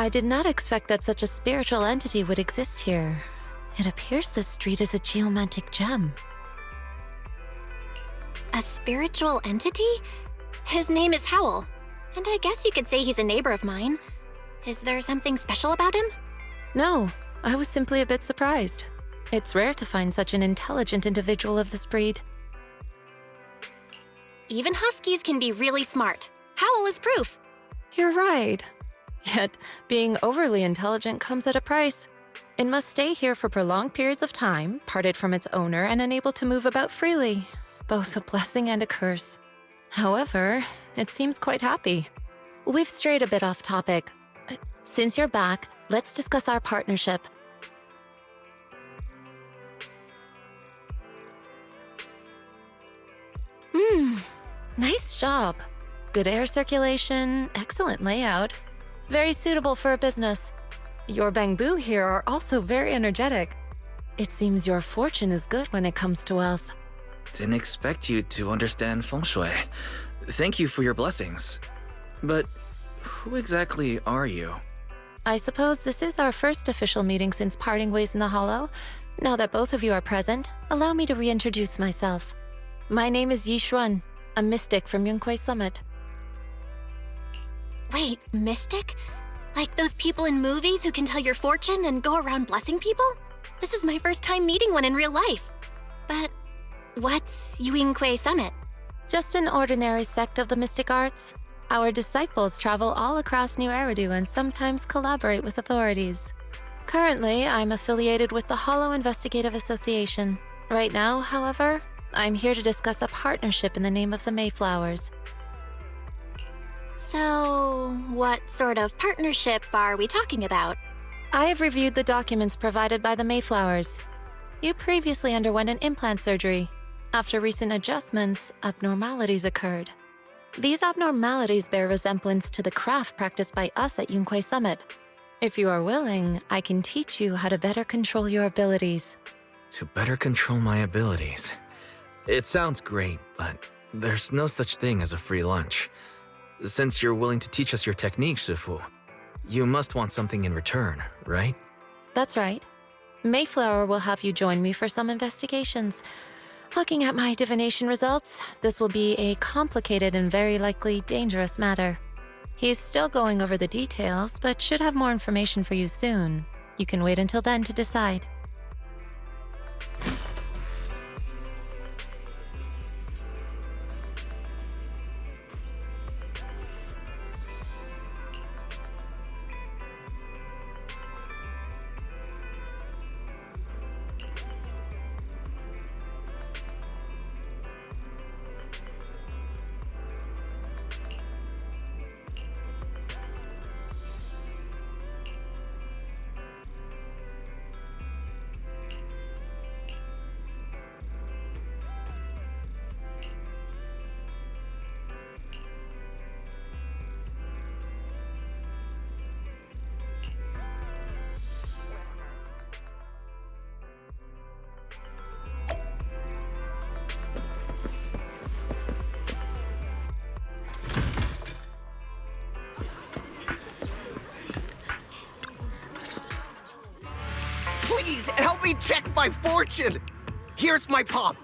I did not expect that such a spiritual entity would exist here. It appears this street is a geomantic gem. A spiritual entity? His name is Howl, and I guess you could say he's a neighbor of mine. Is there something special about him? No, I was simply a bit surprised. It's rare to find such an intelligent individual of this breed. Even huskies can be really smart. Howl is proof. You're right. Yet, being overly intelligent comes at a price. It must stay here for prolonged periods of time, parted from its owner and unable to move about freely. Both a blessing and a curse. However, it seems quite happy. We've strayed a bit off topic. Since you're back, let's discuss our partnership. Nice job. Good air circulation, excellent layout. Very suitable for a business. Your bamboo here are also very energetic. It seems your fortune is good when it comes to wealth. Didn't expect you to understand feng shui. Thank you for your blessings. But who exactly are you? I suppose this is our first official meeting since parting ways in the Hollow. Now that both of you are present, allow me to reintroduce myself. My name is Yi Xuan, a mystic from Yunquei Summit. Wait, mystic? Like those people in movies who can tell your fortune and go around blessing people? This is my first time meeting one in real life. But what's Yunquei Summit? Just an ordinary sect of the mystic arts. Our disciples travel all across New Eridu and sometimes collaborate with authorities. Currently, I'm affiliated with the Hollow Investigative Association. Right now, however, I'm here to discuss a partnership in the name of the Mayflowers. So, what sort of partnership are we talking about? I have reviewed the documents provided by the Mayflowers. You previously underwent an implant surgery. After recent adjustments, abnormalities occurred. These abnormalities bear resemblance to the craft practiced by us at Yunquei Summit. If you are willing, I can teach you how to better control your abilities. To better control my abilities. It sounds great, but there's no such thing as a free lunch. Since you're willing to teach us your technique, Shifu, you must want something in return, right? That's right. Mayflower will have you join me for some investigations. Looking at my divination results, this will be a complicated and very likely dangerous matter. He's still going over the details, but should have more information for you soon. You can wait until then to decide. Please, help me check my fortune! Here's my paw.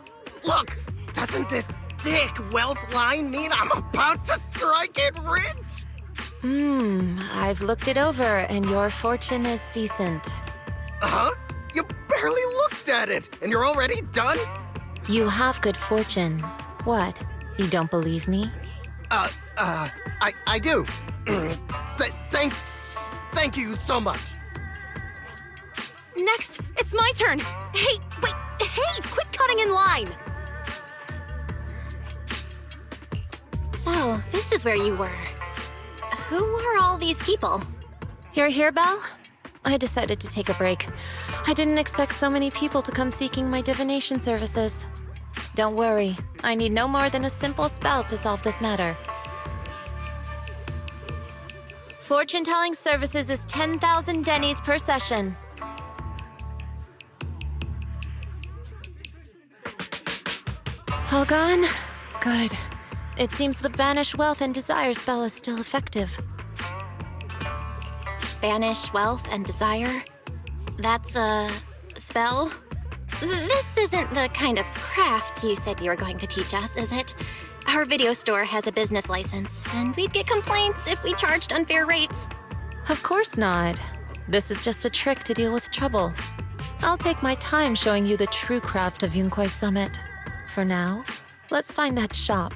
Look, doesn't this thick wealth line mean I'm about to strike it rich? I've looked it over, and your fortune is decent. Huh? You barely looked at it, and you're already done? You have good fortune. What? You don't believe me? I do. Thank you so much. Next, it's my turn. Hey, wait, hey, quit cutting in line. So, this is where you were. Who are all these people? You're here, Belle? I decided to take a break. I didn't expect so many people to come seeking my divination services. Don't worry, I need no more than a simple spell to solve this matter. Fortune-telling services is 10,000 dennies per session. All gone? Good. It seems the Banish Wealth and Desire spell is still effective. banish wealth and desire. That's a spell? This isn't the kind of craft you said you were going to teach us, is it? Our video store has a business license, and we'd get complaints if we charged unfair rates. Of course not. This is just a trick to deal with trouble. I'll take my time showing you the true craft of Yunkwai Summit. For now, let's find that shop.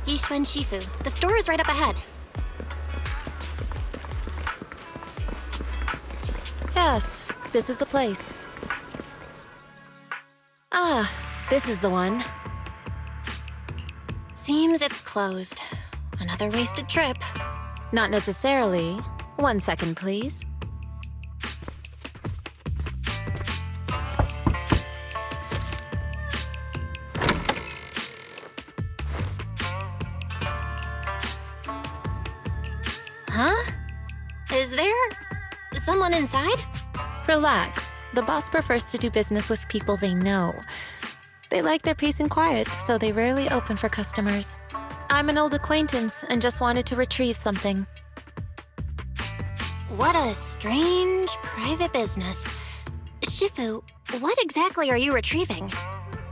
Yishuan Shifu. The store is right up ahead. Yes, this is the place. Ah, this is the one. Seems it's closed. Another wasted trip. Not necessarily. 1 second, please. Huh? Is there someone inside? Relax. The boss prefers to do business with people they know. They like their peace and quiet, so they rarely open for customers. I'm an old acquaintance and just wanted to retrieve something. What a strange private business. Shifu, what exactly are you retrieving?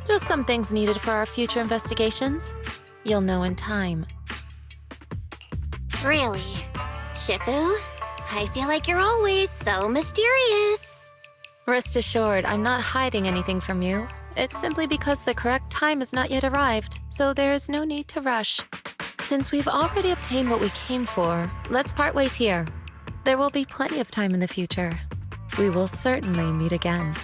Just some things needed for our future investigations. You'll know in time. Really? Shifu, I feel like you're always so mysterious. Rest assured, I'm not hiding anything from you. It's simply because the correct time has not yet arrived, so there is no need to rush. Since we've already obtained what we came for, let's part ways here. There will be plenty of time in the future. We will certainly meet again.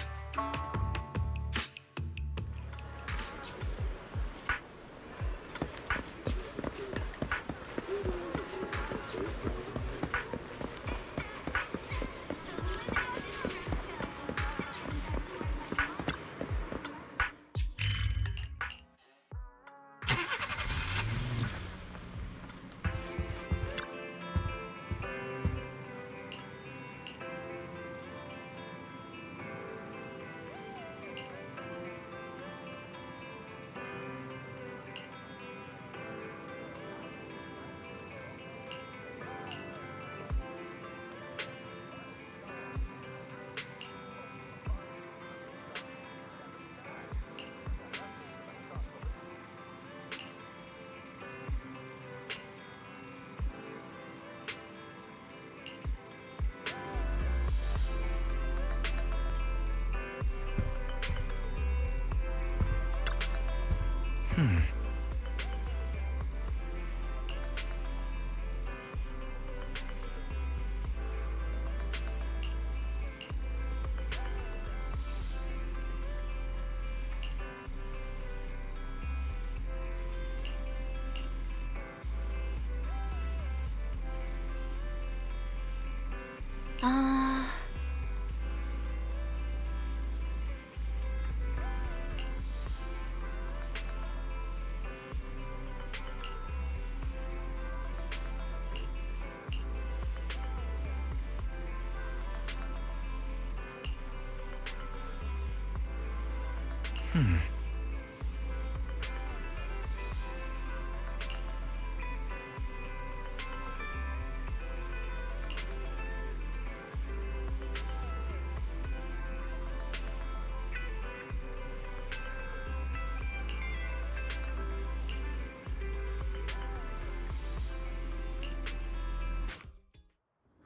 Uh...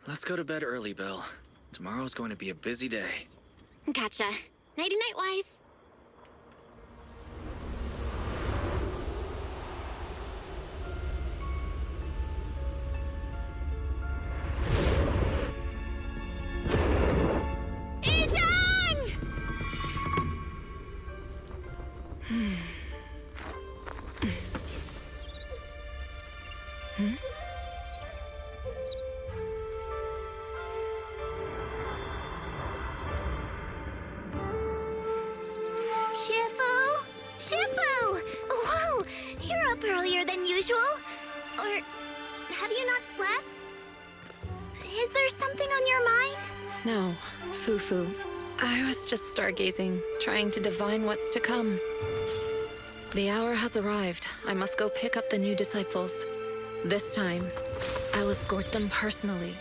Let's go to bed early, Bill. Tomorrow's going to be a busy day. Gotcha. Nighty-night, Wise. Shifu? Shifu! Whoa! You're up earlier than usual? Or have you not slept? Is there something on your mind? No, Fufu. I was just stargazing, trying to divine what's to come. The hour has arrived. I must go pick up the new disciples. This time, I'll escort them personally.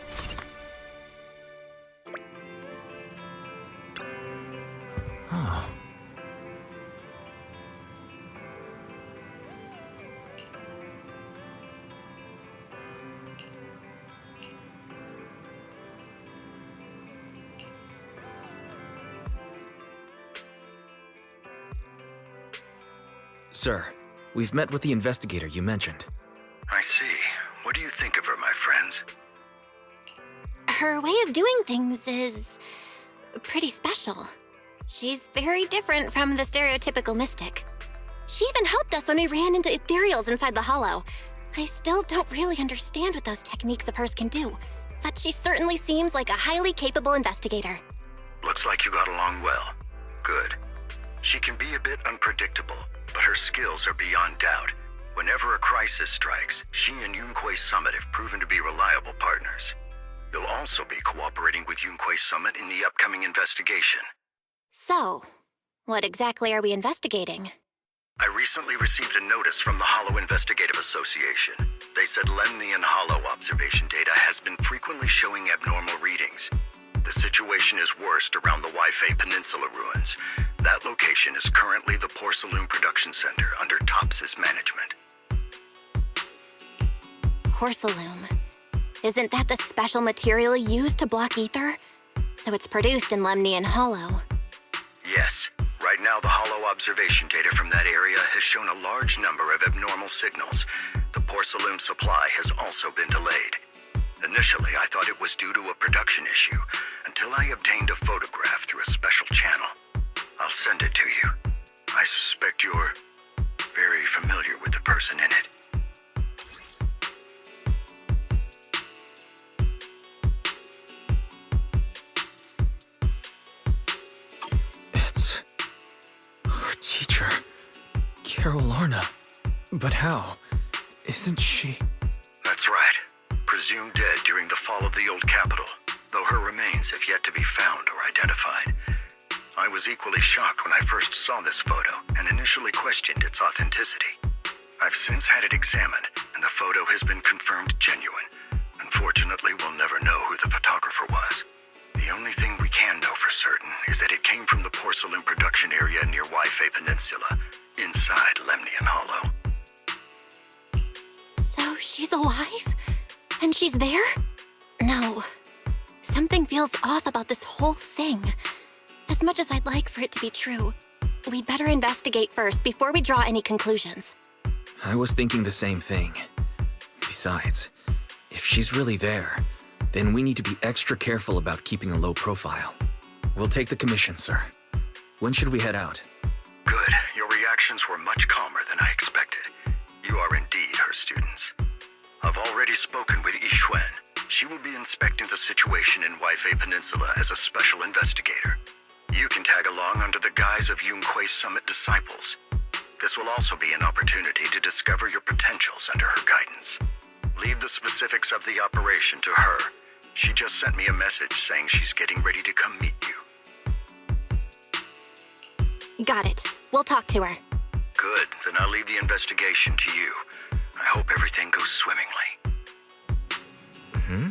Oh. Sir, we've met with the investigator you mentioned. I see. What do you think of her, my friends? Her way of doing things is pretty special. She's very different from the stereotypical mystic. She even helped us when we ran into ethereals inside the hollow. I still don't really understand what those techniques of hers can do, but she certainly seems like a highly capable investigator. Looks like you got along well. Good. She can be a bit unpredictable, but her skills are beyond doubt. Whenever a crisis strikes, she and Yunquei Summit have proven to be reliable partners. You'll also be cooperating with Yunquei Summit in the upcoming investigation. So, what exactly are we investigating? I recently received a notice from the Hollow Investigative Association. They said Lemnian Hollow observation data has been frequently showing abnormal readings. The situation is worst around the Waifei Peninsula ruins. That location is currently the Porcelain Production Center under Tops's management. Porcelain. Isn't that the special material used to block ether? So it's produced in Lemnian Hollow. Yes. Right now, the Hollow observation data from that area has shown a large number of abnormal signals. The porcelain supply has also been delayed. Initially, I thought it was due to a production issue, until I obtained a photograph through a special channel. I'll send it to you. I suspect you're very familiar with the person in it. It's our teacher, Carol Arna. But how? Isn't she? That's right. Presumed dead during the fall of the old capital, though her remains have yet to be found or identified. I was equally shocked when I first saw this photo and initially questioned its authenticity. I've since had it examined, and the photo has been confirmed genuine. Unfortunately, we'll never know who the photographer was. The only thing we can know for certain is that it came from the porcelain production area near Waifei Peninsula, inside Lemnian Hollow. So she's alive? And she's there? No. Something feels off about this whole thing. As much as I'd like for it to be true, we'd better investigate first before we draw any conclusions. I was thinking the same thing. Besides, if she's really there, then we need to be extra careful about keeping a low profile. We'll take the commission, sir. When should we head out? Good. Your reactions were much calmer than I expected. You are indeed her students. I've already spoken with Yixuan. She will be inspecting the situation in Waifei Peninsula as a special investigator. You can tag along under the guise of Yunquei Summit disciples. This will also be an opportunity to discover your potentials under her guidance. Leave the specifics of the operation to her. She just sent me a message saying she's getting ready to come meet you. Got it. We'll talk to her. Good, then I'll leave the investigation to you. I hope everything goes swimmingly. Hmm?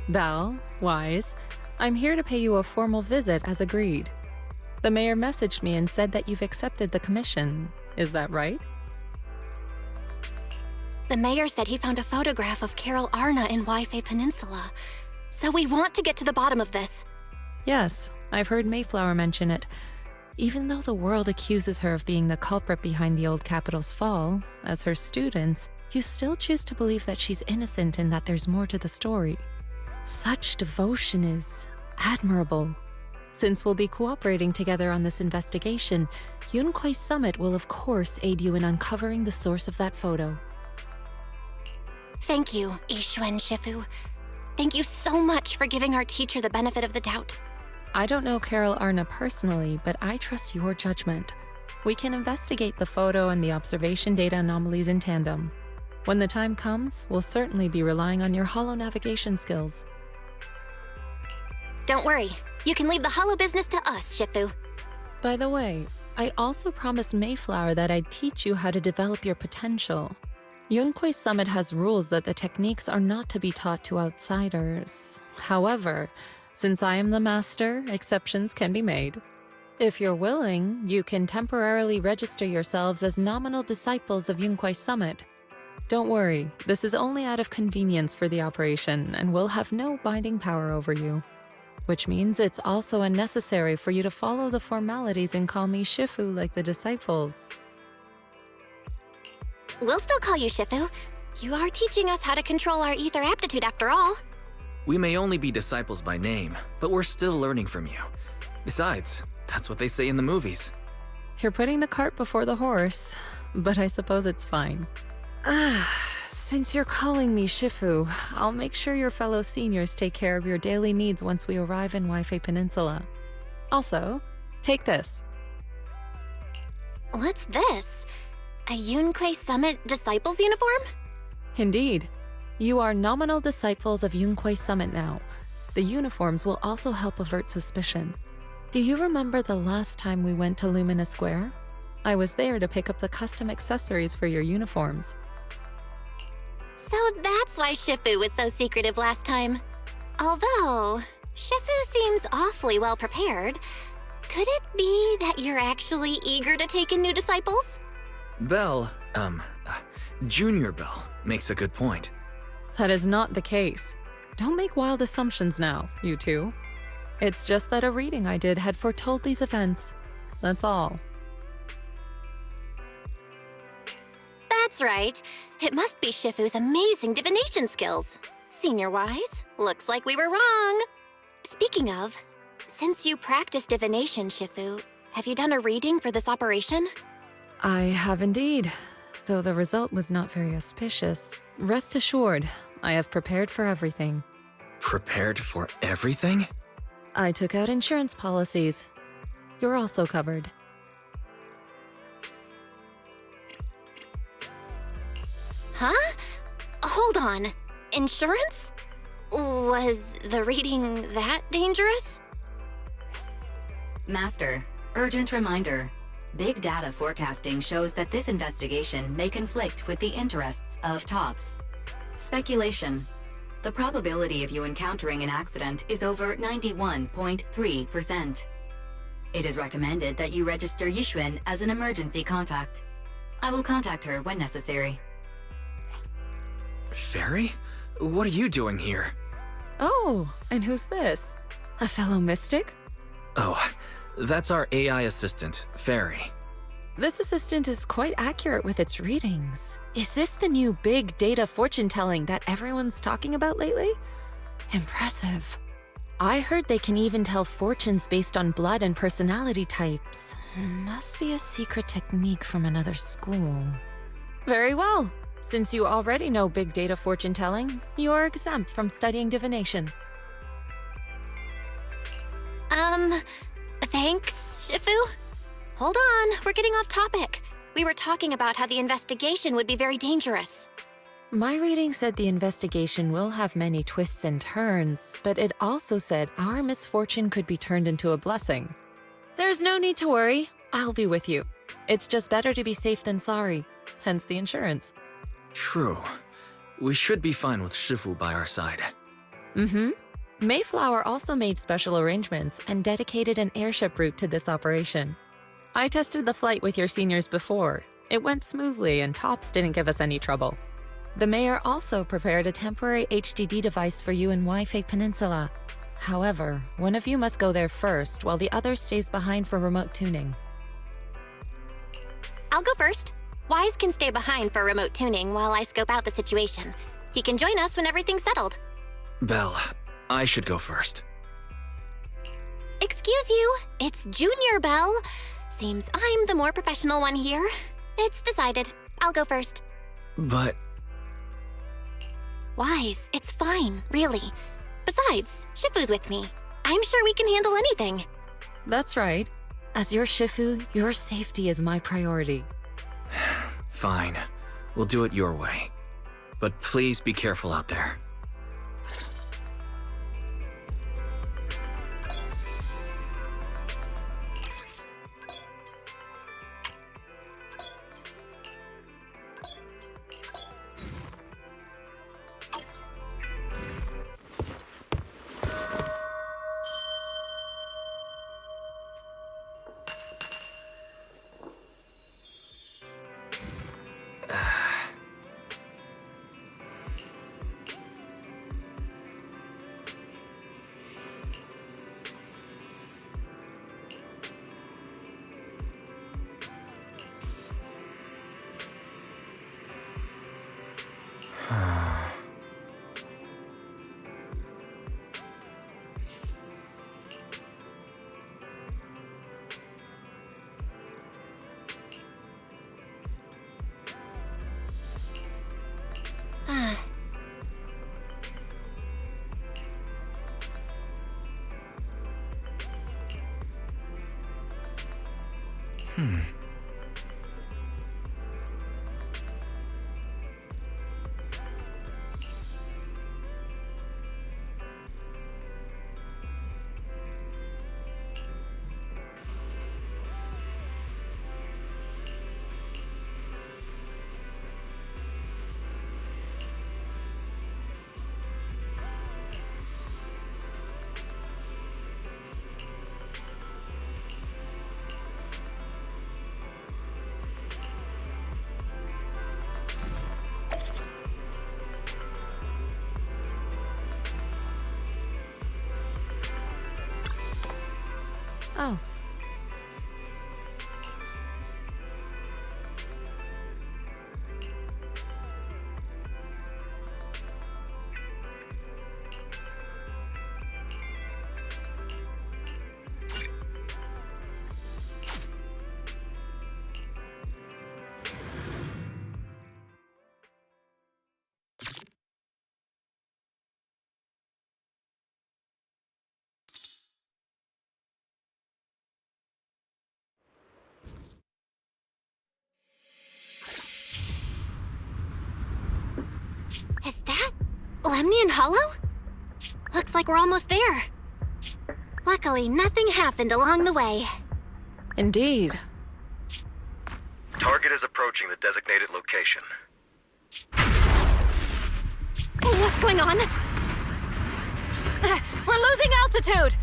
Val, Wise, I'm here to pay you a formal visit as agreed. The mayor messaged me and said that you've accepted the commission. Is that right? The mayor said he found a photograph of Carol Arna in Waifei Peninsula. So we want to get to the bottom of this. Yes, I've heard Mayflower mention it. Even though the world accuses her of being the culprit behind the old capital's fall, as her students, you still choose to believe that she's innocent and that there's more to the story. Such devotion is admirable. Since we'll be cooperating together on this investigation, Yunquei Summit will of course aid you in uncovering the source of that photo. Thank you, Yixuan Shifu. Thank you so much for giving our teacher the benefit of the doubt. I don't know Carol Arna personally, but I trust your judgment. We can investigate the photo and the observation data anomalies in tandem. When the time comes, we'll certainly be relying on your holo navigation skills. Don't worry. You can leave the hollow business to us, Shifu. By the way, I also promised Mayflower that I'd teach you how to develop your potential. Yunquei Summit has rules that the techniques are not to be taught to outsiders. However, since I am the master, exceptions can be made. If you're willing, you can temporarily register yourselves as nominal disciples of Yunquei Summit. Don't worry, this is only out of convenience for the operation and will have no binding power over you. Which means it's also unnecessary for you to follow the formalities and call me Shifu like the disciples. We'll still call you Shifu. You are teaching us how to control our ether aptitude after all. We may only be disciples by name, but we're still learning from you. Besides, that's what they say in the movies. You're putting the cart before the horse, but I suppose it's fine. Since you're calling me Shifu, I'll make sure your fellow seniors take care of your daily needs once we arrive in Waifei Peninsula. Also, take this. What's this? A Yunquei Summit Disciples uniform? Indeed. You are nominal disciples of Yunquei Summit now. The uniforms will also help avert suspicion. Do you remember the last time we went to Lumina Square? I was there to pick up the custom accessories for your uniforms. So that's why Shifu was so secretive last time. Although, Shifu seems awfully well prepared. Could it be that you're actually eager to take in new disciples? Belle, Junior Belle, makes a good point. That is not the case. Don't make wild assumptions now, you two. It's just that a reading I did had foretold these events. That's all. That's right. It must be Shifu's amazing divination skills. Senior-wise, looks like we were wrong. Speaking of, since you practice divination, Shifu, have you done a reading for this operation? I have indeed, though the result was not very auspicious. Rest assured, I have prepared for everything. Prepared for everything? I took out insurance policies. You're also covered. Huh? Hold on. Insurance? Was the reading that dangerous? Master, urgent reminder. Big data forecasting shows that this investigation may conflict with the interests of TOPS. Speculation. The probability of you encountering an accident is over 91.3%. It is recommended that you register Yixuan as an emergency contact. I will contact her when necessary. Fairy? What are you doing here? Oh, and who's this? A fellow mystic? Oh, that's our AI assistant, Fairy. This assistant is quite accurate with its readings. Is this the new big data fortune telling that everyone's talking about lately? Impressive. I heard they can even tell fortunes based on blood and personality types. Must be a secret technique from another school. Very well. Since you already know big data fortune telling, you are exempt from studying divination. Thanks, Shifu? Hold on, we're getting off topic. We were talking about how the investigation would be very dangerous. My reading said the investigation will have many twists and turns, but it also said our misfortune could be turned into a blessing. There's no need to worry. I'll be with you. It's just better to be safe than sorry, hence the insurance. True. We should be fine with Shifu by our side. Mm-hmm. Mayflower also made special arrangements and dedicated an airship route to this operation. I tested the flight with your seniors before. It went smoothly and TOPS didn't give us any trouble. The mayor also prepared a temporary HDD device for you in Wi-Fi Peninsula. However, one of you must go there first while the other stays behind for remote tuning. I'll go first. Wise can stay behind for remote tuning while I scope out the situation. He can join us when everything's settled. Belle, I should go first. Excuse you, it's Junior Belle. Seems I'm the more professional one here. It's decided. I'll go first. But Wise, it's fine, really. Besides, Shifu's with me. I'm sure we can handle anything. That's right. As your Shifu, your safety is my priority. fine. We'll do it your way. But please be careful out there. Oh. Is that Lemnian Hollow? Looks like we're almost there. Luckily, nothing happened along the way. Indeed. Target is approaching the designated location. What's going on? We're losing altitude!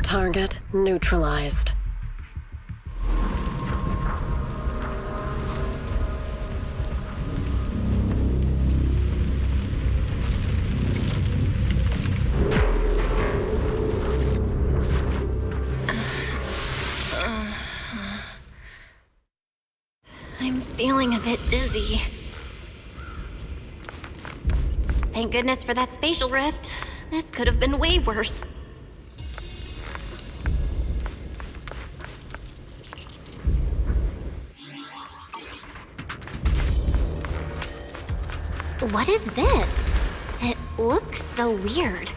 Target neutralized. I'm feeling a bit dizzy. Thank goodness for that spatial rift. This could have been way worse. What is this? It looks so weird.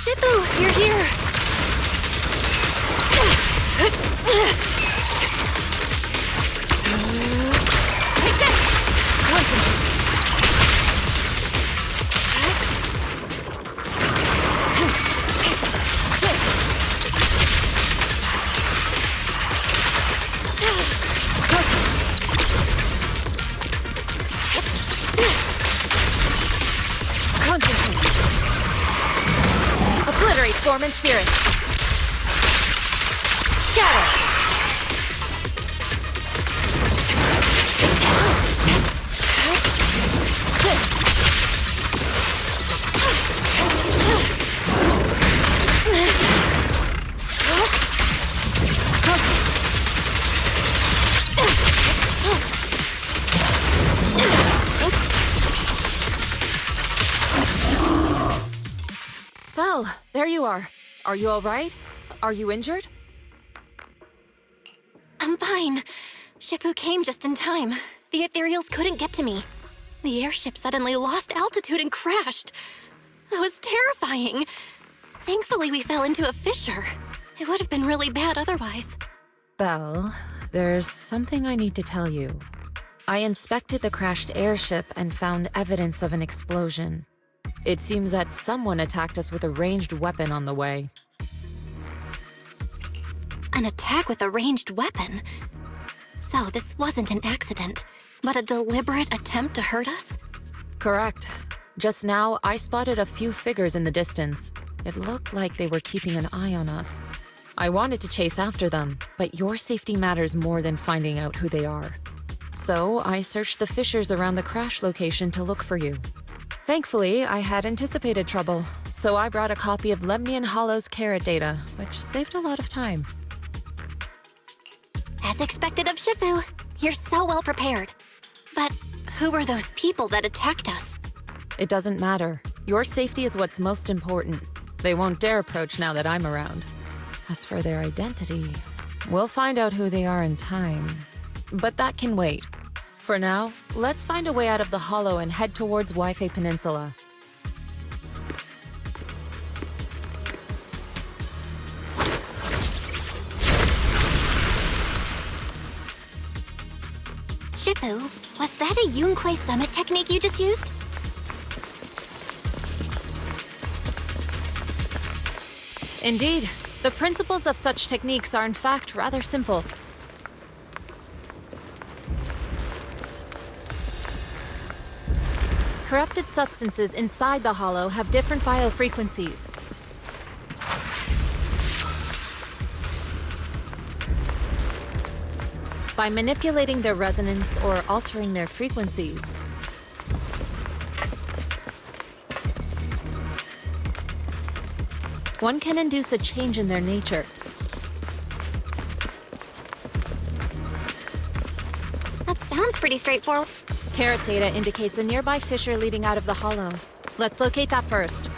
Shifu, you're here! Take this! Concentrate. Concentrate. Obliterate form and spirit. Scatter. Well, there you are. Are you all right? Are you injured? I'm fine. Shifu came just in time. The ethereals couldn't get to me. The airship suddenly lost altitude and crashed. That was terrifying. Thankfully, we fell into a fissure. It would have been really bad otherwise. Belle, there's something I need to tell you. I inspected the crashed airship and found evidence of an explosion. It seems that someone attacked us with a ranged weapon on the way. An attack with a ranged weapon? So this wasn't an accident, but a deliberate attempt to hurt us? Correct. Just now, I spotted a few figures in the distance. It looked like they were keeping an eye on us. I wanted to chase after them, but your safety matters more than finding out who they are. So I searched the fissures around the crash location to look for you. Thankfully, I had anticipated trouble, so I brought a copy of Lemnian Hollow's carrot data, which saved a lot of time. As expected of Shifu, you're so well prepared. But who were those people that attacked us? It doesn't matter. Your safety is what's most important. They won't dare approach now that I'm around. As for their identity, we'll find out who they are in time. But that can wait. For now, let's find a way out of the hollow and head towards Wi-Fi Peninsula. Shifu, was that a Yunquei Summit technique you just used? Indeed. The principles of such techniques are in fact rather simple. Corrupted substances inside the hollow have different biofrequencies. By manipulating their resonance or altering their frequencies, one can induce a change in their nature. That sounds pretty straightforward. Carrot data indicates a nearby fissure leading out of the hollow. Let's locate that first.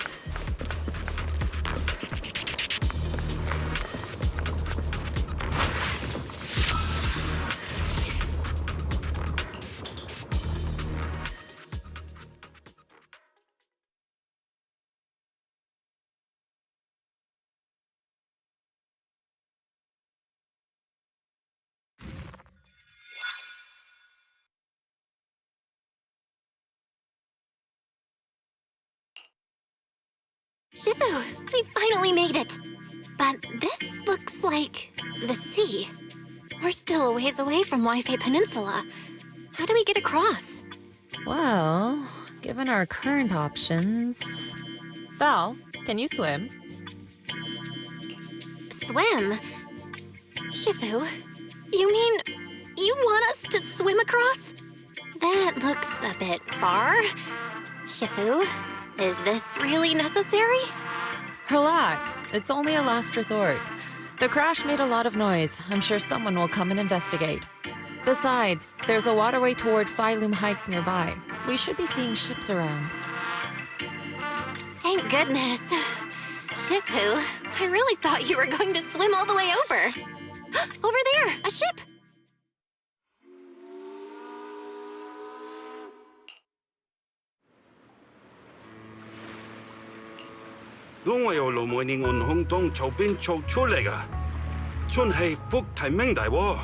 Shifu, we finally made it! But this looks like the sea. We're still a ways away from Wi-Fi Peninsula. How do we get across? Well, given our current options... Val, can you swim? Swim? Shifu, you mean you want us to swim across? That looks a bit far. Shifu, is this really necessary? Relax, it's only a last resort. The crash made a lot of noise. I'm sure someone will come and investigate. Besides, there's a waterway toward Phylum Heights nearby. We should be seeing ships around. Thank goodness. Shifu, I really thought you were going to swim all the way over. Over there, a ship!我由盧梅年按空洞右邊做出嚟噶，真係福提明大喎。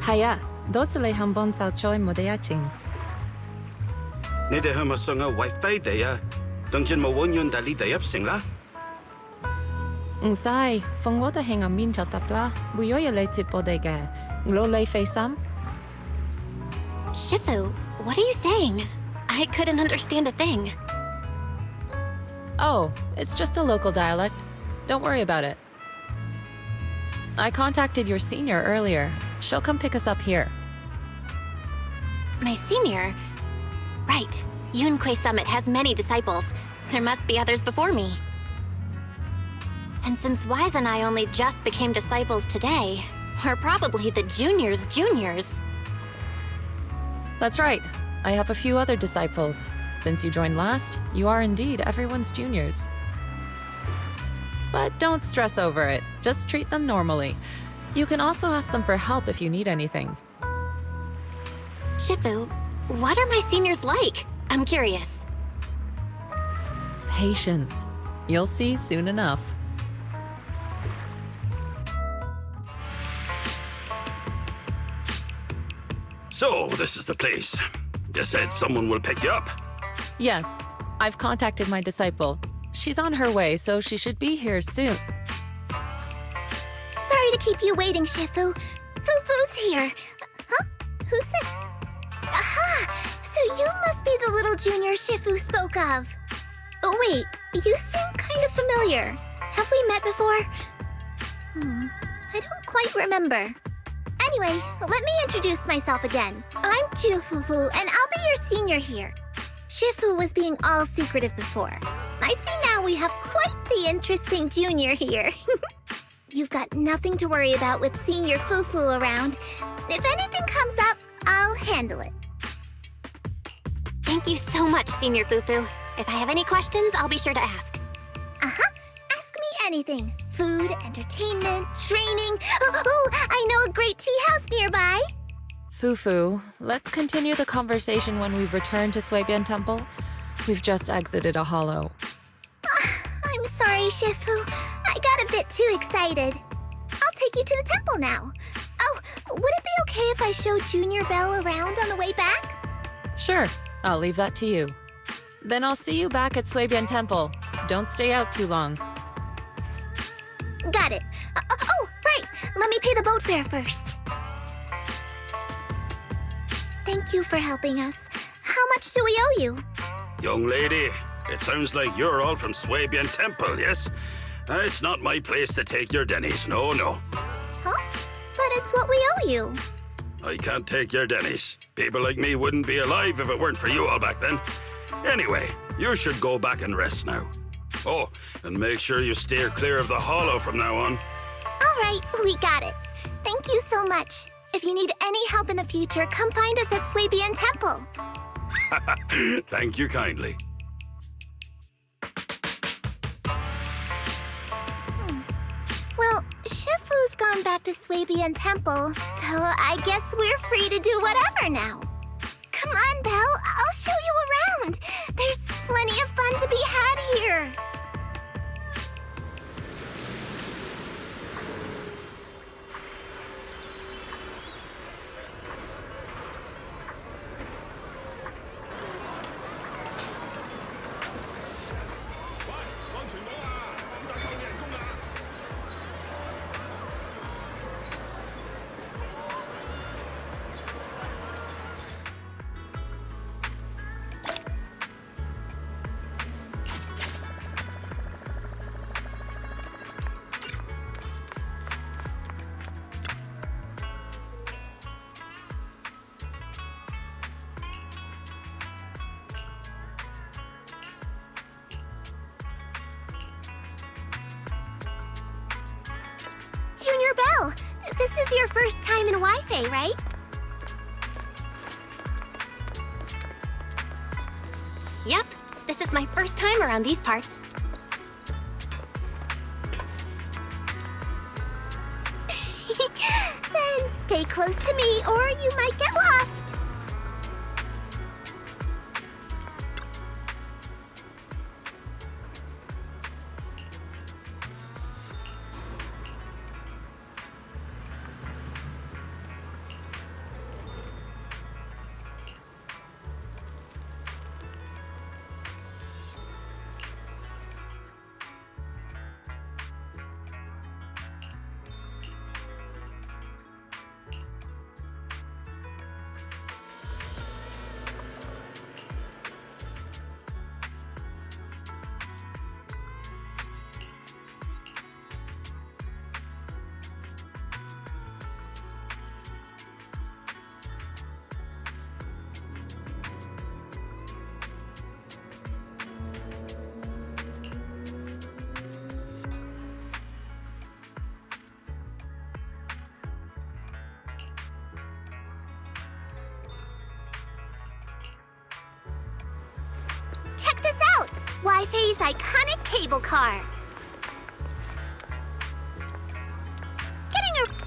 係啊，多謝你肯幫手做我哋一程。你哋係咪想要為飛地啊？等陣冇揾人帶你哋入城啦。唔使，放我哋喺入面就得啦，唔需要你接我哋嘅，攞你費心。Shifu, what are you saying? I couldn't understand a thing. Oh, it's just a local dialect. Don't worry about it. I contacted your senior earlier. She'll come pick us up here. My senior? Right. Yunquei Summit has many disciples. There must be others before me. And since Wise and I only just became disciples today, we're probably the juniors' juniors. That's right. I have a few other disciples. Since you joined last, you are indeed everyone's juniors. But don't stress over it. Just treat them normally. You can also ask them for help if you need anything. Shifu, what are my seniors like? I'm curious. Patience. You'll see soon enough. So, this is the place. You said someone will pick you up. Yes, I've contacted my disciple. She's on her way, so she should be here soon. Sorry to keep you waiting, Shifu. Fufu's here. Huh? Who's this? Aha! So you must be the little junior Shifu spoke of. Oh, wait, you seem kind of familiar. Have we met before? I don't quite remember. Anyway, let me introduce myself again. I'm Fufu, and I'll be your senior here. Shifu was being all secretive before. I see now we have quite the interesting junior here. You've got nothing to worry about with Senior Fufu around. If anything comes up, I'll handle it. Thank you so much, Senior Fufu. If I have any questions, I'll be sure to ask. Uh-huh. Ask me anything. Food, entertainment, training. Oh, I know a great tea house nearby. Fufu, let's continue the conversation when we've returned to Swabian Temple. We've just exited a hollow. I'm sorry, Shifu. I got a bit too excited. I'll take you to the temple now. Oh, would it be okay if I showed Junior Belle around on the way back? Sure, I'll leave that to you. Then I'll see you back at Swabian Temple. Don't stay out too long. Got it. Oh, right. Let me pay the boat fare first. Thank you for helping us. How much do we owe you? Young lady, it sounds like you're all from Swabian Temple, yes? It's not my place to take your dennies, no. Huh? But it's what we owe you. I can't take your dennies. People like me wouldn't be alive if it weren't for you all back then. Anyway, you should go back and rest now. Oh, and make sure you steer clear of the hollow from now on. All right, we got it. Thank you so much. If you need any help in the future, come find us at Swabian Temple. Thank you kindly. Well, Shifu's gone back to Swabian Temple, so I guess we're free to do whatever now. Come on, Belle, I'll show you around. There's plenty of fun to be had here. Junior Belle, this is your first time in Wi-Fi, right? Yep, this is my first time around these parts. Then stay close to me or you might get lost. Check this out! Wi-Fi's iconic cable car. Getting a...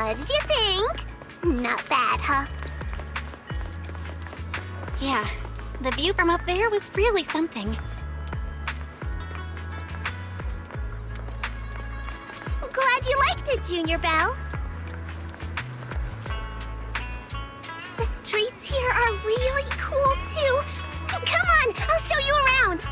What did you think? Not bad, huh? Yeah, the view from up there was really something. Glad you liked it, Junior Belle. The streets here are really cool, too. Come on, I'll show you around.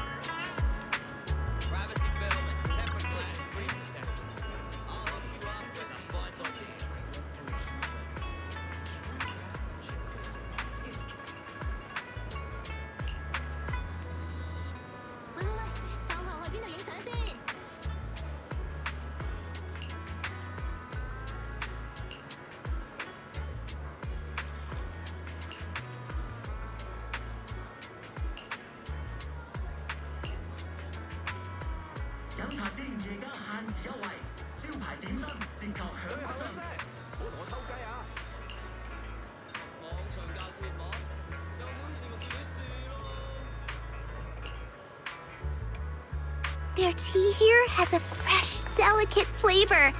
Their tea here has a fresh, delicate flavor.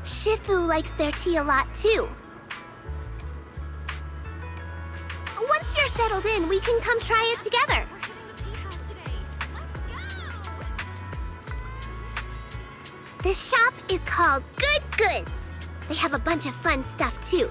Shifu likes their tea a lot, too. Once you're settled in, we can come try it together. This shop is called Good Goods. They have a bunch of fun stuff, too.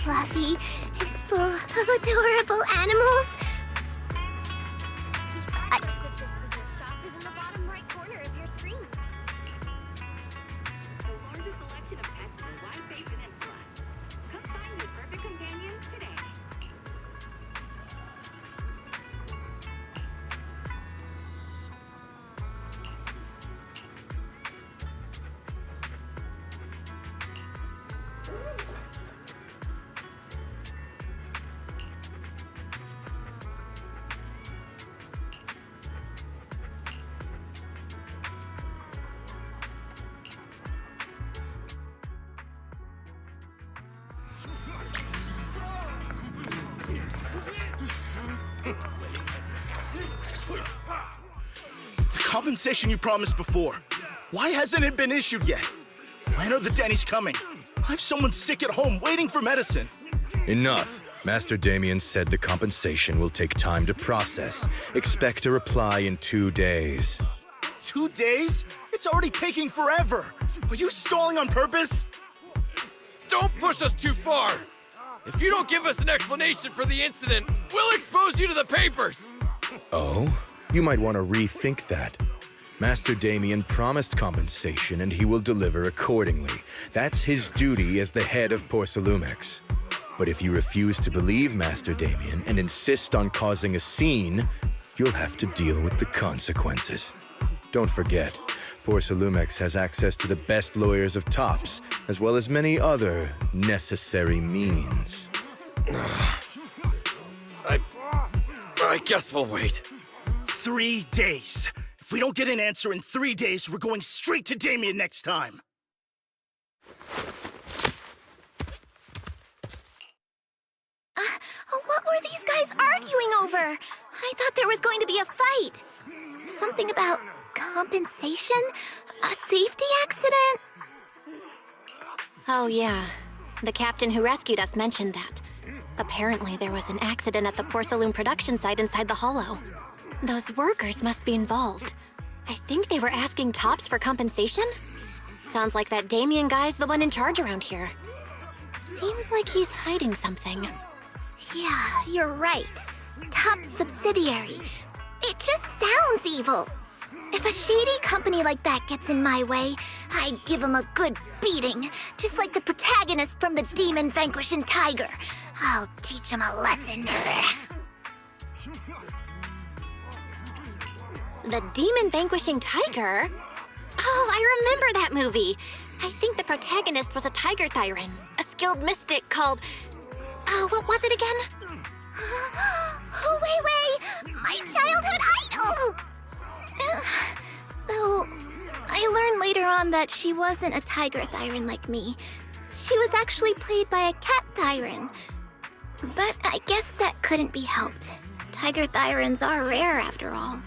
Fluffy is full of adorable animals. The compensation you promised before. Why hasn't it been issued yet? When are the Denny's coming? I have someone sick at home waiting for medicine. Enough. Master Damien said the compensation will take time to process. Expect a reply in 2 days. 2 days? It's already taking forever. Are you stalling on purpose? Don't push us too far! If you don't give us an explanation for the incident, we'll expose you to the papers! Oh? You might want to rethink that. Master Damien promised compensation and he will deliver accordingly. That's his duty as the head of Porcelumex. But if you refuse to believe Master Damien and insist on causing a scene, you'll have to deal with the consequences. Don't forget, Porcelumex has access to the best lawyers of Tops, as well as many other necessary means. I guess we'll wait. 3 days. If we don't get an answer in 3 days, we're going straight to Damien next time. What were these guys arguing over? I thought there was going to be a fight. Something about compensation? A safety accident? Oh, yeah. The captain who rescued us mentioned that. Apparently, there was an accident at the Porcelain production site inside the Hollow. Those workers must be involved. I think they were asking Tops for compensation? Sounds like that Damien guy's the one in charge around here. Seems like he's hiding something. Yeah, you're right. Top subsidiary. It just sounds evil. If a shady company like that gets in my way, I give them a good beating, just like the protagonist from the Demon Vanquishing Tiger. I'll teach them a lesson. The Demon Vanquishing Tiger? Oh, I remember that movie. I think the protagonist was a tiger thyran, a skilled mystic called... Oh, what was it again? Oh, wait! My childhood idol! Though, I learned later on that she wasn't a tiger thyran like me. She was actually played by a cat thyran. But I guess that couldn't be helped. Tiger thyrans are rare after all.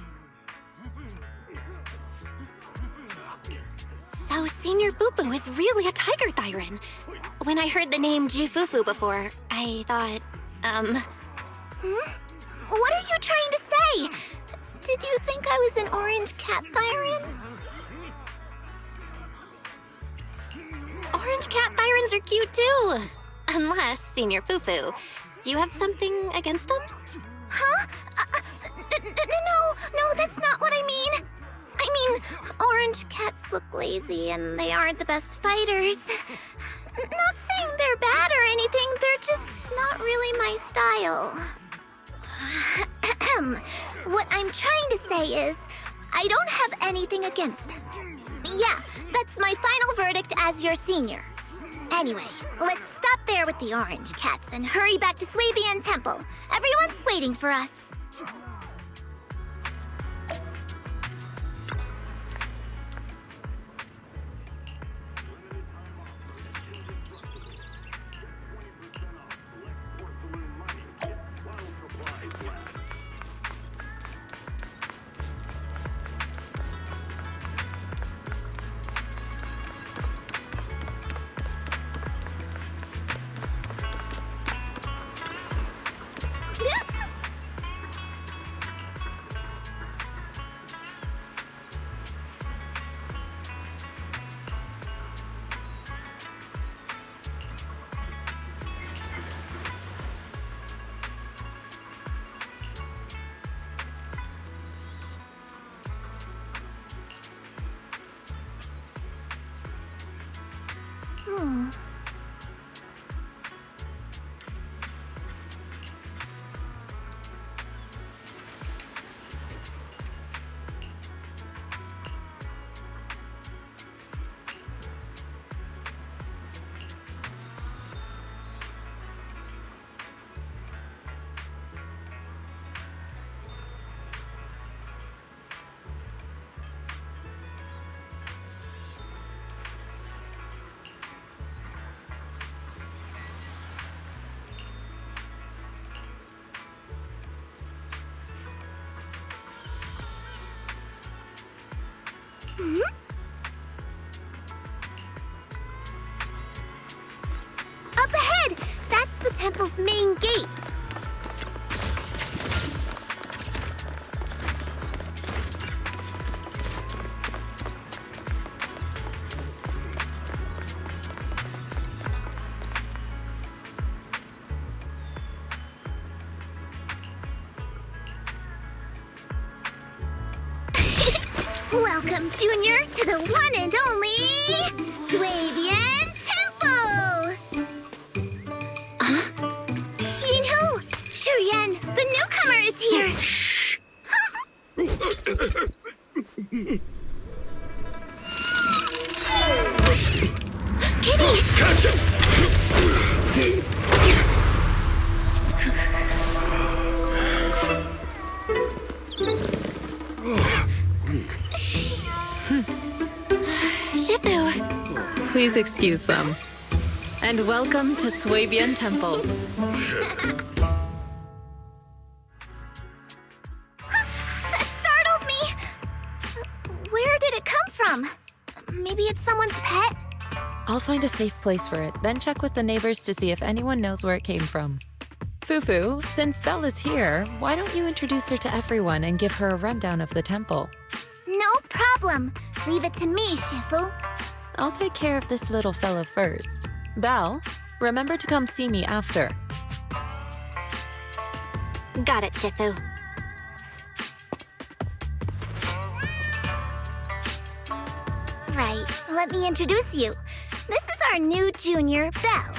So Senior Fufu is really a tiger thyran. When I heard the name Jufufu before, I thought, What are you trying to say? Did you think I was an orange cat thyran? Orange cat thyrans are cute too. Unless, Senior Fufu, you have something against them? Huh? No, that's not what I mean. I mean, orange cats look lazy and they aren't the best fighters. Not saying they're bad or anything, they're just not really my style. What I'm trying to say is, I don't have anything against them. Yeah, that's my final verdict as your senior. Anyway, let's stop there with the orange cats and hurry back to Swabian Temple. Everyone's waiting for us. Up ahead! That's the temple's main gate. Welcome, Junior, to the one and only Swabian Temple! You know, Shuyan, the newcomer is here! Shh! Kitty! Catch it! Shifu! Please excuse them. And welcome to Swabian Temple. That startled me! Where did it come from? Maybe it's someone's pet? I'll find a safe place for it, then check with the neighbors to see if anyone knows where it came from. Fufu, since Belle is here, why don't you introduce her to everyone and give her a rundown of the temple? No problem. Leave it to me, Shifu. I'll take care of this little fella first. Belle, remember to come see me after. Got it, Shifu. Right, let me introduce you. This is our new junior, Belle.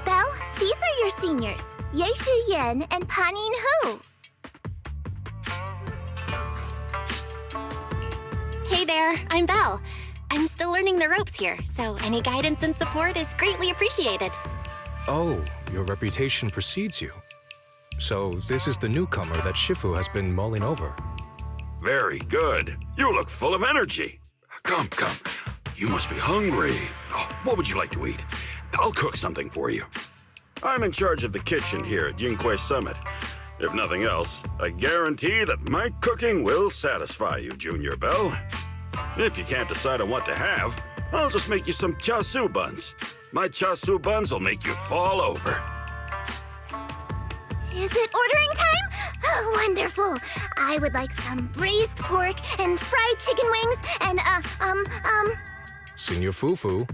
Belle, these are your seniors, Yeishu Yen and Panin Hu. Hey there, I'm Belle. I'm still learning the ropes here, so any guidance and support is greatly appreciated. Oh, your reputation precedes you. So this is the newcomer that Shifu has been mulling over. Very good. You look full of energy. Come, come. You must be hungry. Oh, what would you like to eat? I'll cook something for you. I'm in charge of the kitchen here at Yunquay Summit. If nothing else, I guarantee that my cooking will satisfy you, Junior Belle. If you can't decide on what to have, I'll just make you some chasu buns. My chasu buns will make you fall over. Is it ordering time? Oh, wonderful. I would like some braised pork and fried chicken wings and, Senior Fufu,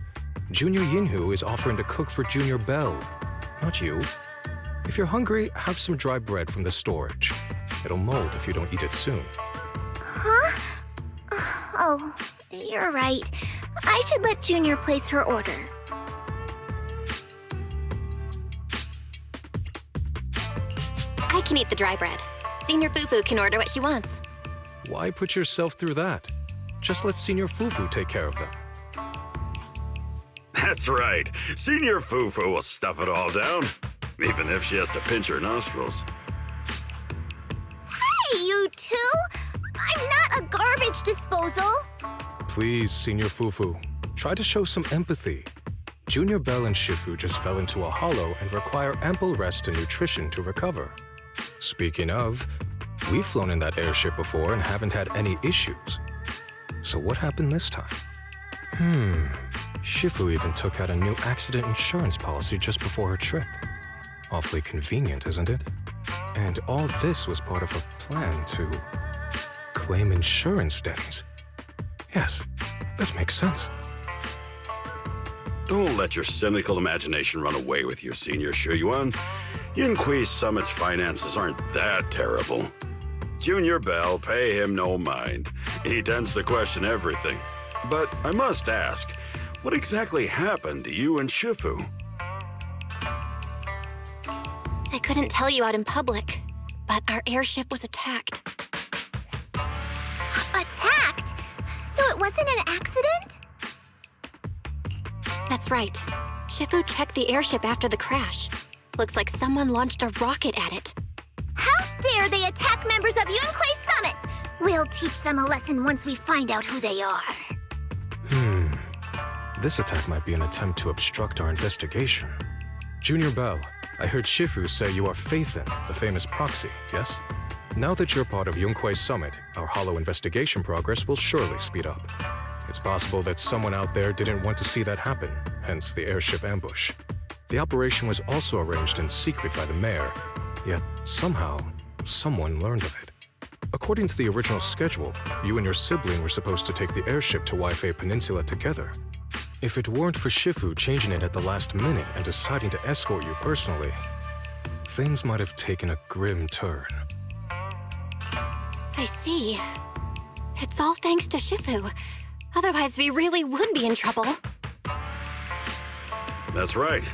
Junior Yinhu is offering to cook for Junior Belle, not you. If you're hungry, have some dry bread from the storage. It'll mold if you don't eat it soon. Huh? Oh, you're right. I should let Junior place her order. I can eat the dry bread. Senior Fufu can order what she wants. Why put yourself through that? Just let Senior Fufu take care of them. That's right. Senior Fufu will stuff it all down, even if she has to pinch her nostrils. Hey, you two! I'm not a garbage disposal! Please, Senior Fufu, try to show some empathy. Junior Belle and Shifu just fell into a hollow and require ample rest and nutrition to recover. Speaking of, we've flown in that airship before and haven't had any issues. So what happened this time? Shifu even took out a new accident insurance policy just before her trip. Awfully convenient, isn't it? And all this was part of a plan to claim insurance debts. Yes, this makes sense. Don't let your cynical imagination run away with you, Senior Shuyuan. Yunquay Summit's finances aren't that terrible. Junior Belle, pay him no mind. He tends to question everything. But I must ask, what exactly happened to you and Shifu? I couldn't tell you out in public, but our airship was attacked. Attacked? So it wasn't an accident? That's right. Shifu checked the airship after the crash. Looks like someone launched a rocket at it. How dare they attack members of Yunquay Summit! We'll teach them a lesson once we find out who they are. This attack might be an attempt to obstruct our investigation. Junior Belle, I heard Shifu say you are Faithin, the famous proxy, yes? Now that you're part of Yunquay Summit, our hollow investigation progress will surely speed up. It's possible that someone out there didn't want to see that happen, hence the airship ambush. The operation was also arranged in secret by the mayor, yet somehow, someone learned of it. According to the original schedule, you and your sibling were supposed to take the airship to Waifei Peninsula together. If it weren't for Shifu changing it at the last minute and deciding to escort you personally, things might have taken a grim turn. I see. It's all thanks to Shifu. Otherwise, we really would be in trouble. That's right.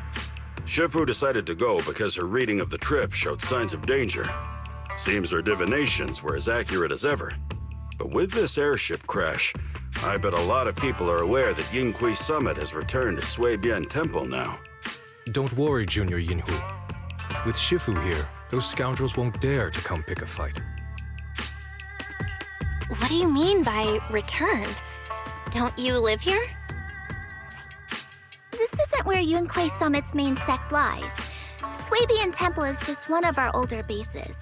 Shifu decided to go because her reading of the trip showed signs of danger. Seems her divinations were as accurate as ever. But with this airship crash, I bet a lot of people are aware that Yunquay Summit has returned to Suibian Temple now. Don't worry, Junior Yinhu. With Shifu here, those scoundrels won't dare to come pick a fight. What do you mean by return? Don't you live here? This isn't where Yunquay Summit's main sect lies. Suibian Temple is just one of our older bases.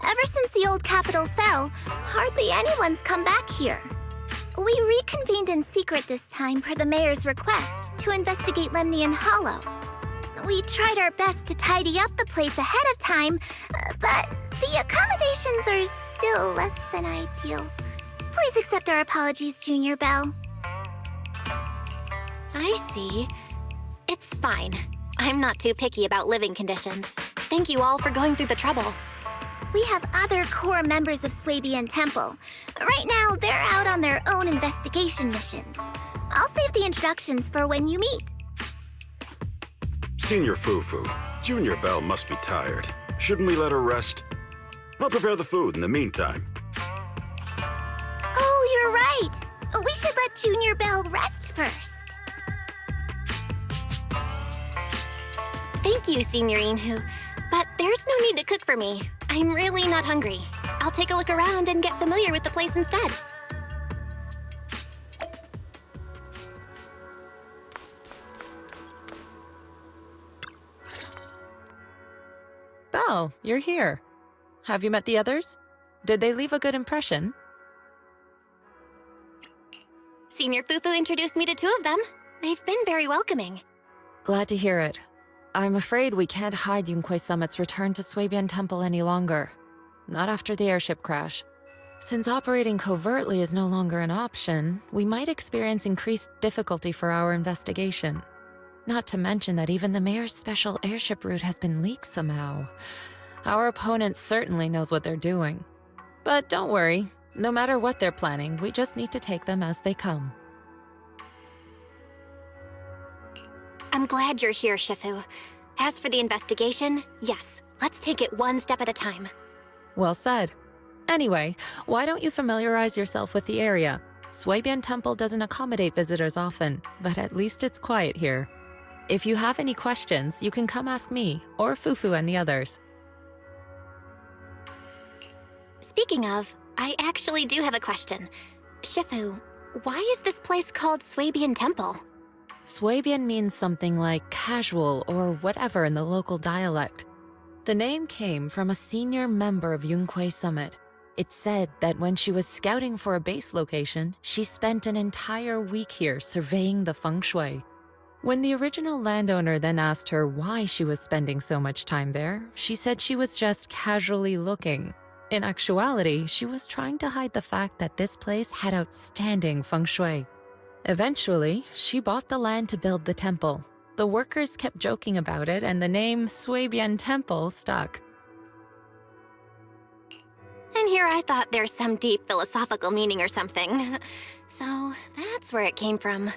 Ever since the old capital fell, hardly anyone's come back here. We reconvened in secret this time per the mayor's request to investigate Lemnian Hollow. We tried our best to tidy up the place ahead of time, but the accommodations are still less than ideal. Please accept our apologies, Junior Belle. I see. It's fine. I'm not too picky about living conditions. Thank you all for going through the trouble. We have other core members of Suibian Temple. Right now, they're out on their own investigation missions. I'll save the introductions for when you meet. Senior Fufu, Junior Belle must be tired. Shouldn't we let her rest? I'll prepare the food in the meantime. Oh, you're right. We should let Junior Belle rest first. Thank you, Signorine Hu. But there's no need to cook for me. I'm really not hungry. I'll take a look around and get familiar with the place instead. Belle, you're here. Have you met the others? Did they leave a good impression? Senior Fufu introduced me to 2 of them. They've been very welcoming. Glad to hear it. I'm afraid we can't hide Yunquei Summit's return to Suibian Temple any longer. Not after the airship crash. Since operating covertly is no longer an option, we might experience increased difficulty for our investigation. Not to mention that even the mayor's special airship route has been leaked somehow. Our opponent certainly knows what they're doing. But don't worry, no matter what they're planning, we just need to take them as they come. I'm glad you're here, Shifu. As for the investigation, yes, let's take it one step at a time. Well said. Anyway, why don't you familiarize yourself with the area? Suibian Temple doesn't accommodate visitors often, but at least it's quiet here. If you have any questions, you can come ask me, or Fufu and the others. Speaking of, I actually do have a question. Shifu, why is this place called Suibian Temple? Suibian means something like casual or whatever in the local dialect. The name came from a senior member of Yunquei Summit. It's said that when she was scouting for a base location, she spent an entire week here surveying the feng shui. When the original landowner then asked her why she was spending so much time there, she said she was just casually looking. In actuality, she was trying to hide the fact that this place had outstanding feng shui. Eventually, she bought the land to build the temple. The workers kept joking about it, and the name Suibian Temple stuck. And here I thought there's some deep philosophical meaning or something. So that's where it came from.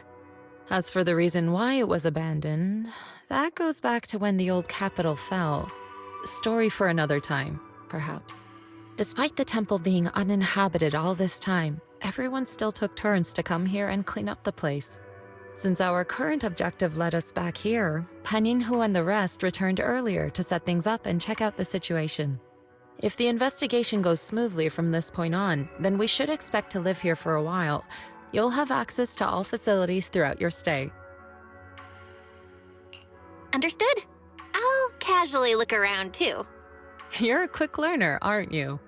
As for the reason why it was abandoned, that goes back to when the old capital fell. Story for another time, perhaps. Despite the temple being uninhabited all this time, everyone still took turns to come here and clean up the place. Since our current objective led us back here, Paninhu and the rest returned earlier to set things up and check out the situation. If the investigation goes smoothly from this point on, then we should expect to live here for a while. You'll have access to all facilities throughout your stay. Understood? I'll casually look around too. You're a quick learner, aren't you?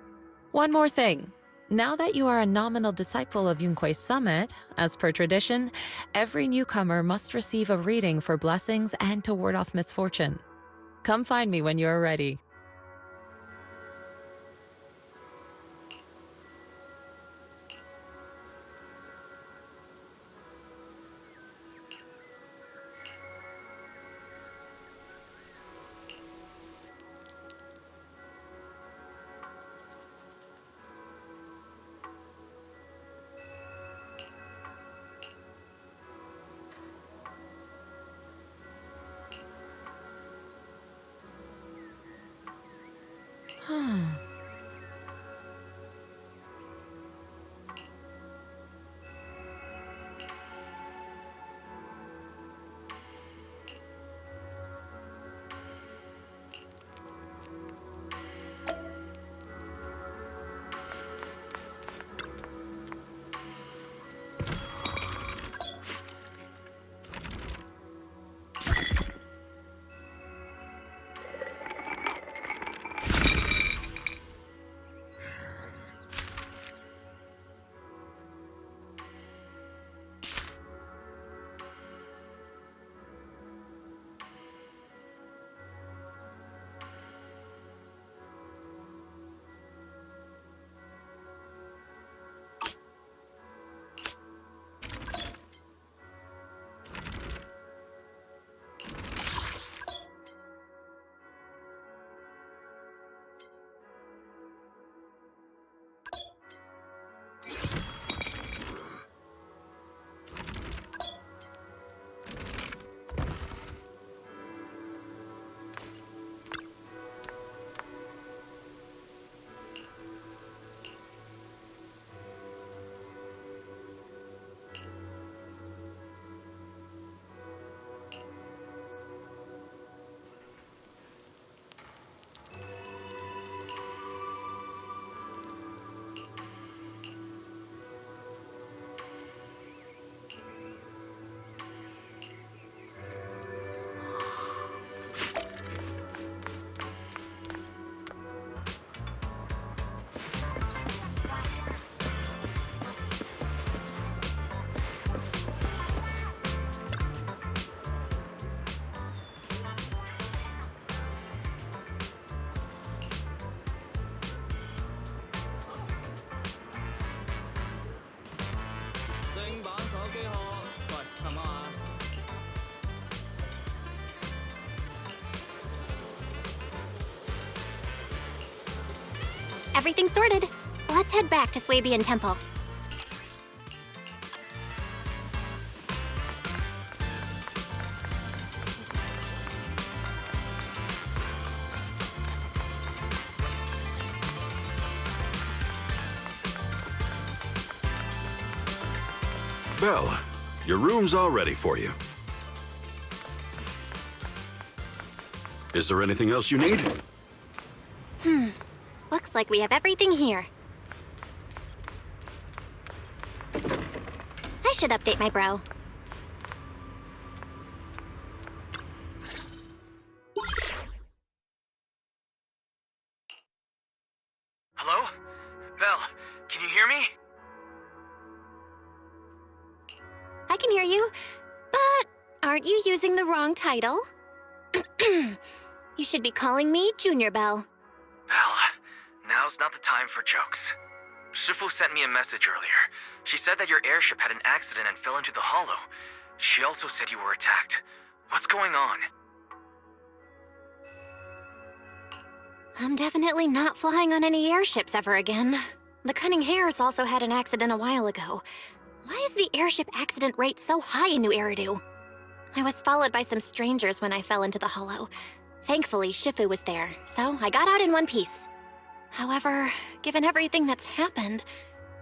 One more thing. Now that you are a nominal disciple of Yunquei Summit, as per tradition, every newcomer must receive a reading for blessings and to ward off misfortune. Come find me when you are ready. Everything's sorted. Let's head back to Swabian Temple. Belle, your room's all ready for you. Is there anything else you need? Looks like we have everything here. I should update my bro. Hello? Belle, can you hear me? I can hear you, but aren't you using the wrong title? You should be calling me Junior Belle. Belle, now's not the time for jokes. Shifu sent me a message earlier. She said that your airship had an accident and fell into the hollow. She also said you were attacked. What's going on? I'm definitely not flying on any airships ever again. The Cunning Hares also had an accident a while ago. Why is the airship accident rate so high in New Eridu? I was followed by some strangers when I fell into the hollow. Thankfully, Shifu was there, so I got out in one piece. However, given everything that's happened,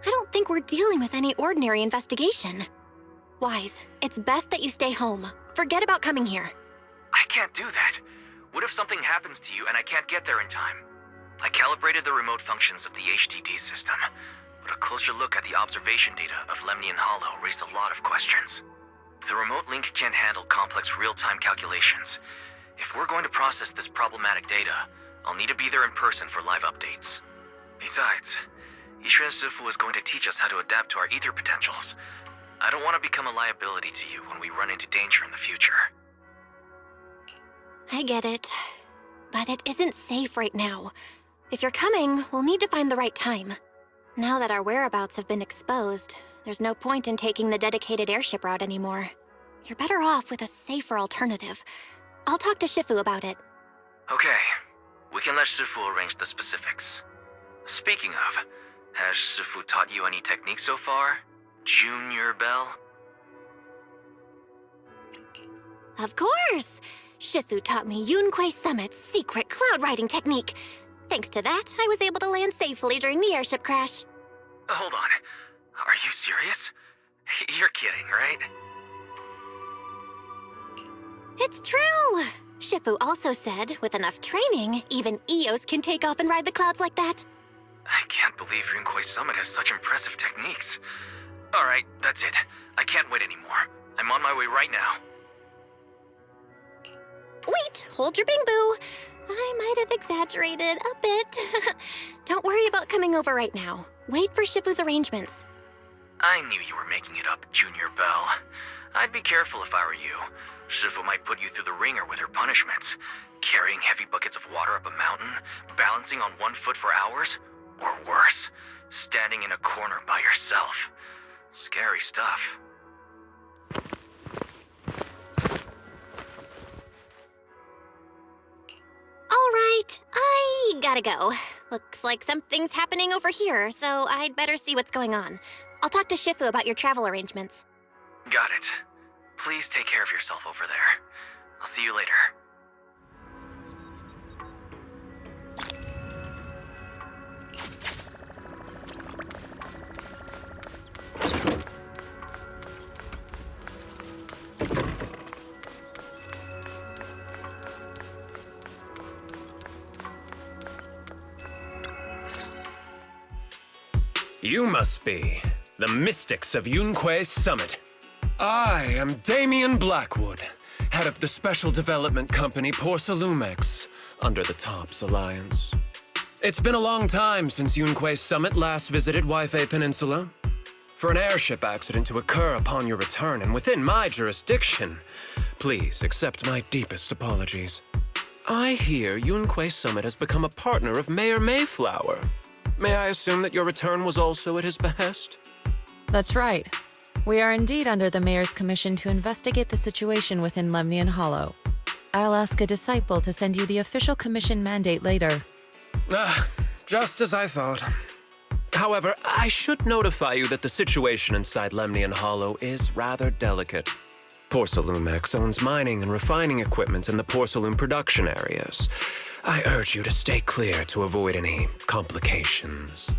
I don't think we're dealing with any ordinary investigation. Wise, it's best that you stay home. Forget about coming here. I can't do that. What if something happens to you and I can't get there in time? I calibrated the remote functions of the HDD system, but a closer look at the observation data of Lemnian Hollow raised a lot of questions. The remote link can't handle complex real-time calculations. If we're going to process this problematic data, I'll need to be there in person for live updates. Besides, Ishren Sifu is going to teach us how to adapt to our ether potentials. I don't want to become a liability to you when we run into danger in the future. I get it, but it isn't safe right now. If you're coming, we'll need to find the right time. Now that our whereabouts have been exposed, there's no point in taking the dedicated airship route anymore. You're better off with a safer alternative. I'll talk to Shifu about it. Okay, we can let Shifu arrange the specifics. Speaking of, has Shifu taught you any techniques so far? Junior Belle? Of course! Shifu taught me Yunquei Summit's secret cloud riding technique. Thanks to that, I was able to land safely during the airship crash. Hold on. Are you serious? You're kidding, right? It's true! Shifu also said, with enough training, even Eos can take off and ride the clouds like that. I can't believe Yunquei Summit has such impressive techniques. Alright, that's it. I can't wait anymore. I'm on my way right now. Wait, hold your bing boo. I might have exaggerated a bit. Don't worry about coming over right now. Wait for Shifu's arrangements. I knew you were making it up, Junior Belle. I'd be careful if I were you. Shifu might put you through the ringer with her punishments. Carrying heavy buckets of water up a mountain, balancing on one foot for hours, or worse, standing in a corner by yourself. Scary stuff. All right, I gotta go. Looks like something's happening over here, so I'd better see what's going on. I'll talk to Shifu about your travel arrangements. Got it. Please take care of yourself over there. I'll see you later. You must be the mystics of Yunquei Summit. I am Damien Blackwood, head of the special development company Porcelumex, under the TOPS Alliance. It's been a long time since Yunquei Summit last visited Waifei Peninsula. For an airship accident to occur upon your return and within my jurisdiction, please accept my deepest apologies. I hear Yunquei Summit has become a partner of Mayor Mayflower. May I assume that your return was also at his behest? That's right. We are indeed under the Mayor's commission to investigate the situation within Lemnian Hollow. I'll ask a disciple to send you the official commission mandate later. Just as I thought. However, I should notify you that the situation inside Lemnian Hollow is rather delicate. Porcelumex owns mining and refining equipment in the porcelain production areas. I urge you to stay clear to avoid any complications.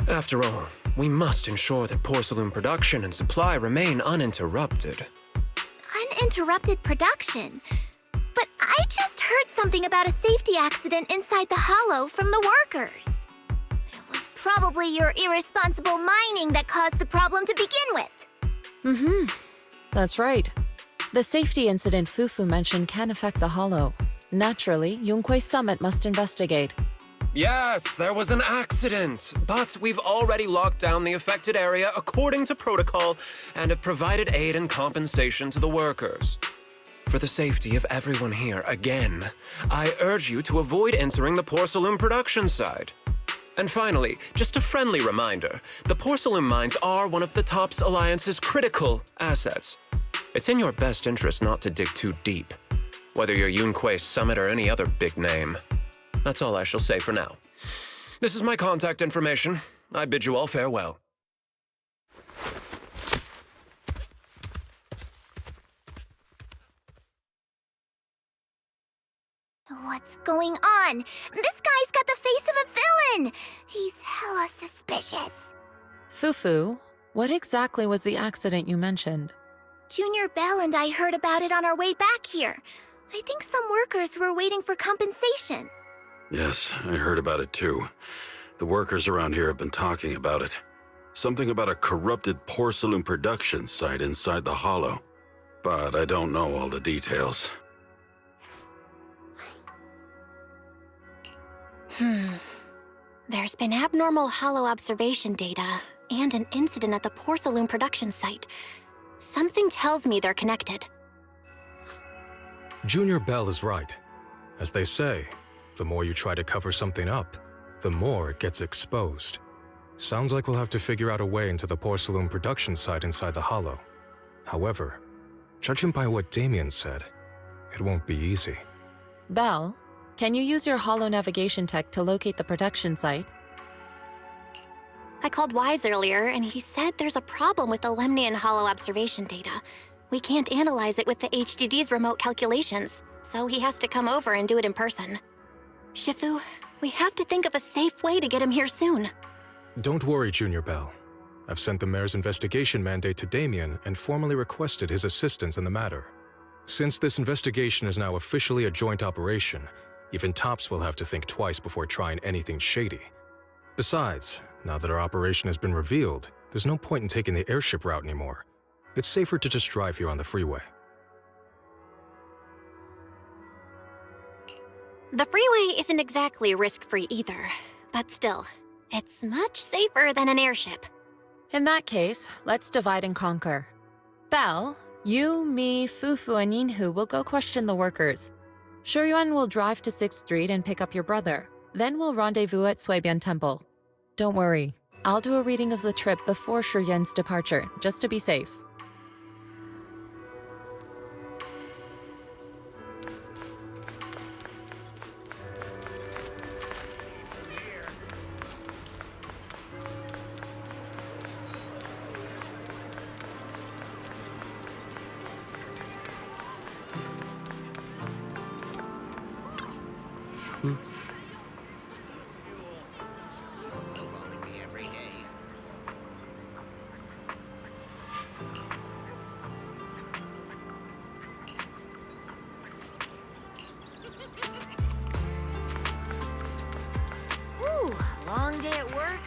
After all, we must ensure that porcelain production and supply remain uninterrupted. Uninterrupted production? But I just heard something about a safety accident inside the Hollow from the workers. It was probably your irresponsible mining that caused the problem to begin with. That's right. The safety incident Fufu mentioned can affect the Hollow. Naturally, Yunquei Summit must investigate. Yes, there was an accident, but we've already locked down the affected area according to protocol and have provided aid and compensation to the workers. For the safety of everyone here, again, I urge you to avoid entering the porcelain production side. And finally, just a friendly reminder, the porcelain mines are one of the TOPS Alliance's critical assets. It's in your best interest not to dig too deep, whether you're Yunquei Summit or any other big name. That's all I shall say for now. This is my contact information. I bid you all farewell. What's going on? This guy's got the face of a villain! He's hella suspicious. Fufu, what exactly was the accident you mentioned? Junior Bell and I heard about it on our way back here. I think some workers were waiting for compensation. Yes, I heard about it too. The workers around here have been talking about it. Something about a corrupted porcelain production site inside the Hollow. But I don't know all the details. There's been abnormal Hollow observation data and an incident at the porcelain production site. Something tells me they're connected. Junior Bell is right. As they say, the more you try to cover something up, the more it gets exposed. Sounds like we'll have to figure out a way into the porcelain production site inside the Hollow. However, judging by what Damien said, it won't be easy. Bell, can you use your Hollow navigation tech to locate the production site? I called Wise earlier, and he said there's a problem with the Lemnian Hollow observation data. We can't analyze it with the HDD's remote calculations, so he has to come over and do it in person. Shifu, we have to think of a safe way to get him here soon. Don't worry, Junior Bell. I've sent the mayor's investigation mandate to Damien and formally requested his assistance in the matter. Since this investigation is now officially a joint operation, even TOPS will have to think twice before trying anything shady. Besides, now that our operation has been revealed, there's no point in taking the airship route anymore. It's safer to just drive here on the freeway. The freeway isn't exactly risk-free either, but still, it's much safer than an airship. In that case, let's divide and conquer. Bell, you, me, Fufu, and Yinhu will go question the workers. Shuyuan will drive to 6th Street and pick up your brother. Then we'll rendezvous at Suibian Temple. Don't worry, I'll do a reading of the trip before Shuyuan's departure, just to be safe. Ooh, long day at work.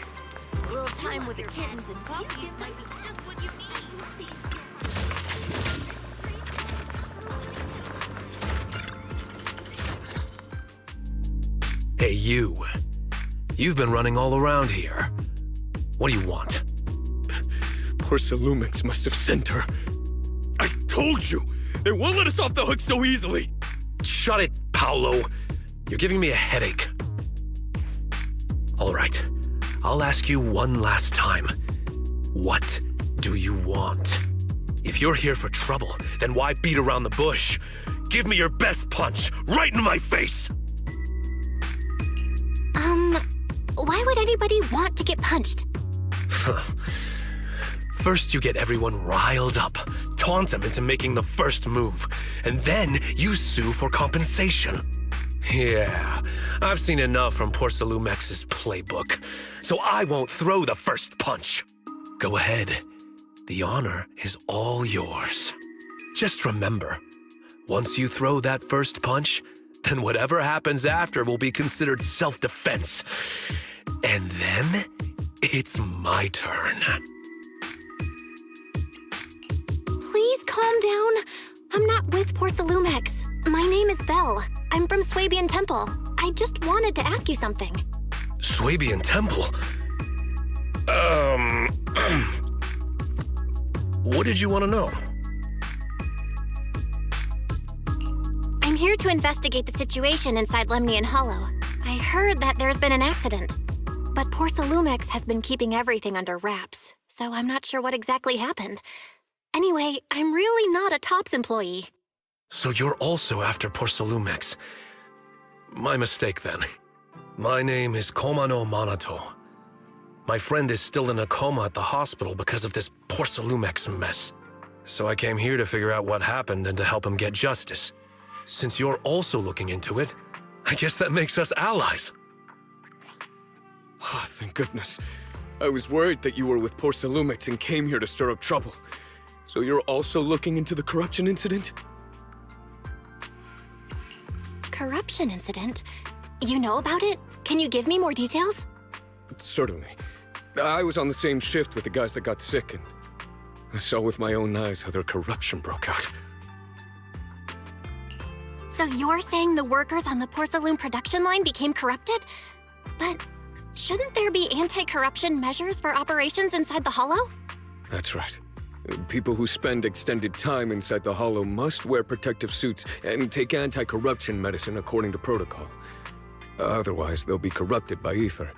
A little time with the kittens and puppies might be just what you need. Hey, you. You've been running all around here. What do you want? Porcelumix must have sent her. I told you! They won't let us off the hook so easily! Shut it, Paolo. You're giving me a headache. All right, I'll ask you one last time. What do you want? If you're here for trouble, then why beat around the bush? Give me your anybody want to get punched? First, you get everyone riled up, taunt them into making the first move, and then you sue for compensation. Yeah, I've seen enough from Porcelumex's playbook, so I won't throw the first punch. Go ahead. The honor is all yours. Just remember, once you throw that first punch, then whatever happens after will be considered self-defense. And then, it's my turn. Please calm down. I'm not with Porcelumex. My name is Belle. I'm from Swabian Temple. I just wanted to ask you something. Swabian Temple? What did you want to know? I'm here to investigate the situation inside Lemnian Hollow. I heard that there's been an accident. But Porcelumex has been keeping everything under wraps, so I'm not sure what exactly happened. Anyway, I'm really not a TOPS employee. So you're also after Porcelumex. My mistake, then. My name is Komano Manato. My friend is still in a coma at the hospital because of this Porcelumex mess. So I came here to figure out what happened and to help him get justice. Since you're also looking into it, I guess that makes us allies. Oh, thank goodness. I was worried that you were with Porcelumex and came here to stir up trouble. So you're also looking into the corruption incident? Corruption incident? You know about it? Can you give me more details? Certainly. I was on the same shift with the guys that got sick, and I saw with my own eyes how their corruption broke out. So you're saying the workers on the Porcelume production line became corrupted? But shouldn't there be anti-corruption measures for operations inside the Hollow? That's right. People who spend extended time inside the Hollow must wear protective suits and take anti-corruption medicine according to protocol. Otherwise, they'll be corrupted by ether.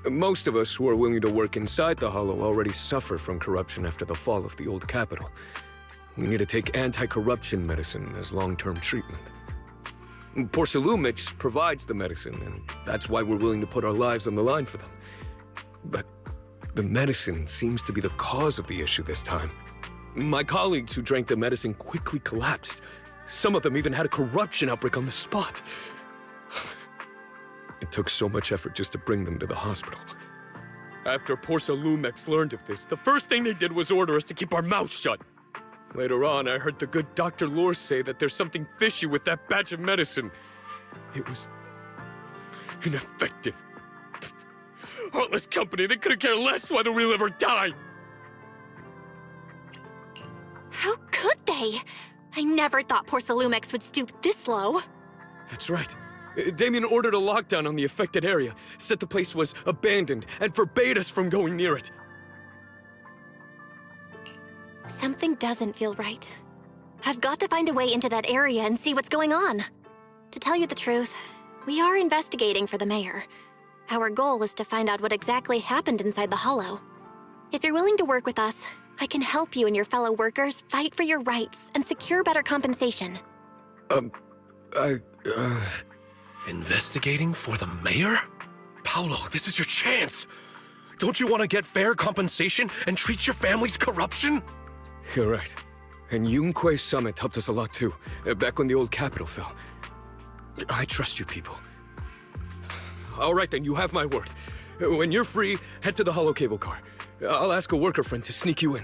Most of us who are willing to work inside the Hollow already suffer from corruption after the fall of the old capital. We need to take anti-corruption medicine as long-term treatment. Porcelumex provides the medicine, and that's why we're willing to put our lives on the line for them. But the medicine seems to be the cause of the issue this time. My colleagues who drank the medicine quickly collapsed. Some of them even had a corruption outbreak on the spot. It took so much effort just to bring them to the hospital. After Porcelumex learned of this, the first thing they did was order us to keep our mouths shut. Later on, I heard the good Dr. Lore say that there's something fishy with that batch of medicine. It was ineffective. Heartless company, they couldn't care less whether we live or die. How could they? I never thought Porcelumex would stoop this low. That's right. Damien ordered a lockdown on the affected area, said the place was abandoned, and forbade us from going near it. Something doesn't feel right. I've got to find a way into that area and see what's going on. To tell you the truth, we are investigating for the mayor. Our goal is to find out what exactly happened inside the Hollow. If you're willing to work with us, I can help you and your fellow workers fight for your rights and secure better compensation. Investigating for the mayor? Paolo, this is your chance. Don't you want to get fair compensation and treat your family's corruption? You're right. And Yunque Summit helped us a lot too, back when the old capital fell. I trust you people. All right then, you have my word. When you're free, head to the Hollow cable car. I'll ask a worker friend to sneak you in.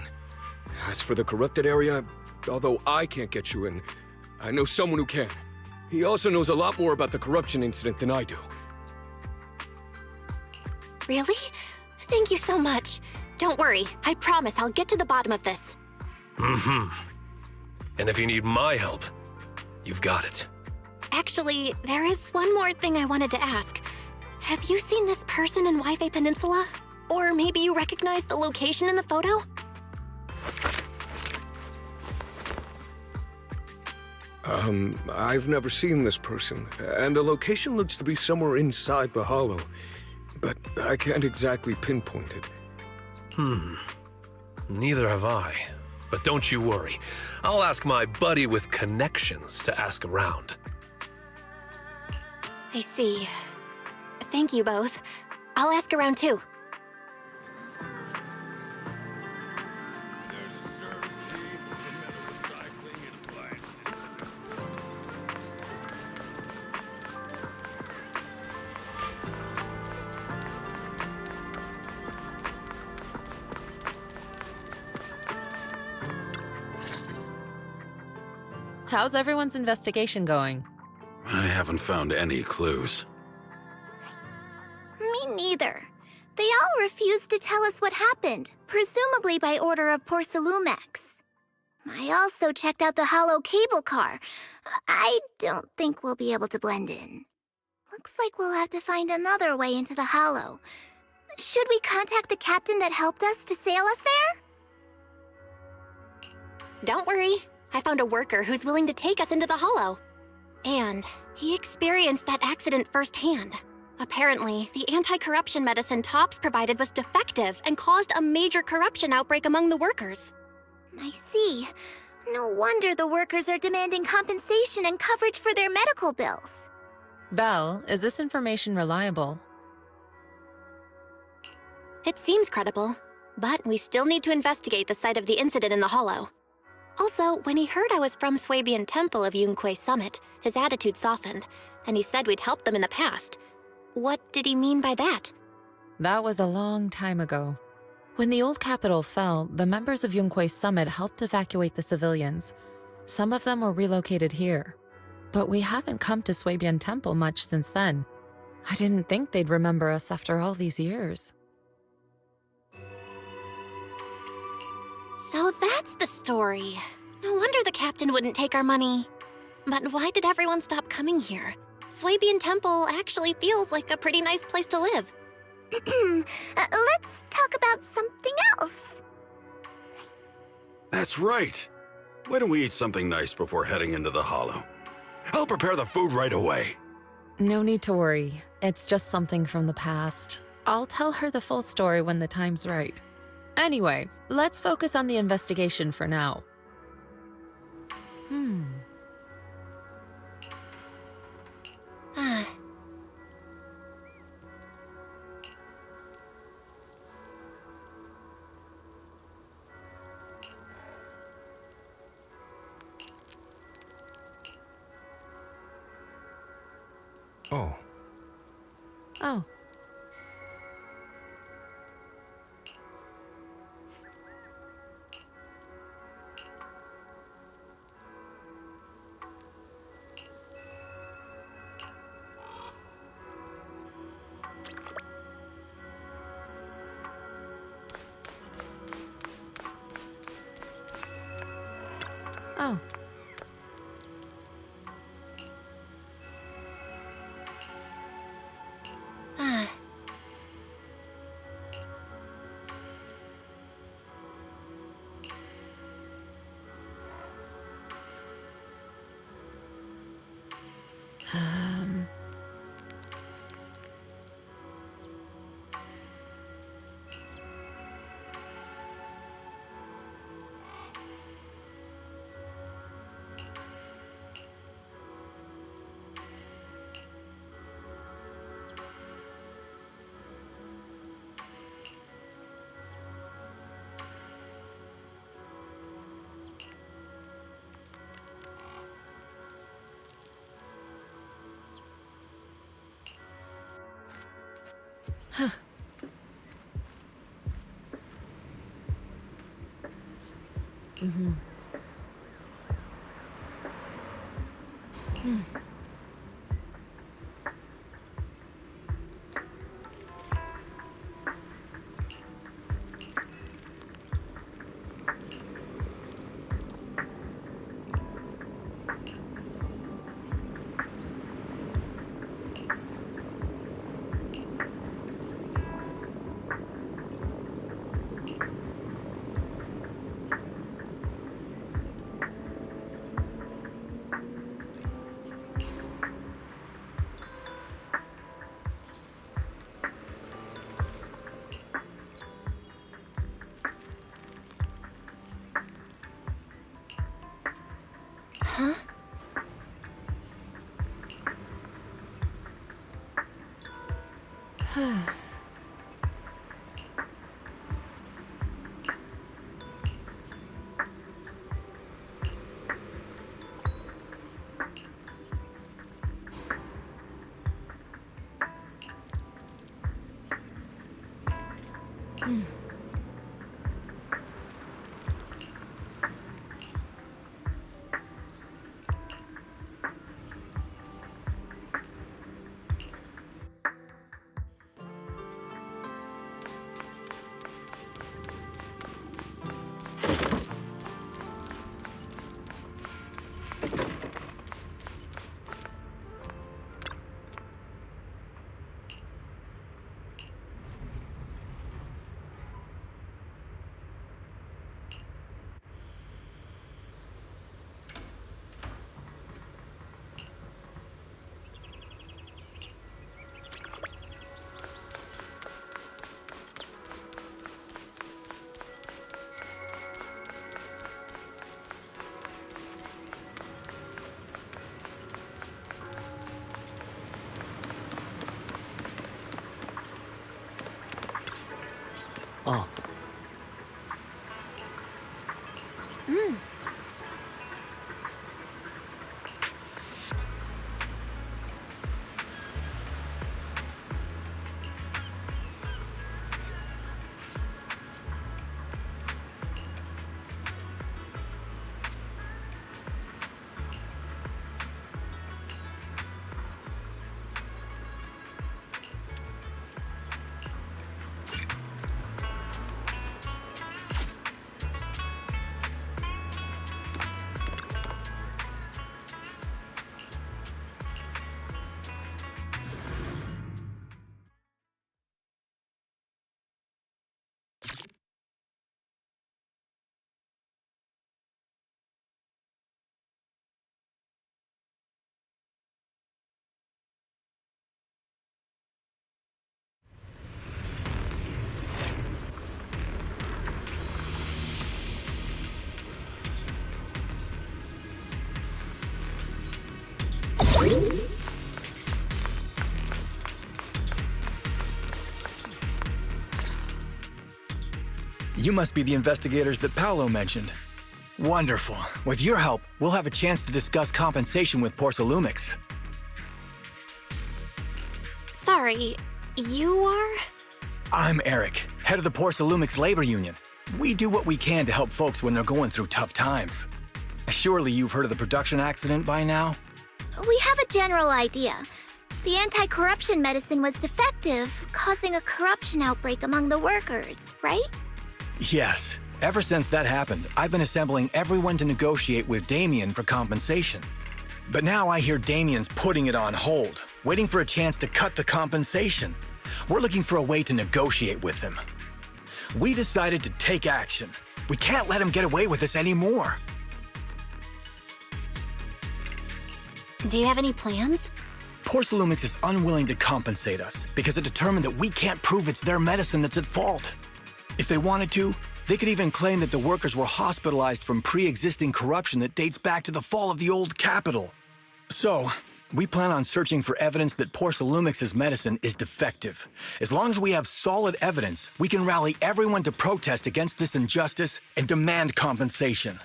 As for the corrupted area, although I can't get you in, I know someone who can. He also knows a lot more about the corruption incident than I do. Really? Thank you so much. Don't worry, I promise I'll get to the bottom of this. Mm-hmm. And if you need my help, you've got it. Actually, there is one more thing I wanted to ask. Have you seen this person in Wi-Fi Peninsula? Or maybe you recognize the location in the photo? I've never seen this person, and the location looks to be somewhere inside the Hollow, but I can't exactly pinpoint it. Neither have I. But don't you worry. I'll ask my buddy with connections to ask around. I see. Thank you both. I'll ask around too. How's everyone's investigation going? I haven't found any clues. Me neither. They all refused to tell us what happened, presumably by order of Porcelumex. I also checked out the hollow cable car. I don't think we'll be able to blend in. Looks like we'll have to find another way into the hollow. Should we contact the captain that helped us to sail us there? Don't worry. I found a worker who's willing to take us into the hollow. And he experienced that accident firsthand. Apparently, the anti-corruption medicine Tops provided was defective and caused a major corruption outbreak among the workers. I see. No wonder the workers are demanding compensation and coverage for their medical bills. Belle, is this information reliable? It seems credible, but we still need to investigate the site of the incident in the hollow. Also, when he heard I was from Swabian Temple of Yunque Summit, his attitude softened, and he said we'd helped them in the past. What did he mean by that? That was a long time ago. When the old capital fell, the members of Yunque Summit helped evacuate the civilians. Some of them were relocated here. But we haven't come to Swabian Temple much since then. I didn't think they'd remember us after all these years. So that's the story. No wonder the captain wouldn't take our money. But why did everyone stop coming here? Swabian Temple actually feels like a pretty nice place to live. Let's talk about something else. That's right. Why don't we eat something nice before heading into the hollow? I'll prepare the food right away. No need to worry. It's just something from the past. I'll tell her the full story when the time's right. Anyway, let's focus on the investigation for now. Oh. Oh. Oh. Huh. Mm-hmm. Huh? Oh. You must be the investigators that Paolo mentioned. Wonderful. With your help, we'll have a chance to discuss compensation with Porsalumix. Sorry, you are? I'm Eric, head of the Porsalumix Labor Union. We do what we can to help folks when they're going through tough times. Surely you've heard of the production accident by now? We have a general idea. The anti-corruption medicine was defective, causing a corruption outbreak among the workers, right? Yes. Ever since that happened, I've been assembling everyone to negotiate with Damien for compensation. But now I hear Damien's putting it on hold, waiting for a chance to cut the compensation. We're looking for a way to negotiate with him. We decided to take action. We can't let him get away with this anymore. Do you have any plans? Porsalumix is unwilling to compensate us because it determined that we can't prove it's their medicine that's at fault. If they wanted to, they could even claim that the workers were hospitalized from pre-existing corruption that dates back to the fall of the old capital. So, we plan on searching for evidence that Porsalumix's medicine is defective. As long as we have solid evidence, we can rally everyone to protest against this injustice and demand compensation.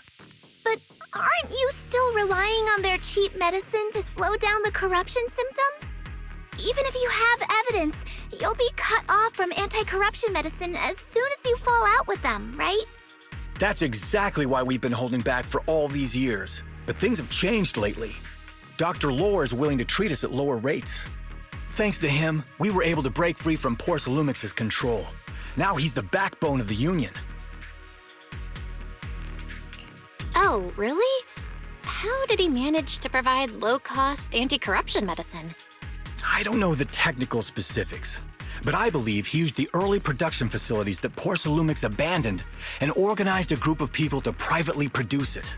But aren't you still relying on their cheap medicine to slow down the corruption symptoms? Even if you have evidence, you'll be cut off from anti-corruption medicine as soon as you fall out with them, right? That's exactly why we've been holding back for all these years. But things have changed lately. Dr. Lore is willing to treat us at lower rates. Thanks to him, we were able to break free from Porsalumix's control. Now he's the backbone of the Union. Oh, really? How did he manage to provide low-cost anti-corruption medicine? I don't know the technical specifics, but I believe he used the early production facilities that Porsalumix abandoned and organized a group of people to privately produce it.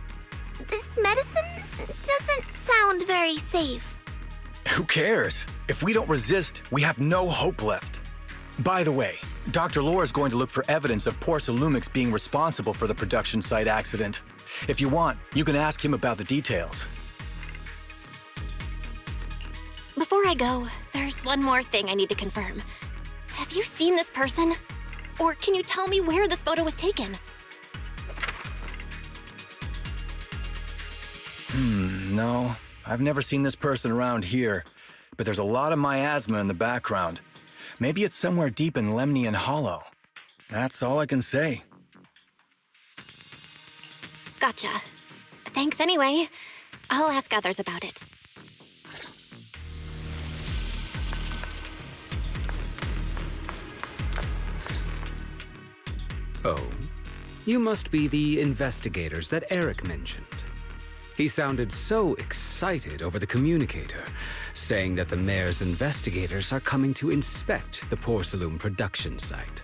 This medicine doesn't sound very safe. Who cares? If we don't resist, we have no hope left. By the way, Dr. Lore is going to look for evidence of Porsalumix being responsible for the production site accident. If you want, you can ask him about the details. Before I go, there's one more thing I need to confirm. Have you seen this person? Or can you tell me where this photo was taken? No. I've never seen this person around here, but there's a lot of miasma in the background. Maybe it's somewhere deep in Lemnian Hollow. That's all I can say. Gotcha. Thanks anyway. I'll ask others about it. Oh, you must be the investigators that Eric mentioned. He sounded so excited over the communicator, saying that the mayor's investigators are coming to inspect the Porcelain production site.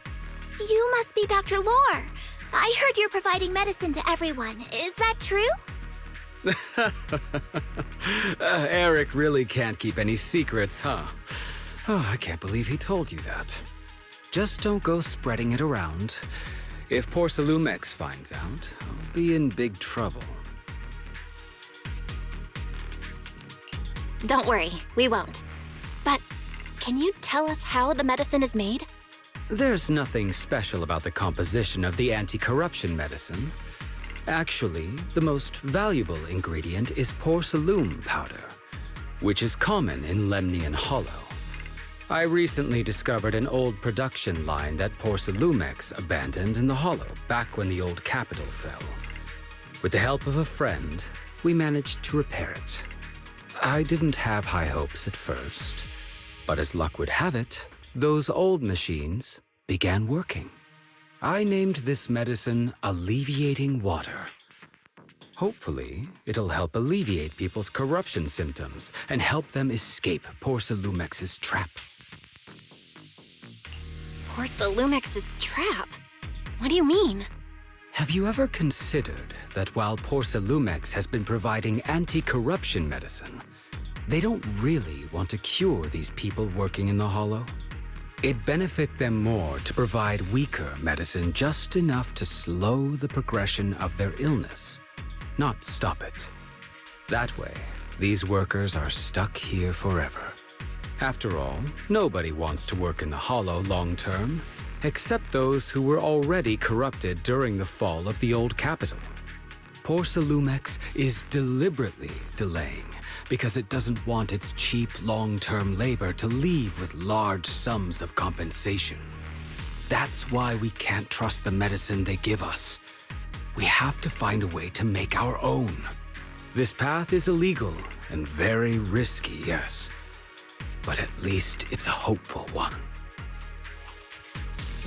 You must be Dr. Lore. I heard you're providing medicine to everyone. Is that true? Eric really can't keep any secrets, huh? Oh, I can't believe he told you that. Just don't go spreading it around. If Porsalumix finds out, I'll be in big trouble. Don't worry, we won't. But can you tell us how the medicine is made? There's nothing special about the composition of the anti-corruption medicine. Actually, the most valuable ingredient is porcelain powder, which is common in Lemnian Hollow. I recently discovered an old production line that Porcelumex abandoned in the Hollow back when the old capital fell. With the help of a friend, we managed to repair it. I didn't have high hopes at first, but as luck would have it, those old machines began working. I named this medicine Alleviating Water. Hopefully, it'll help alleviate people's corruption symptoms and help them escape Porcelumex's trap. Porcelumex's trap? What do you mean? Have you ever considered that while Porcelumex has been providing anti-corruption medicine, they don't really want to cure these people working in the Hollow? It'd benefit them more to provide weaker medicine just enough to slow the progression of their illness, not stop it. That way, these workers are stuck here forever. After all, nobody wants to work in the Hollow long term, except those who were already corrupted during the fall of the old capital. Porcelumex is deliberately delaying because it doesn't want its cheap long-term labor to leave with large sums of compensation. That's why we can't trust the medicine they give us. We have to find a way to make our own. This path is illegal and very risky, yes, but at least it's a hopeful one.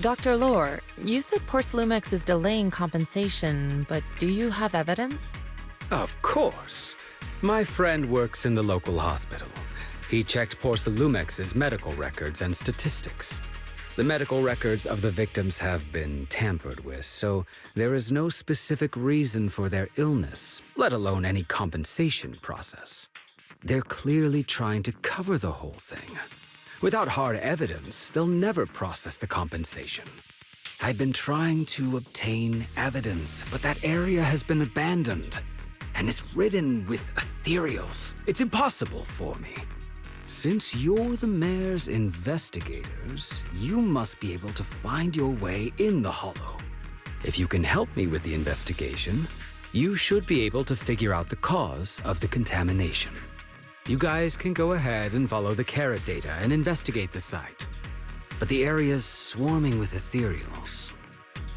Dr. Lore, you said Porcelumex is delaying compensation, but do you have evidence? Of course. My friend works in the local hospital. He checked Porcelumex's medical records and statistics. The medical records of the victims have been tampered with, so there is no specific reason for their illness, let alone any compensation process. They're clearly trying to cover the whole thing. Without hard evidence, they'll never process the compensation. I've been trying to obtain evidence, but that area has been abandoned, and it's ridden with ethereals. It's impossible for me. Since you're the mayor's investigators, you must be able to find your way in the Hollow. If you can help me with the investigation, you should be able to figure out the cause of the contamination. You guys can go ahead and follow the carrot data and investigate the site. But the area's swarming with ethereals.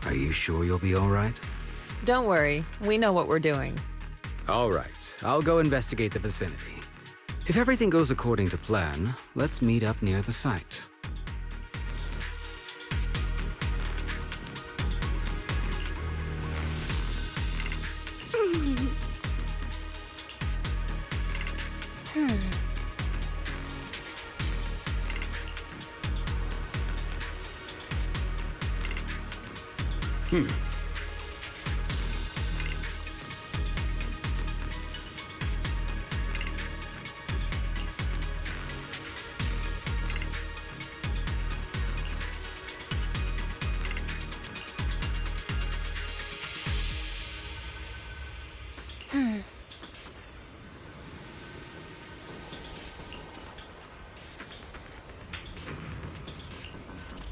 Are you sure you'll be all right? Don't worry, we know what we're doing. All right, I'll go investigate the vicinity. If everything goes according to plan, let's meet up near the site.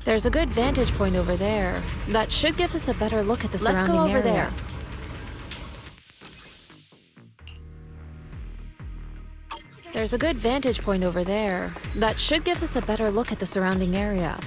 There's a good vantage point over there. That should give us a better look at the surrounding area. Let's go over there. There's a good vantage point over there. That should give us a better look at the surrounding area.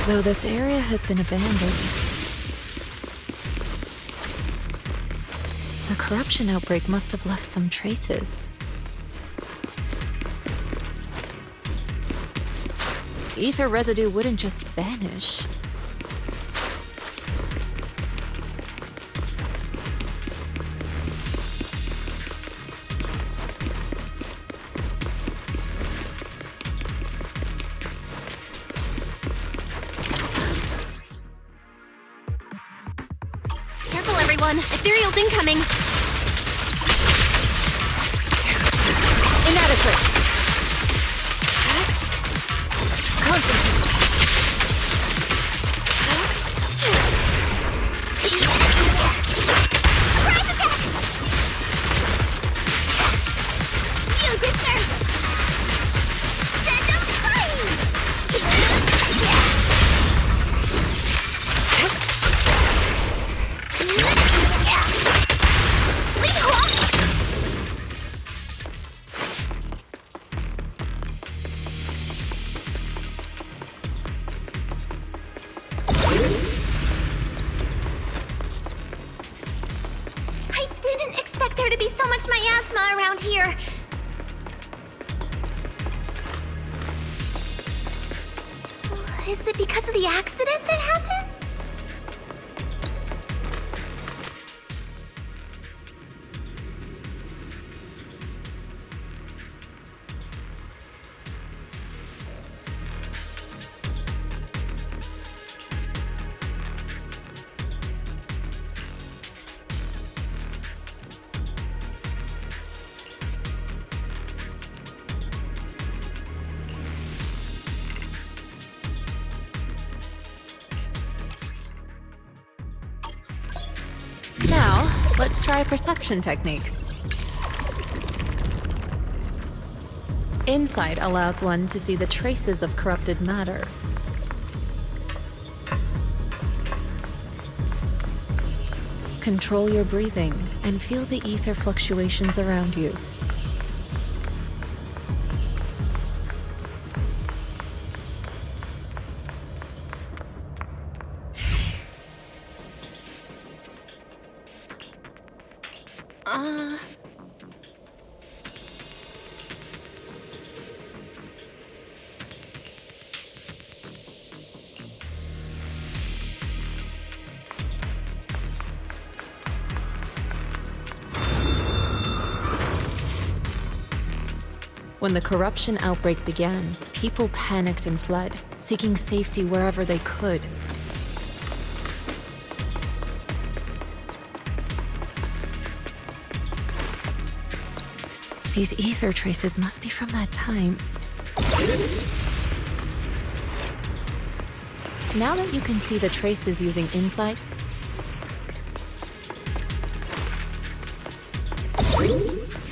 Though this area has been abandoned, the corruption outbreak must have left some traces. ether residue wouldn't just vanish. Careful, everyone. Ethereal's incoming. Inadequate. I didn't expect there to be so much miasma around here. Is it because of the accident that happened? Now, let's try a perception technique. Insight allows one to see the traces of corrupted matter. Control your breathing and feel the ether fluctuations around you. When the corruption outbreak began, people panicked and fled, seeking safety wherever they could. These ether traces must be from that time. Now that you can see the traces using insight,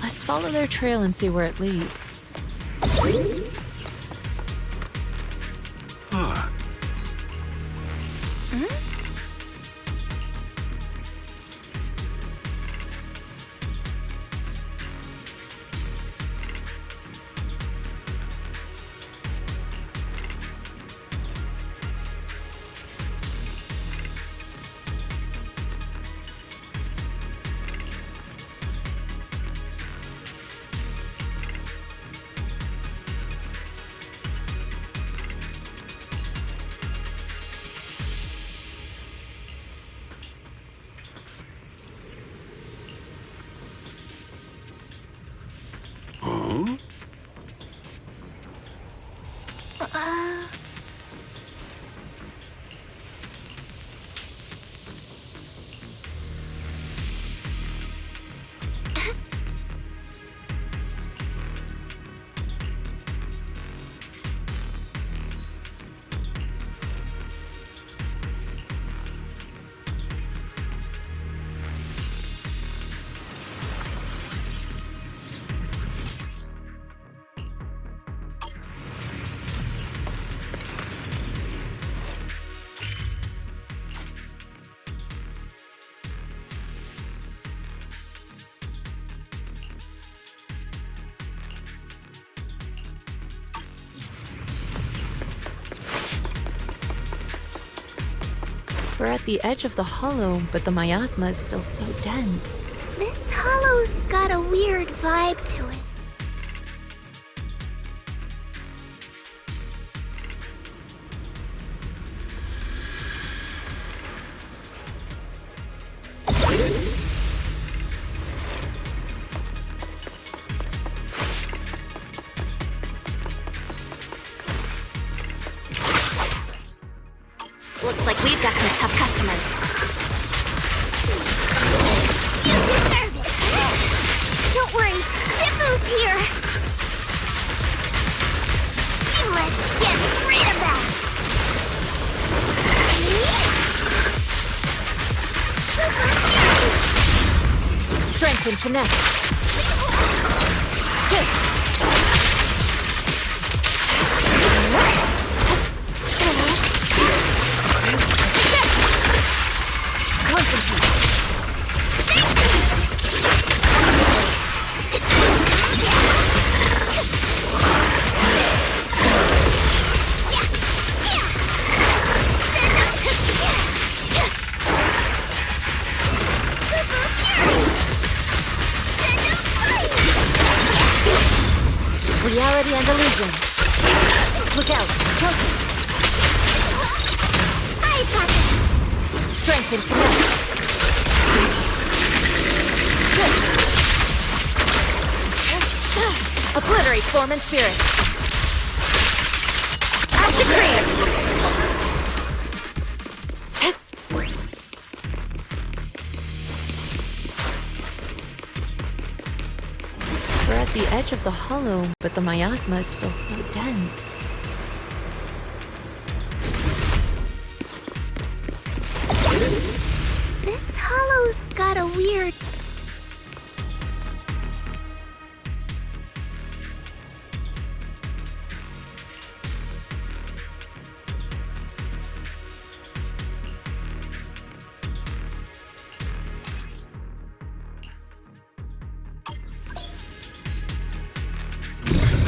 let's follow their trail and see where it leads. We're at the edge of the hollow, but the miasma is still so dense. This hollow's got a weird vibe to it. customers. You deserve it! Don't worry, Shifu's here! Let's get rid of that! Strength and finesse. Shift. Reality and illusion. Look out. Focus. I got it. Strength and finesse. Shift. Obliterate form and spirit. As decreed. We're at the edge of the hollow, but the miasma is still so dense. This hollow's got a weird...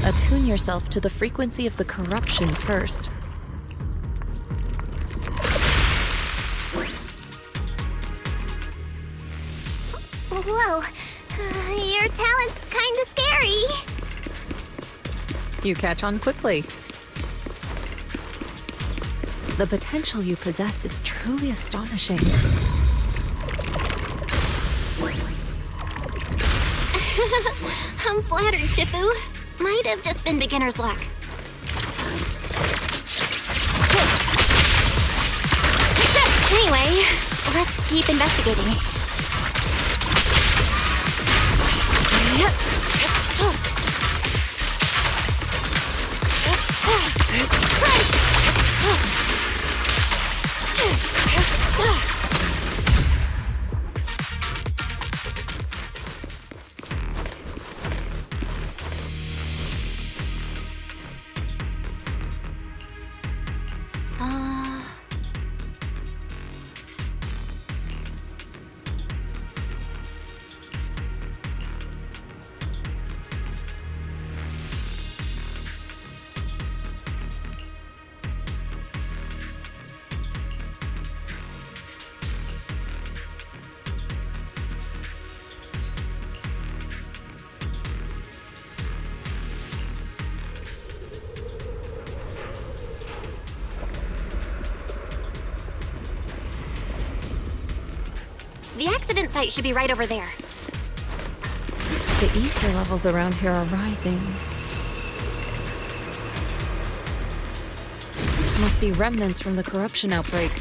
Attune yourself to the frequency of the corruption first. Whoa, your talent's kinda scary. You catch on quickly. The potential you possess is truly astonishing. I'm flattered, Shifu. Might have just been beginner's luck. Anyway, let's keep investigating. The accident site should be right over there. The ether levels around here are rising. Must be remnants from the corruption outbreak.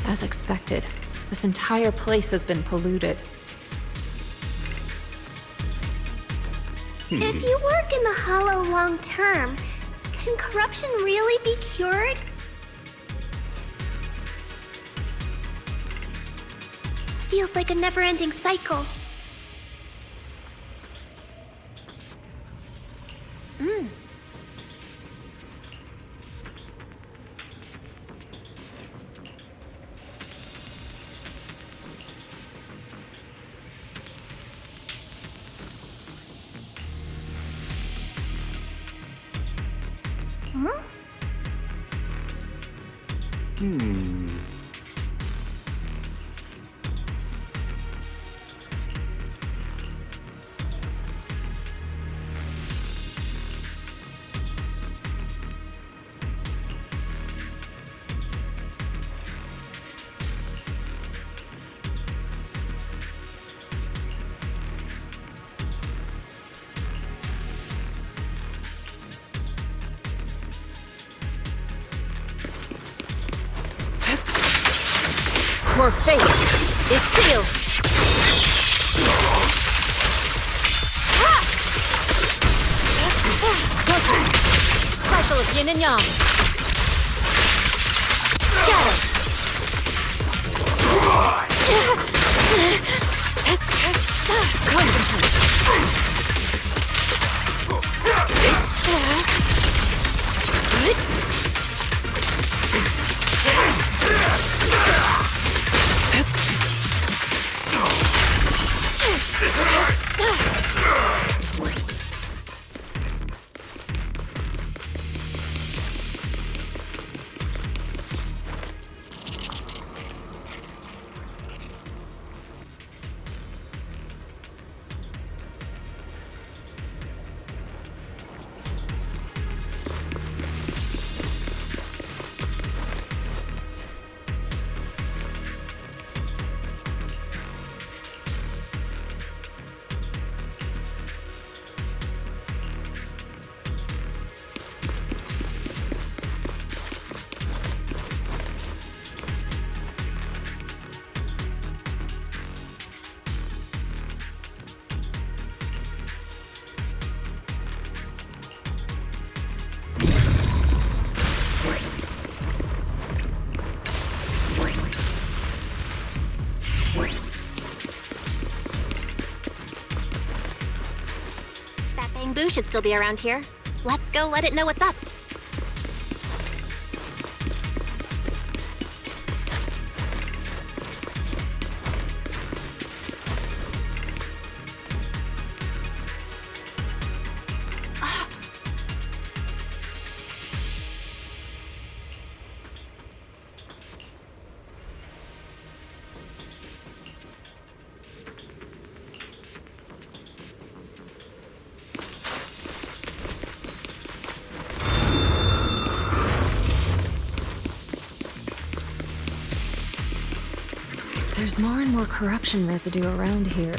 As expected, this entire place has been polluted. If you work in the Hollow long term, can corruption really be cured? Feels like a never-ending cycle. Your fate is sealed! Cycle of yin and yang. Scatter. Bamboo should still be around here. Let's go let it know what's up. There's more and more corruption residue around here.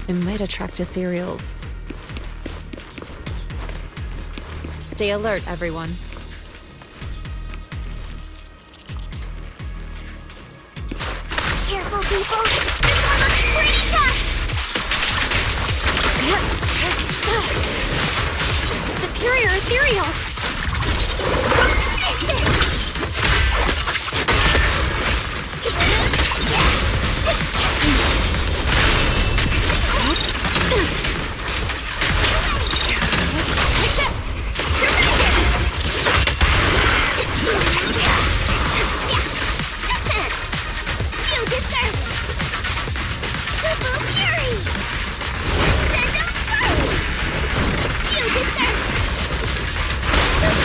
It might attract ethereals. Stay alert, everyone. Careful, people! There's one on the screenshot! Superior ethereal!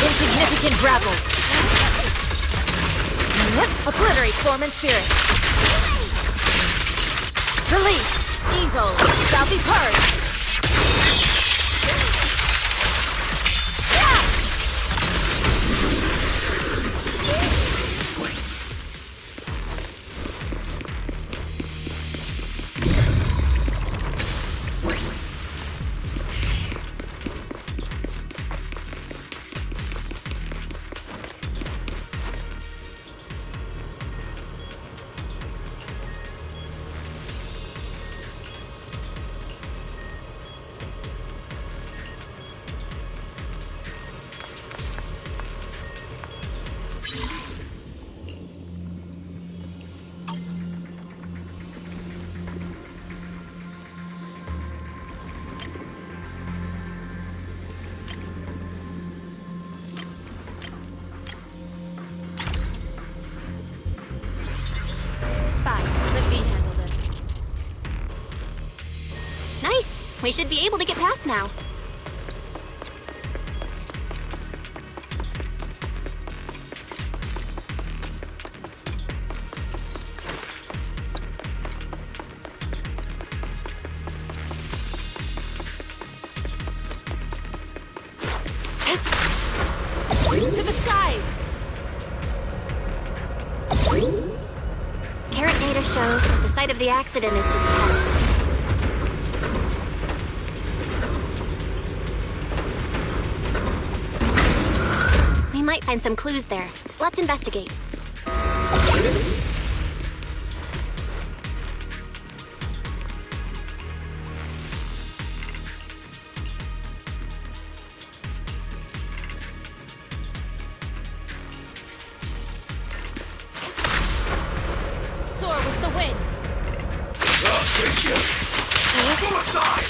Insignificant grapple. Obliterate form and spirit. Release. Evil shall be purged. We should be able to get past now. To the skies! Carrot data shows that the site of the accident is just ahead. We might find some clues there. Let's investigate. Soar with the wind. I'll take you. Go aside.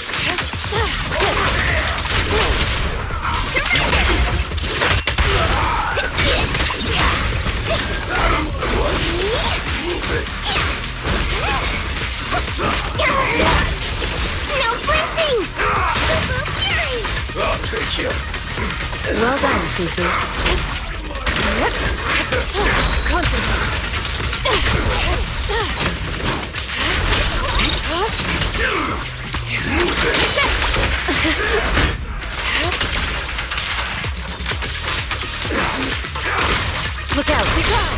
No flinching! Fury! I'll take you. Well done, Fufu. Look out! Look out!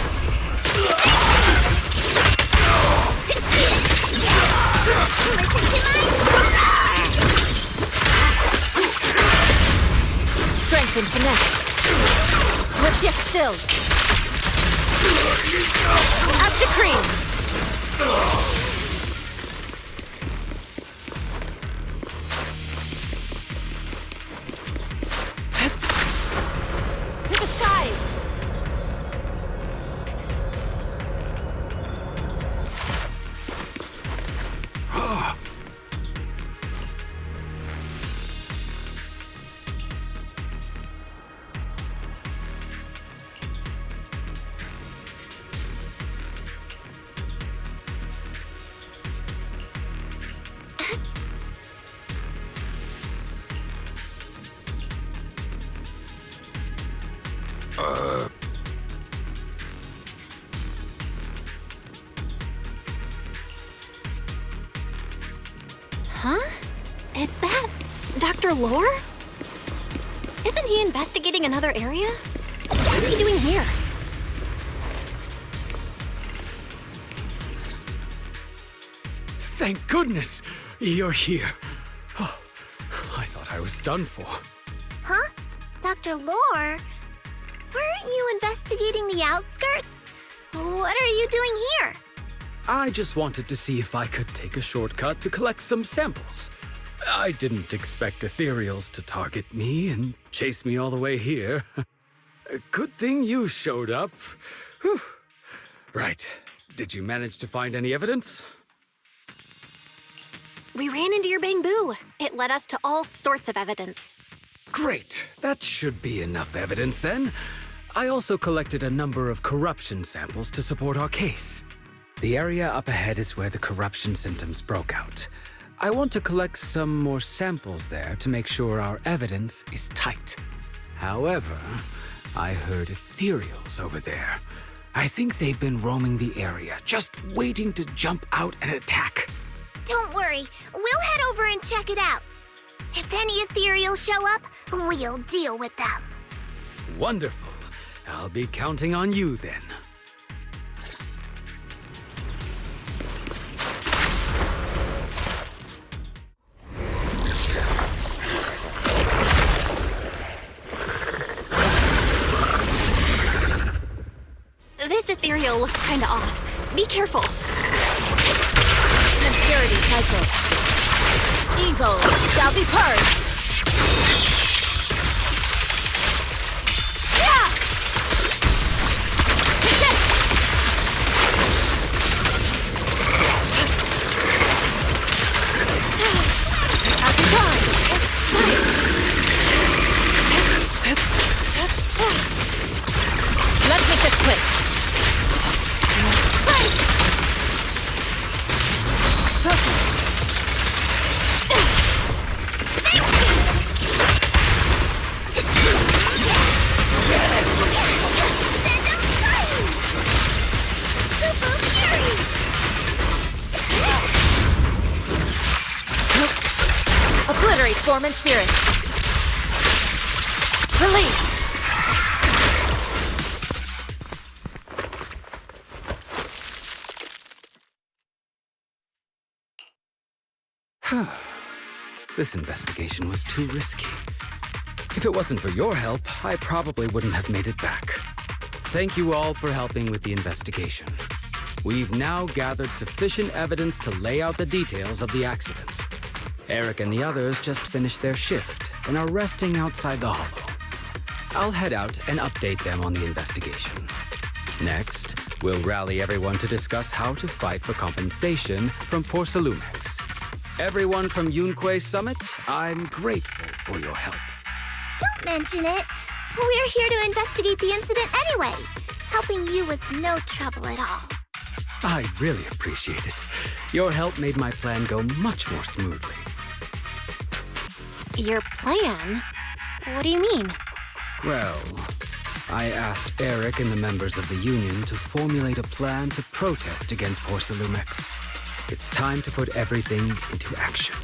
Strength and finesse. Swift yet still. Up to cream. To the side. Huh? Is that Dr. Lore? Isn't he investigating another area? What's he doing here? Thank goodness you're here. Oh, I thought I was done for. Huh? Dr. Lore? Weren't you investigating the outskirts? What are you doing here? I just wanted to see if I could take a shortcut to collect some samples. I didn't expect ethereals to target me and chase me all the way here. Good thing you showed up. Whew. Right. Did you manage to find any evidence? We ran into your bamboo. It led us to all sorts of evidence. Great. That should be enough evidence then. I also collected a number of corruption samples to support our case. The area up ahead is where the corruption symptoms broke out. I want to collect some more samples there to make sure our evidence is tight. However, I heard ethereals over there. I think they've been roaming the area, just waiting to jump out and attack. Don't worry, we'll head over and check it out. If any ethereals show up, we'll deal with them. Wonderful. I'll be counting on you then. This ethereal looks kinda off. Be careful. Impurity cycle. Evil shall be purged. Let's make this quick. Obliterate form and spirit. Release. This investigation was too risky. If it wasn't for your help, I probably wouldn't have made it back. Thank you all for helping with the investigation. We've now gathered sufficient evidence to lay out the details of the accident. Eric and the others just finished their shift and are resting outside the hollow. I'll head out and update them on the investigation. Next, we'll rally everyone to discuss how to fight for compensation from Porcelumex. Everyone from Yunque Summit, I'm grateful for your help. Don't mention it. We're here to investigate the incident anyway. Helping you was no trouble at all. I really appreciate it. Your help made my plan go much more smoothly. Your plan? What do you mean? Well, I asked Eric and the members of the Union to formulate a plan to protest against Porcelumex. It's time to put everything into action.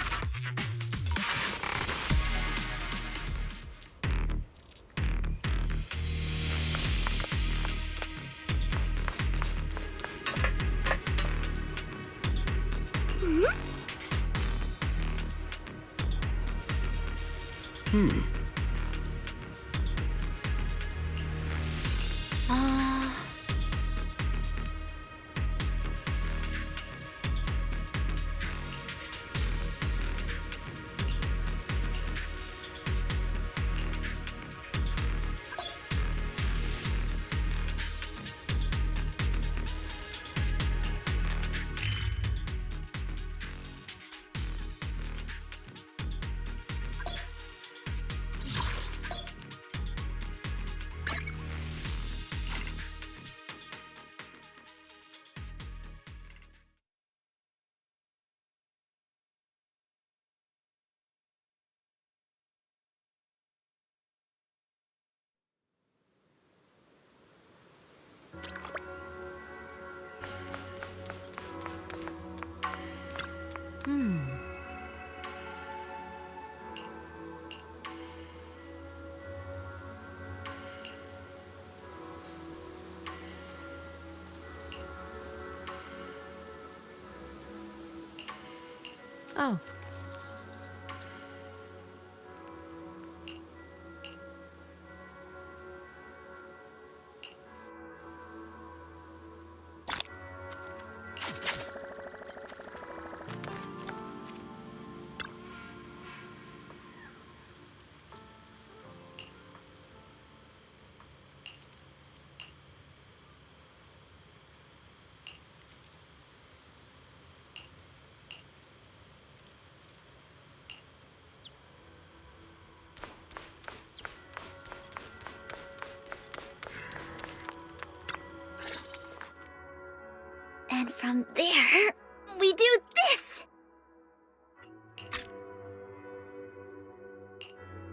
Oh. And from there, we do this!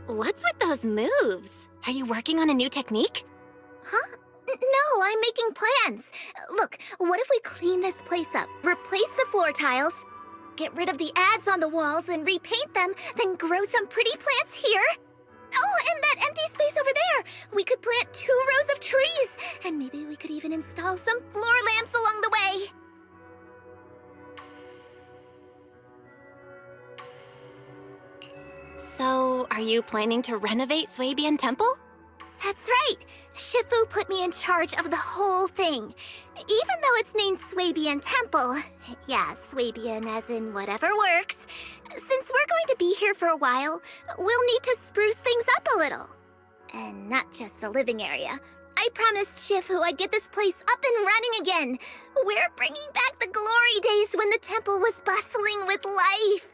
What's with those moves? Are you working on a new technique? Huh? No, I'm making plans. Look, what if we clean this place up, replace the floor tiles, get rid of the ads on the walls and repaint them, then grow some pretty plants here? Oh, and that empty space over there! We could plant 2 rows of trees, and maybe we could even install some floor lamps along the way. So, are you planning to renovate Swabian Temple? That's right! Shifu put me in charge of the whole thing. Even though it's named Swabian Temple. Yeah, Swabian as in whatever works. Since we're going to be here for a while, we'll need to spruce things up a little. And not just the living area. I promised Shifu I'd get this place up and running again. We're bringing back the glory days when the temple was bustling with life.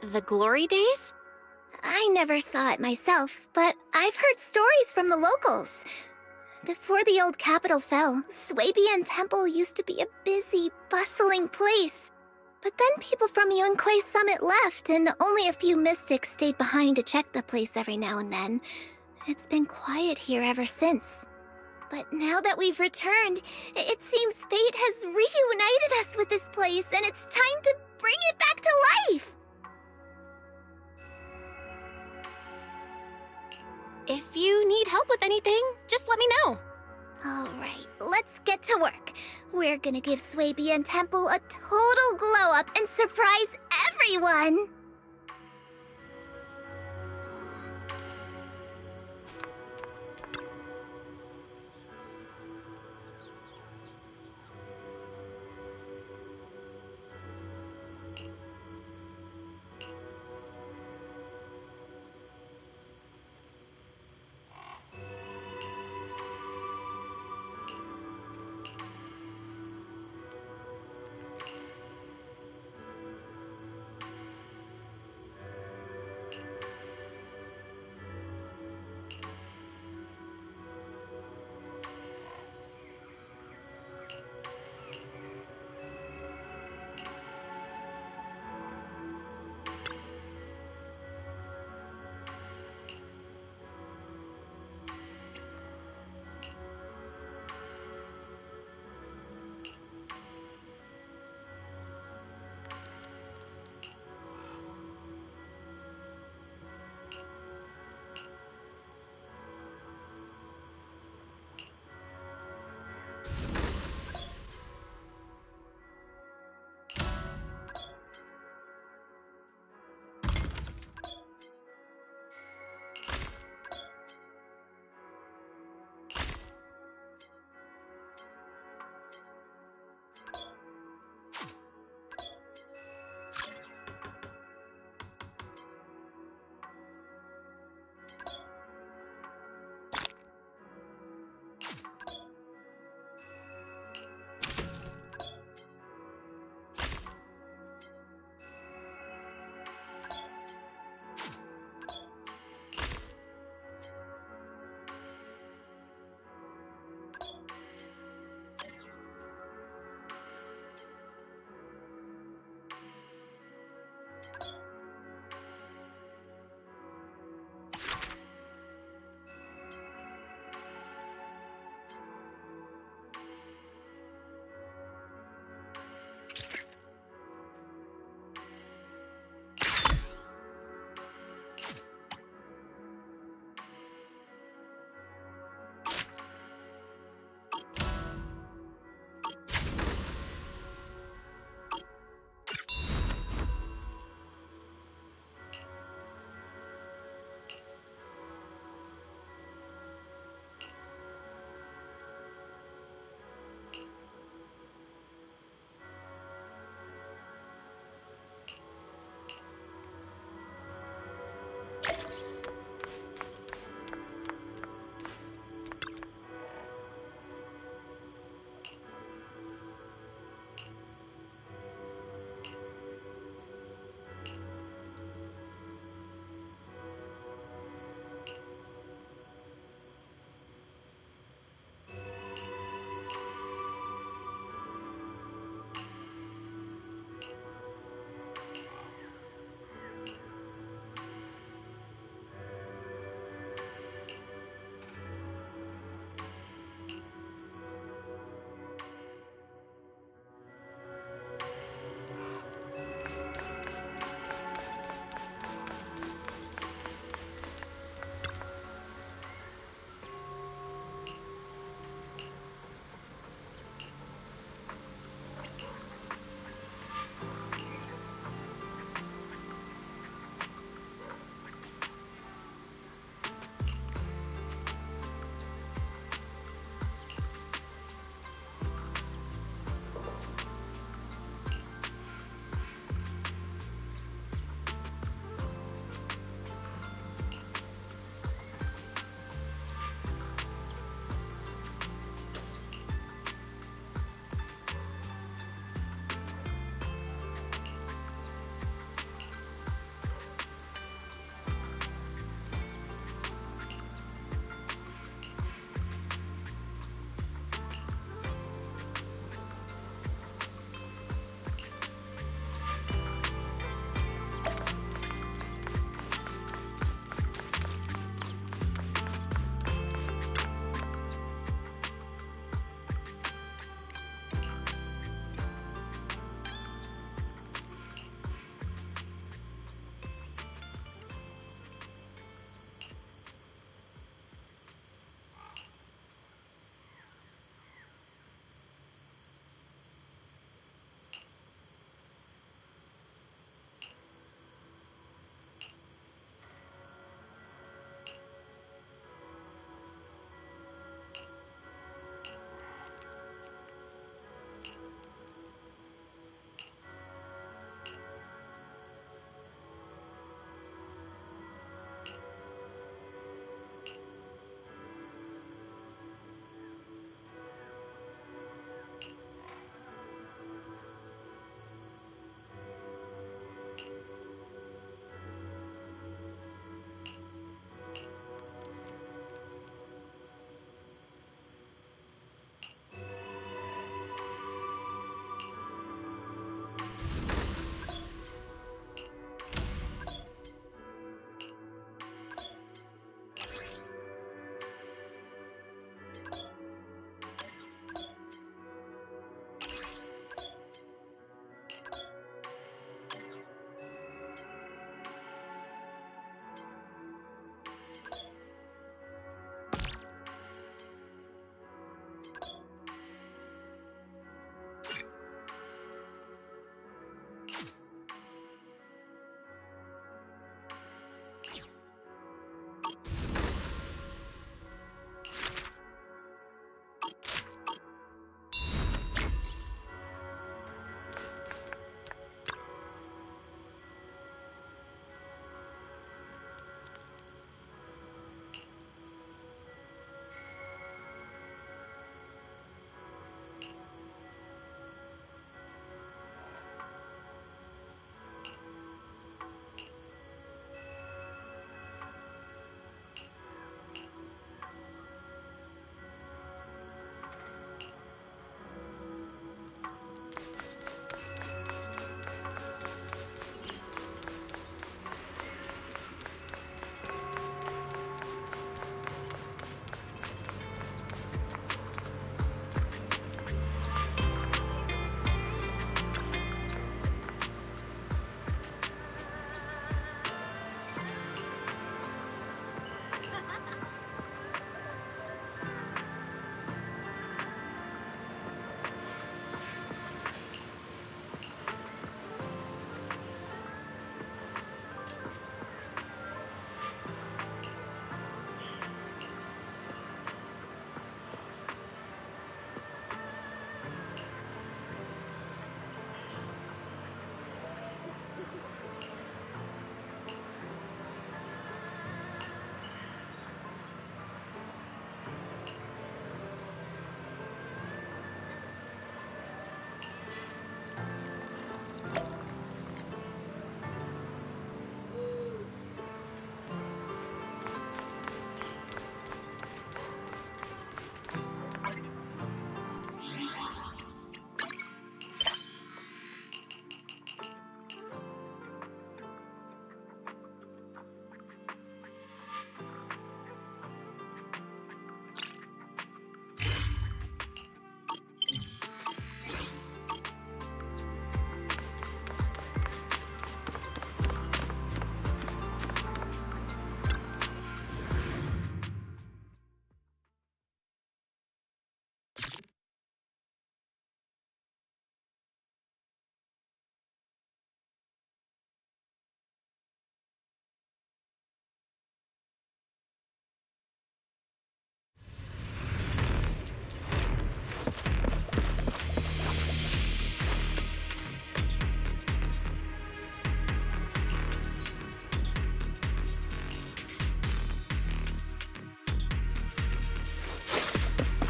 The glory days? I never saw it myself, but I've heard stories from the locals. Before the old capital fell, Swabian Temple used to be a busy, bustling place. But then people from Yunque Summit left, and only a few mystics stayed behind to check the place every now and then. It's been quiet here ever since. But now that we've returned, it seems fate has reunited us with this place, and it's time to bring it back to life! If you need help with anything, just let me know. Alright, let's get to work. We're gonna give Swabian Temple a total glow-up and surprise everyone!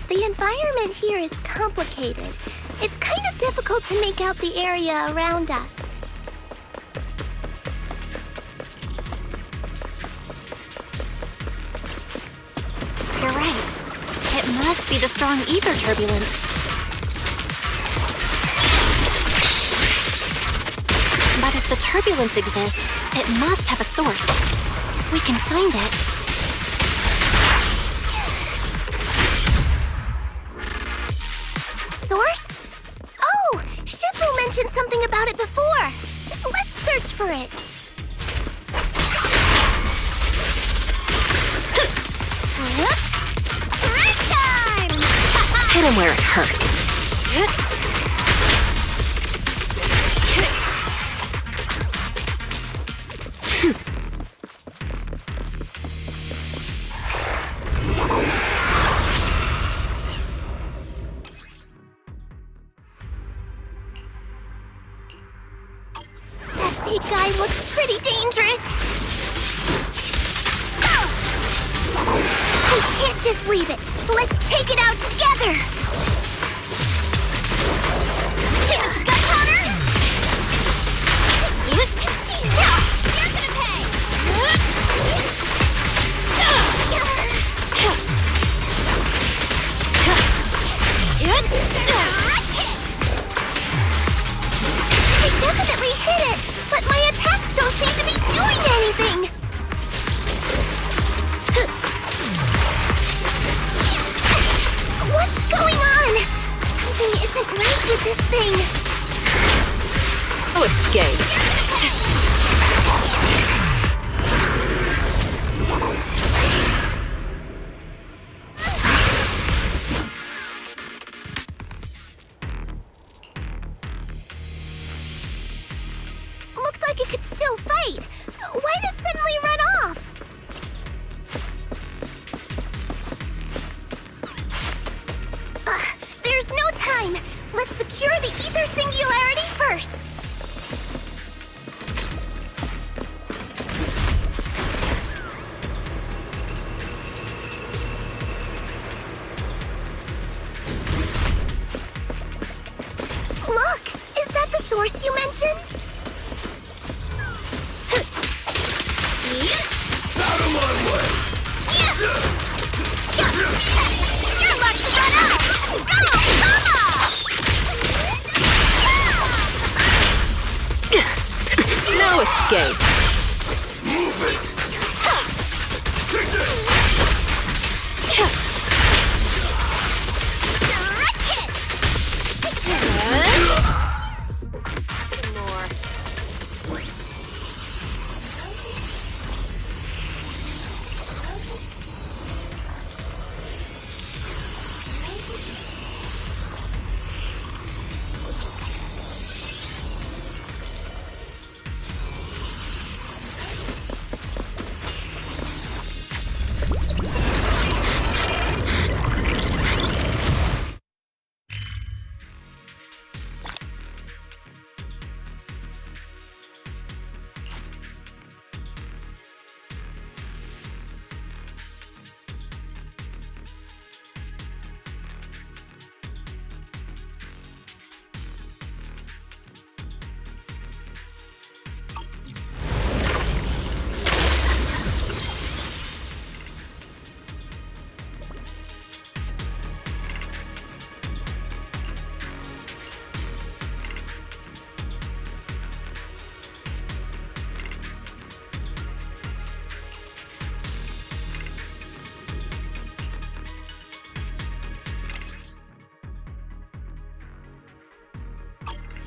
The environment here is complicated. It's kind of difficult to make out the area around us. You're right. It must be the strong ether turbulence. But if the turbulence exists, it must have a source. If we can find it. Source? Oh! Shifu mentioned something about it before! Let's search for it! Break time! Hit him where it hurts. That big guy looks pretty dangerous. We can't just leave it. Let's take it out together. Too much gunpowder? You're gonna pay. I definitely hit it, but my attacks don't seem to be doing anything. What's going on? Something isn't right with this thing. No escape. Looked like it could still fight. Why did it suddenly run off? There's no time. Let's secure the ether singularity first. Look, is that the source you mentioned? Out of my way! You're about to run out! Go! No escape. Move it! Take this!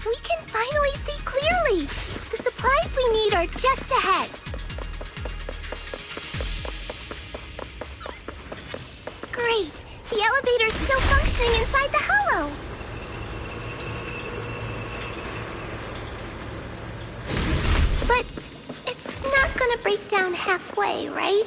We can finally see clearly. The supplies we need are just ahead. Great. The elevator's still functioning inside the hollow. But it's not gonna break down halfway, right?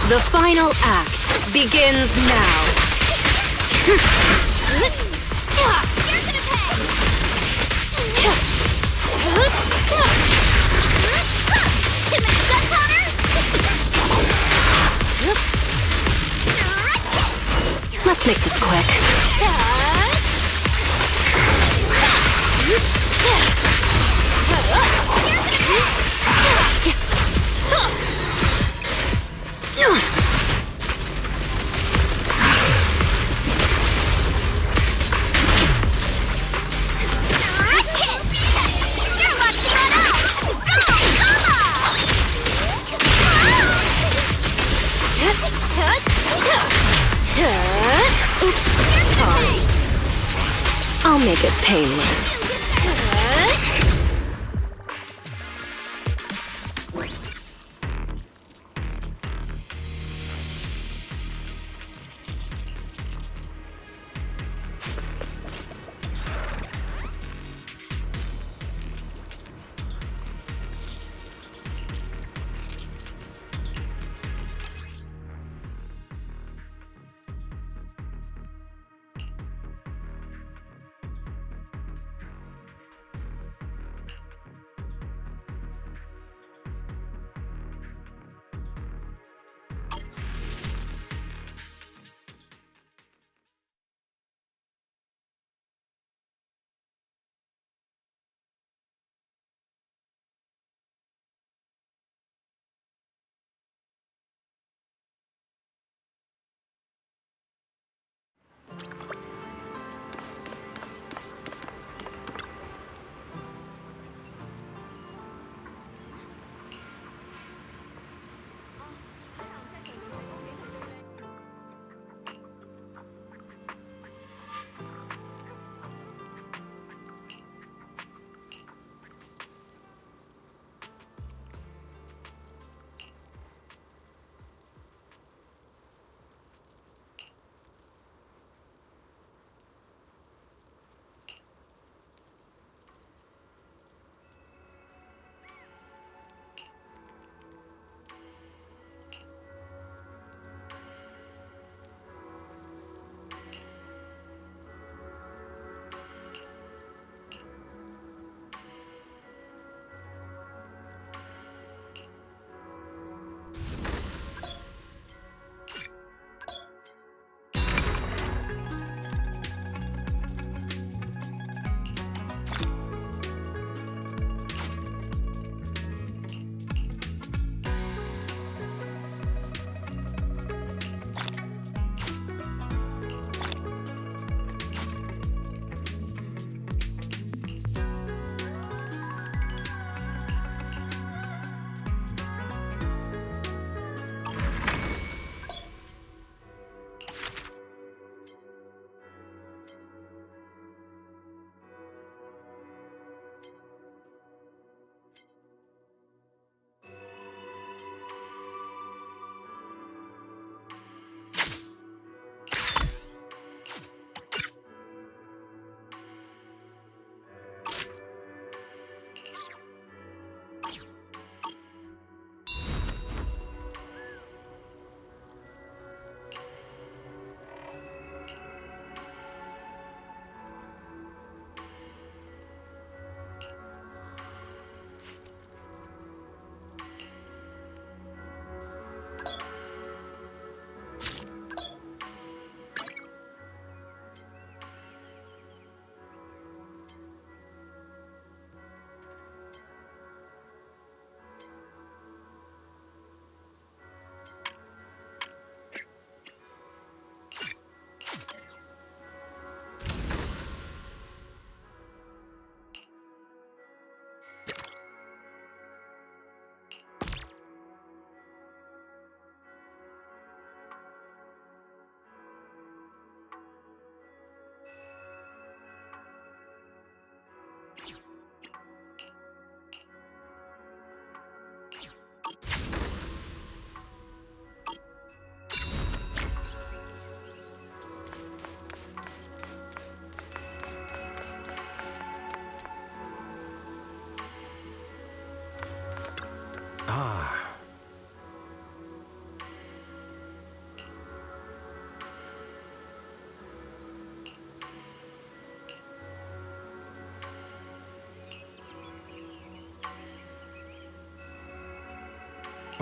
The final act begins now. Let's make this quick. Oops, sorry. I'll make it painless.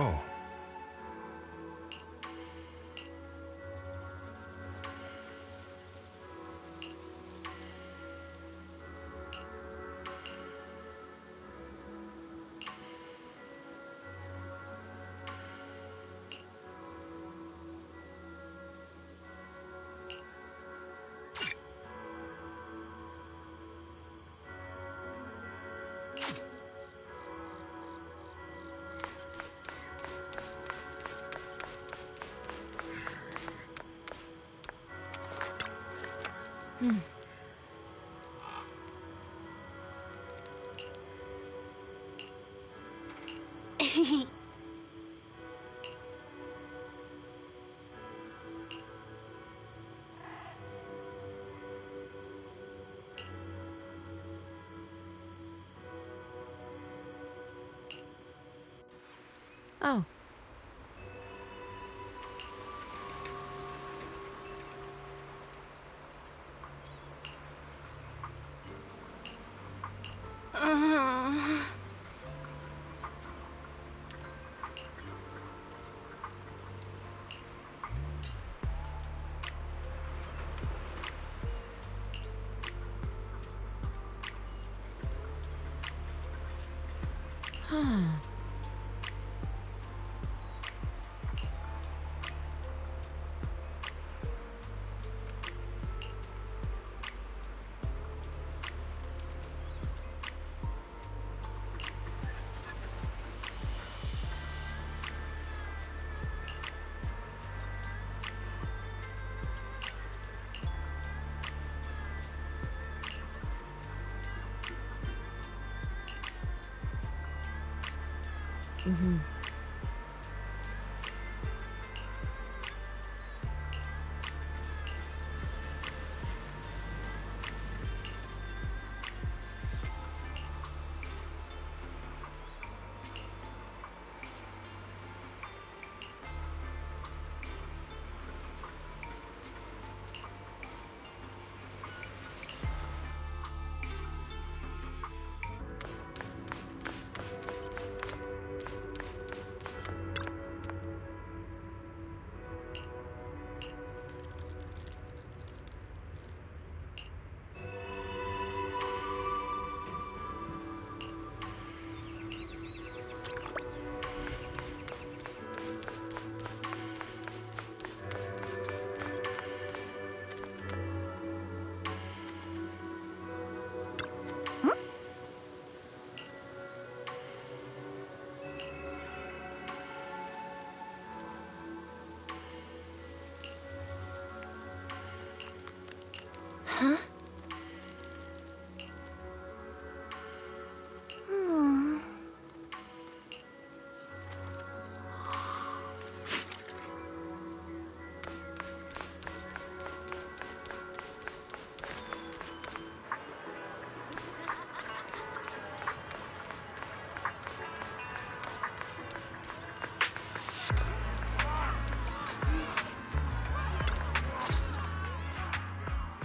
Oh. Oh. Huh. Mm-hmm. Huh? Hmm.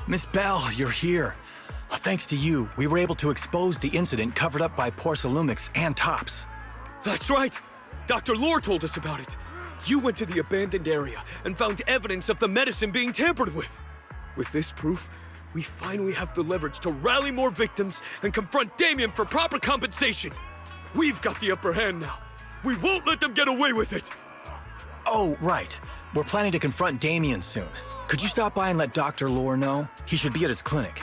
Miss Bell, you're here. Thanks to you, we were able to expose the incident covered up by Porcelumix and Tops. That's right! Dr. Lore told us about it. You went to the abandoned area and found evidence of the medicine being tampered with. With this proof, we finally have the leverage to rally more victims and confront Damien for proper compensation. We've got the upper hand now. We won't let them get away with it. Oh, right. We're planning to confront Damien soon. Could you stop by and let Dr. Lore know? He should be at his clinic.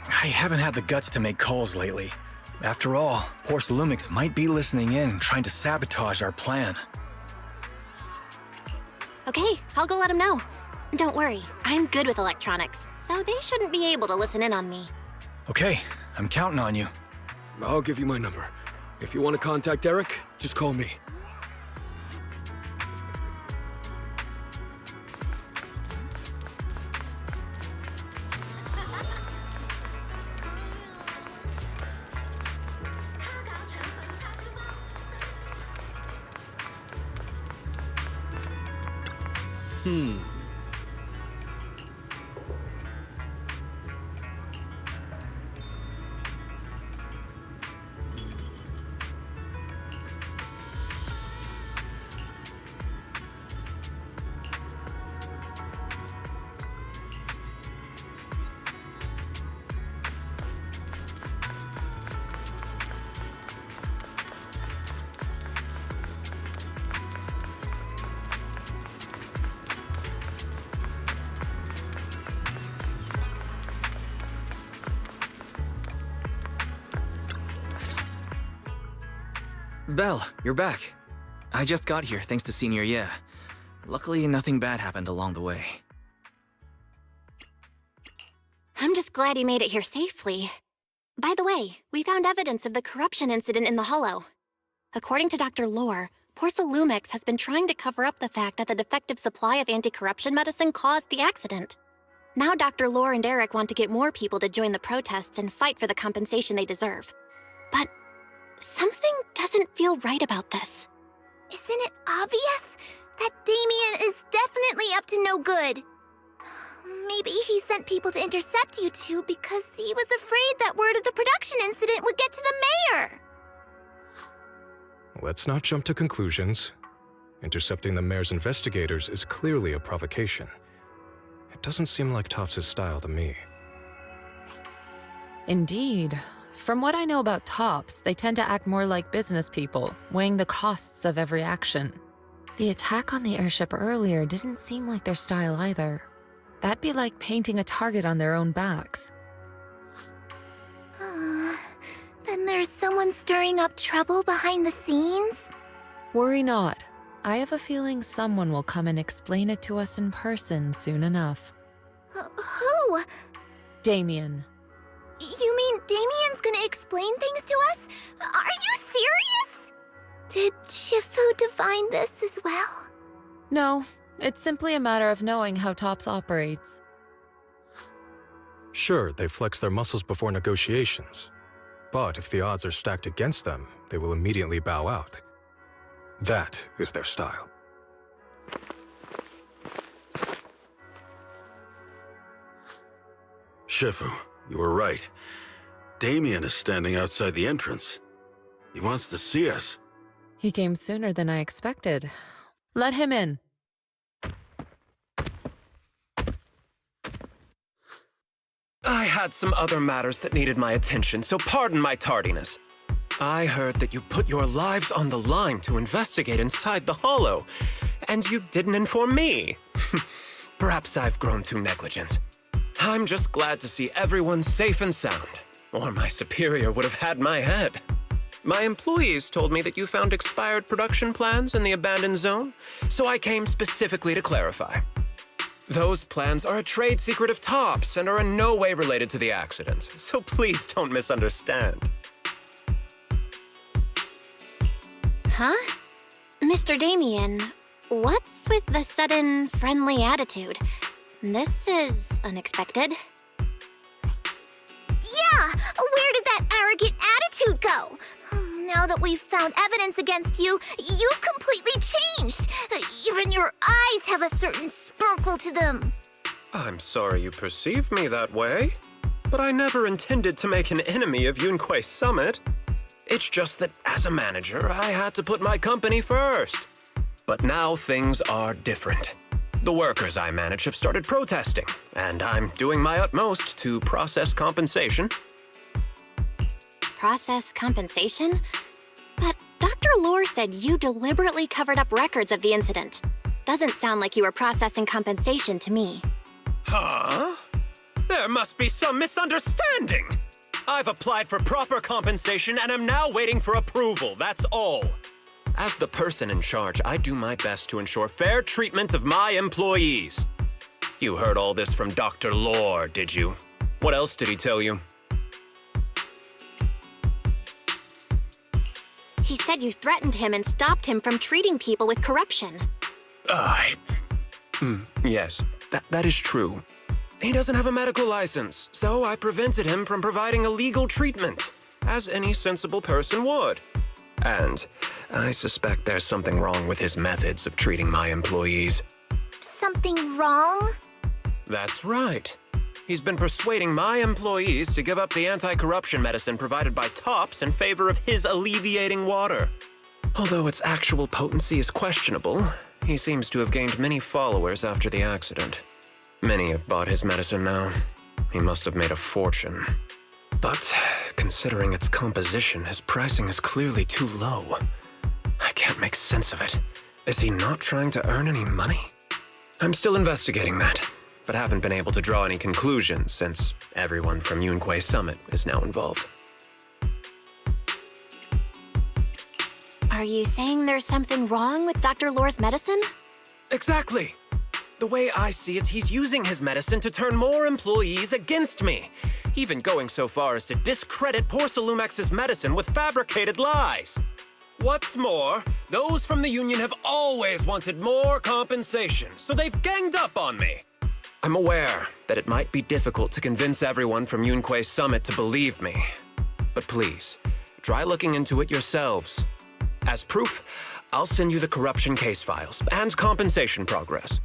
I haven't had the guts to make calls lately. After all, Porcelumix might be listening in, trying to sabotage our plan. Okay, I'll go let him know. Don't worry, I'm good with electronics, so they shouldn't be able to listen in on me. Okay, I'm counting on you. I'll give you my number. If you want to contact Eric, just call me. Belle, you're back. I just got here thanks to Senior Ye. Luckily, nothing bad happened along the way. I'm just glad you made it here safely. By the way, we found evidence of the corruption incident in the Hollow. According to Dr. Lore, Porcelumex has been trying to cover up the fact that the defective supply of anti-corruption medicine caused the accident. Now Dr. Lore and Eric want to get more people to join the protests and fight for the compensation they deserve. But something doesn't feel right about this. Isn't it obvious? That Damien is definitely up to no good. Maybe he sent people to intercept you two because he was afraid that word of the production incident would get to the mayor. Let's not jump to conclusions. Intercepting the mayor's investigators is clearly a provocation. It doesn't seem like Topps' style to me. Indeed. From what I know about Topps, they tend to act more like business people, weighing the costs of every action. The attack on the airship earlier didn't seem like their style either. That'd be like painting a target on their own backs. Then there's someone stirring up trouble behind the scenes? Worry not. I have a feeling someone will come and explain it to us in person soon enough. Who? Damien. You mean Damien's gonna explain things to us? Are you serious? Did Shifu divine this as well? No, it's simply a matter of knowing how Topps operates. Sure, they flex their muscles before negotiations. But if the odds are stacked against them, they will immediately bow out. That is their style. Shifu, you were right. Damien is standing outside the entrance. He wants to see us. He came sooner than I expected. Let him in. I had some other matters that needed my attention, so pardon my tardiness. I heard that you put your lives on the line to investigate inside the Hollow, and you didn't inform me. Perhaps I've grown too negligent. I'm just glad to see everyone safe and sound, or my superior would have had my head. My employees told me that you found expired production plans in the abandoned zone, so I came specifically to clarify. Those plans are a trade secret of Topps and are in no way related to the accident, so please don't misunderstand. Huh? Mr. Damien, what's with the sudden friendly attitude? This is unexpected. Yeah! Where did that arrogant attitude go? Now that we've found evidence against you, you've completely changed. Even your eyes have a certain sparkle to them. I'm sorry you perceive me that way, but I never intended to make an enemy of Yunquay Summit. It's just that as a manager, I had to put my company first. But now things are different. The workers I manage have started protesting, and I'm doing my utmost to process compensation. Process compensation? But Dr. Lore said you deliberately covered up records of the incident. Doesn't sound like you were processing compensation to me. Huh? There must be some misunderstanding. I've applied for proper compensation and am now waiting for approval, that's all. As the person in charge, I do my best to ensure fair treatment of my employees. You heard all this from Dr. Lore, did you? What else did he tell you? He said you threatened him and stopped him from treating people with corruption. Yes, that is true. He doesn't have a medical license, so I prevented him from providing a legal treatment, as any sensible person would. And I suspect there's something wrong with his methods of treating my employees. Something wrong? That's right. He's been persuading my employees to give up the anti-corruption medicine provided by Topps in favor of his alleviating water. Although its actual potency is questionable, he seems to have gained many followers after the accident. Many have bought his medicine now. He must have made a fortune. But considering its composition, his pricing is clearly too low. I can't make sense of it. Is he not trying to earn any money? I'm still investigating that, but haven't been able to draw any conclusions since everyone from Yunquay Summit is now involved. Are you saying there's something wrong with Dr. Lore's medicine? Exactly. The way I see it, he's using his medicine to turn more employees against me, even going so far as to discredit Porcelumex's medicine with fabricated lies. What's more, those from the union have always wanted more compensation, so they've ganged up on me. I'm aware that it might be difficult to convince everyone from Yunquei Summit to believe me, but please, try looking into it yourselves. As proof, I'll send you the corruption case files and compensation progress.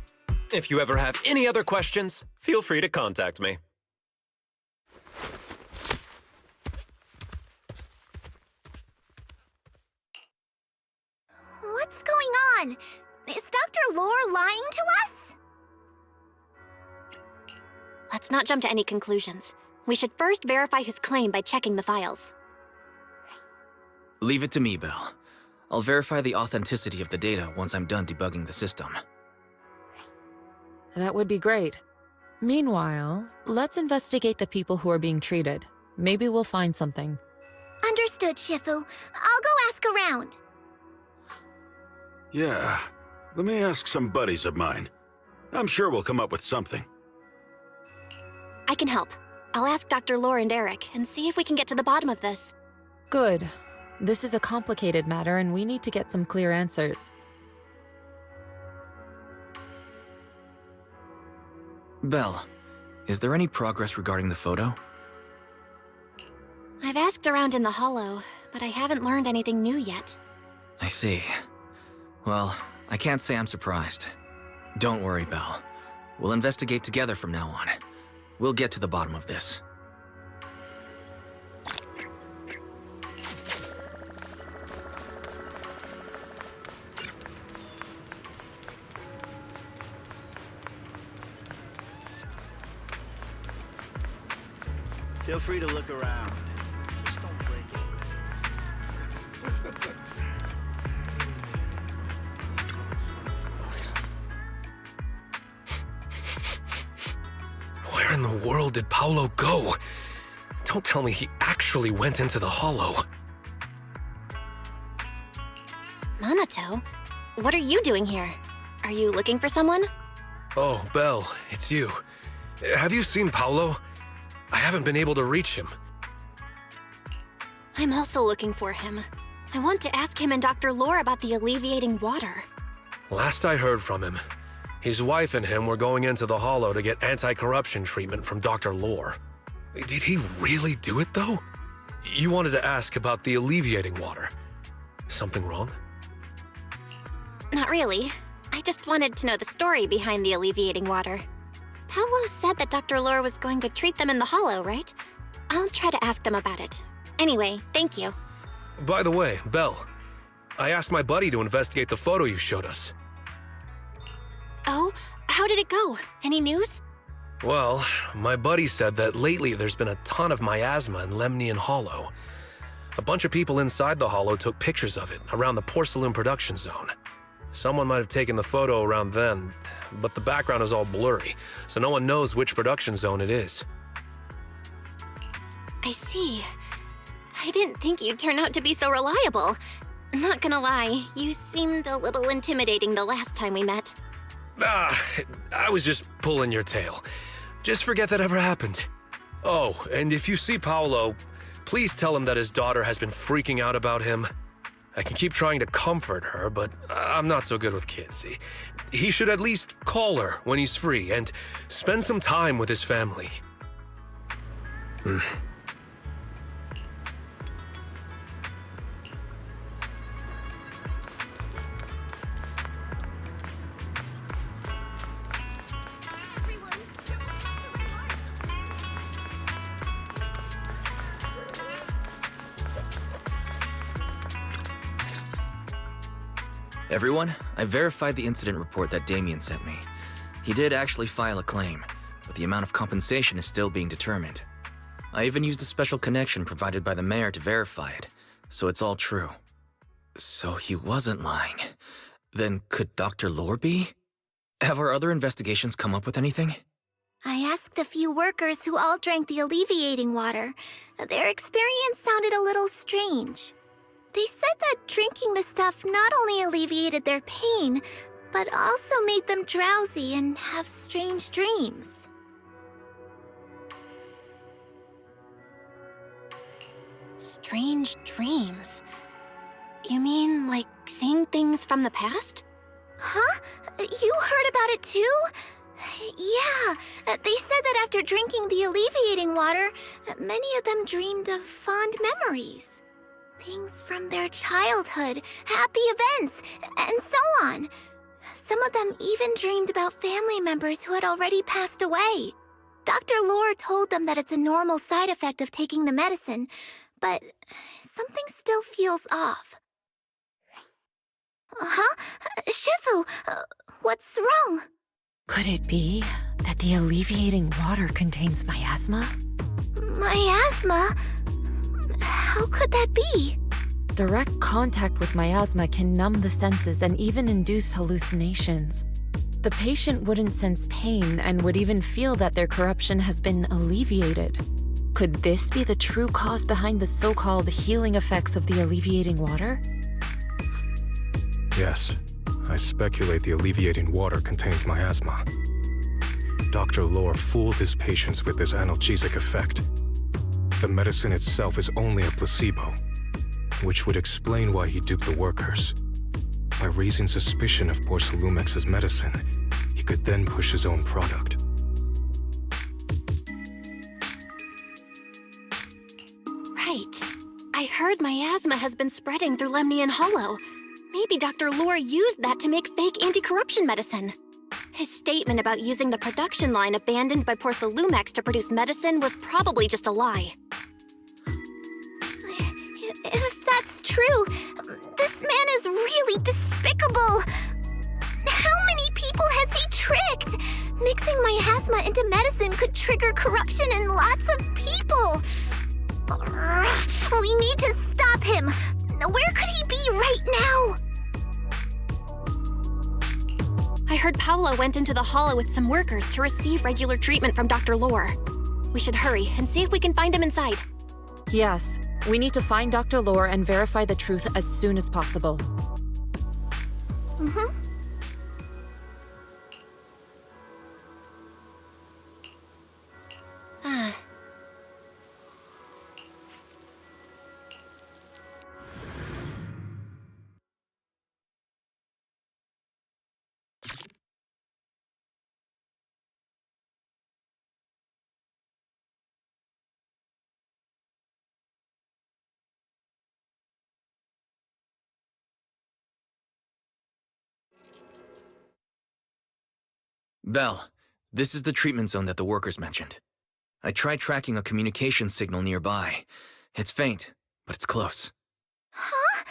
If you ever have any other questions, feel free to contact me. What's going on? Is Dr. Lore lying to us? Let's not jump to any conclusions. We should first verify his claim by checking the files. Leave it to me, Belle. I'll verify the authenticity of the data once I'm done debugging the system. That would be great. Meanwhile, let's investigate the people who are being treated. Maybe we'll find something. Understood, Shifu. I'll go ask around. Yeah, let me ask some buddies of mine. I'm sure we'll come up with something. I can help. I'll ask Dr. Lore and Eric and see if we can get to the bottom of this. Good. This is a complicated matter and we need to get some clear answers. Belle, is there any progress regarding the photo? I've asked around in the Hollow, but I haven't learned anything new yet. I see. Well, I can't say I'm surprised. Don't worry, Belle. We'll investigate together from now on. We'll get to the bottom of this. Feel free to look around. Just don't break it. Where in the world did Paolo go? Don't tell me he actually went into the Hollow. Minato? What are you doing here? Are you looking for someone? Oh, Belle, it's you. Have you seen Paolo? I haven't been able to reach him. I'm also looking for him. I want to ask him and Dr. Lore about the alleviating water. Last I heard from him, his wife and him were going into the Hollow to get anti-corruption treatment from Dr. Lore. Did he really do it, though? You wanted to ask about the alleviating water. Something wrong? Not really. I just wanted to know the story behind the alleviating water. Paolo said that Dr. Lore was going to treat them in the Hollow, right? I'll try to ask them about it. Anyway, thank you. By the way, Belle, I asked my buddy to investigate the photo you showed us. Oh, how did it go? Any news? Well, my buddy said that lately there's been a ton of miasma in Lemnian Hollow. A bunch of people inside the Hollow took pictures of it around the porcelain production zone. Someone might have taken the photo around then, but the background is all blurry, so no one knows which production zone it is. I see. I didn't think you'd turn out to be so reliable. Not gonna lie, you seemed a little intimidating the last time we met. I was just pulling your tail. Just forget that ever happened. Oh, and if you see Paolo, please tell him that his daughter has been freaking out about him. I can keep trying to comfort her, but I'm not so good with kids. He should at least call her when he's free and spend some time with his family. Everyone, I verified the incident report that Damien sent me. He did actually file a claim, but the amount of compensation is still being determined. I even used a special connection provided by the mayor to verify it, so it's all true. So he wasn't lying. Then could Dr. Lore be? Have our other investigations come up with anything? I asked a few workers who all drank the alleviating water. Their experience sounded a little strange. They said that drinking the stuff not only alleviated their pain, but also made them drowsy and have strange dreams. Strange dreams? You mean, like, seeing things from the past? Huh? You heard about it too? Yeah, they said that after drinking the alleviating water, many of them dreamed of fond memories. Things from their childhood, happy events, and so on. Some of them even dreamed about family members who had already passed away. Dr. Lore told them that it's a normal side effect of taking the medicine, but something still feels off. Huh? Shifu, what's wrong? Could it be that the alleviating water contains miasma? Miasma? How could that be? Direct contact with miasma can numb the senses and even induce hallucinations. The patient wouldn't sense pain and would even feel that their corruption has been alleviated. Could this be the true cause behind the so-called healing effects of the alleviating water? Yes, I speculate the alleviating water contains miasma. Dr. Lore fooled his patients with this analgesic effect. The medicine itself is only a placebo, which would explain why he duped the workers. By raising suspicion of Porcelumex's medicine, he could then push his own product. Right. I heard miasma has been spreading through Lemnian Hollow. Maybe Dr. Lore used that to make fake anti-corruption medicine. His statement about using the production line abandoned by Porcelumex to produce medicine was probably just a lie. If that's true, this man is really despicable. How many people has he tricked? Mixing miasma into medicine could trigger corruption in lots of people. We need to stop him. Where could he be right now? I heard Paolo went into the hollow with some workers to receive regular treatment from Dr. Lore. We should hurry and see if we can find him inside. Yes, we need to find Dr. Lore and verify the truth as soon as possible. Mm-hmm. Belle, this is the treatment zone that the workers mentioned. I tried tracking a communication signal nearby. It's faint, but it's close. Huh?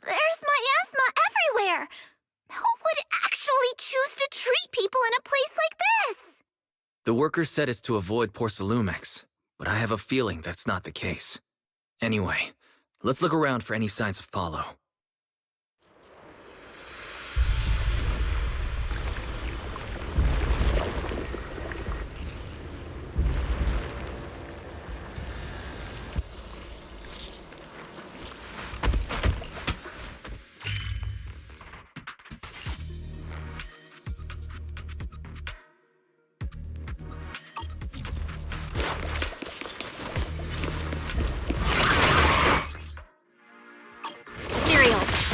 There's miasma everywhere! Who would actually choose to treat people in a place like this? The workers said it's to avoid Porcelumex, but I have a feeling that's not the case. Anyway, let's look around for any signs of Paulo.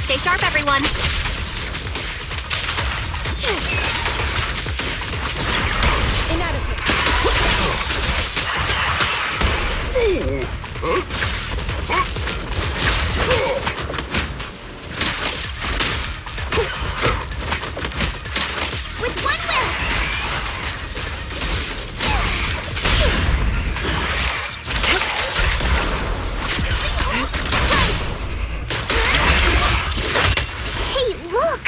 Stay sharp, everyone! With one will! Hey, look!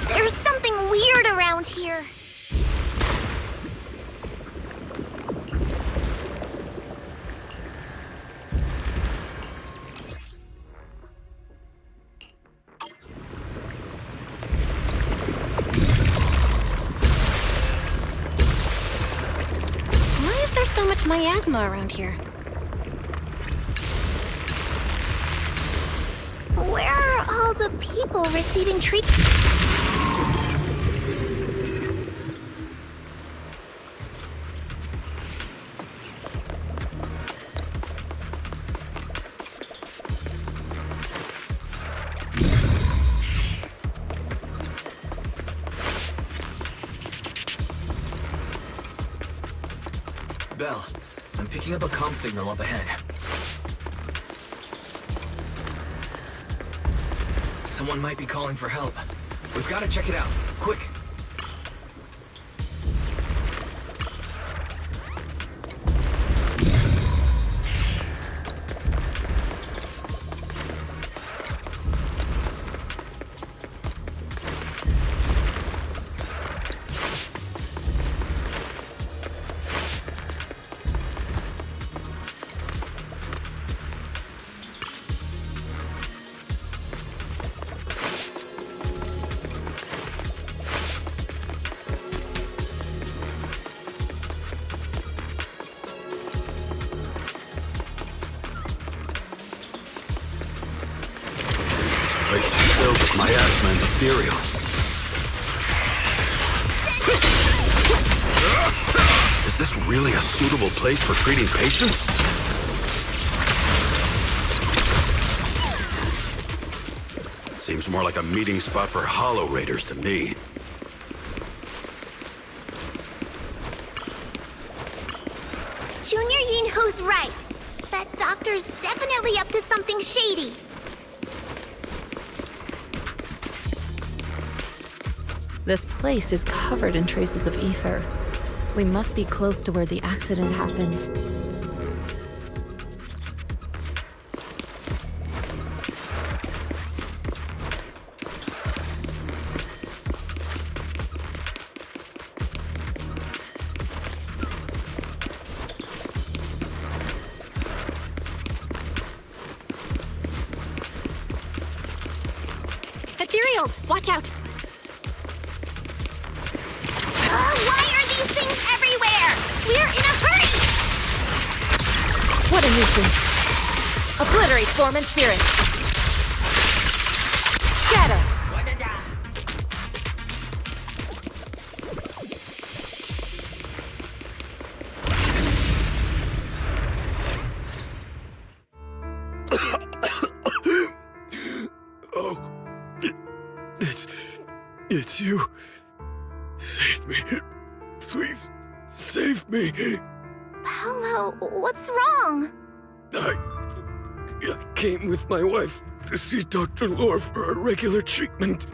There's something weird around here. Why is there so much miasma around here? Where are all the people receiving treatment? Belle, I'm picking up a comm signal up ahead. Someone might be calling for help. We've got to check it out. Quick! Place is filled with miasma and ethereals. Is this really a suitable place for treating patients? Seems more like a meeting spot for Hollow Raiders to me. Junior Yinhu's right. That doctor's definitely up to something shady. This place is covered in traces of ether. We must be close to where the accident happened. Ethereals, watch out! Why are these things everywhere? We're in a hurry! What a nuisance! Obliterate form and spirit! Scatter! Oh, it's you. Save me. Please, save me. Paolo, what's wrong? I came with my wife to see Dr. Lore for a regular treatment.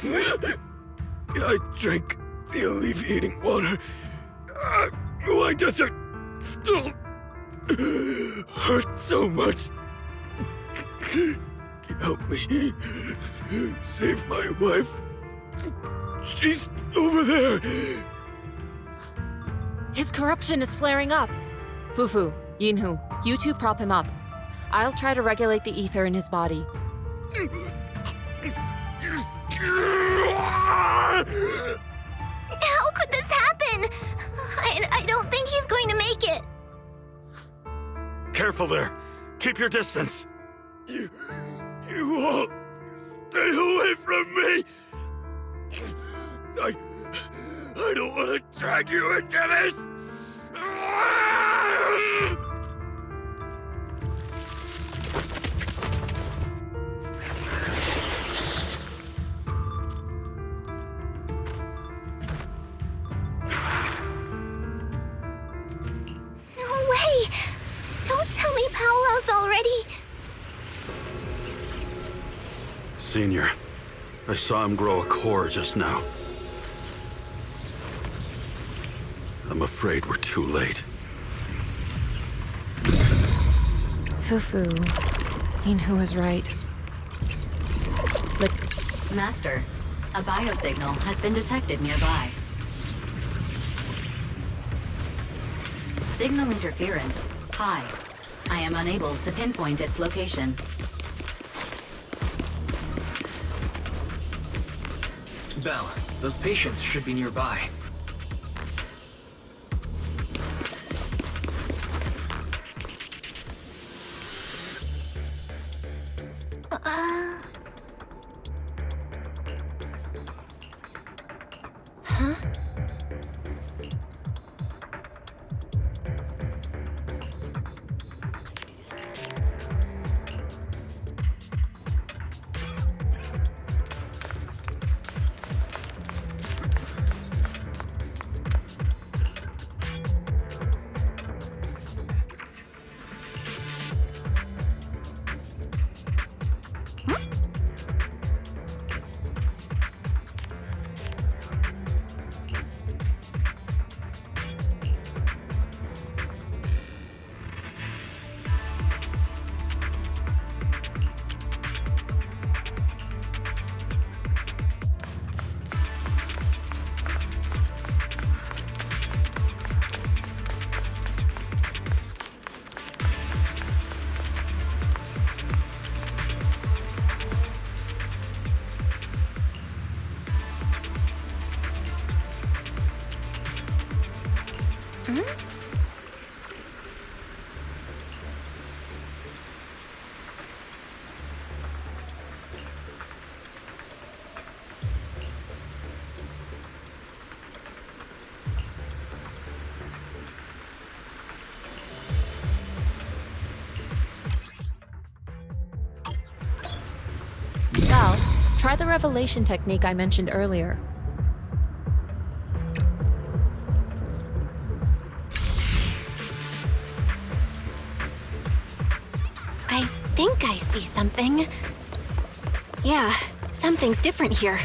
I drank the alleviating water. Why does it still hurt so much? Help me. Save my wife. She's over there. His corruption is flaring up. Fufu, Yinhu, you two prop him up. I'll try to regulate the ether in his body. How could this happen? I don't think he's going to make it. Careful there. Keep your distance. You all stay away from me. I don't want to drag you into this. No way! Don't tell me Paolo's already... Senior, I saw him grow a core just now. I'm afraid we're too late. Fufu, Yinhu is right. Let's... Master, a biosignal has been detected nearby. Signal interference high. I am unable to pinpoint its location. Belle, those patients should be nearby. Bell, try the revelation technique I mentioned earlier. I think I see something. Yeah, something's different here.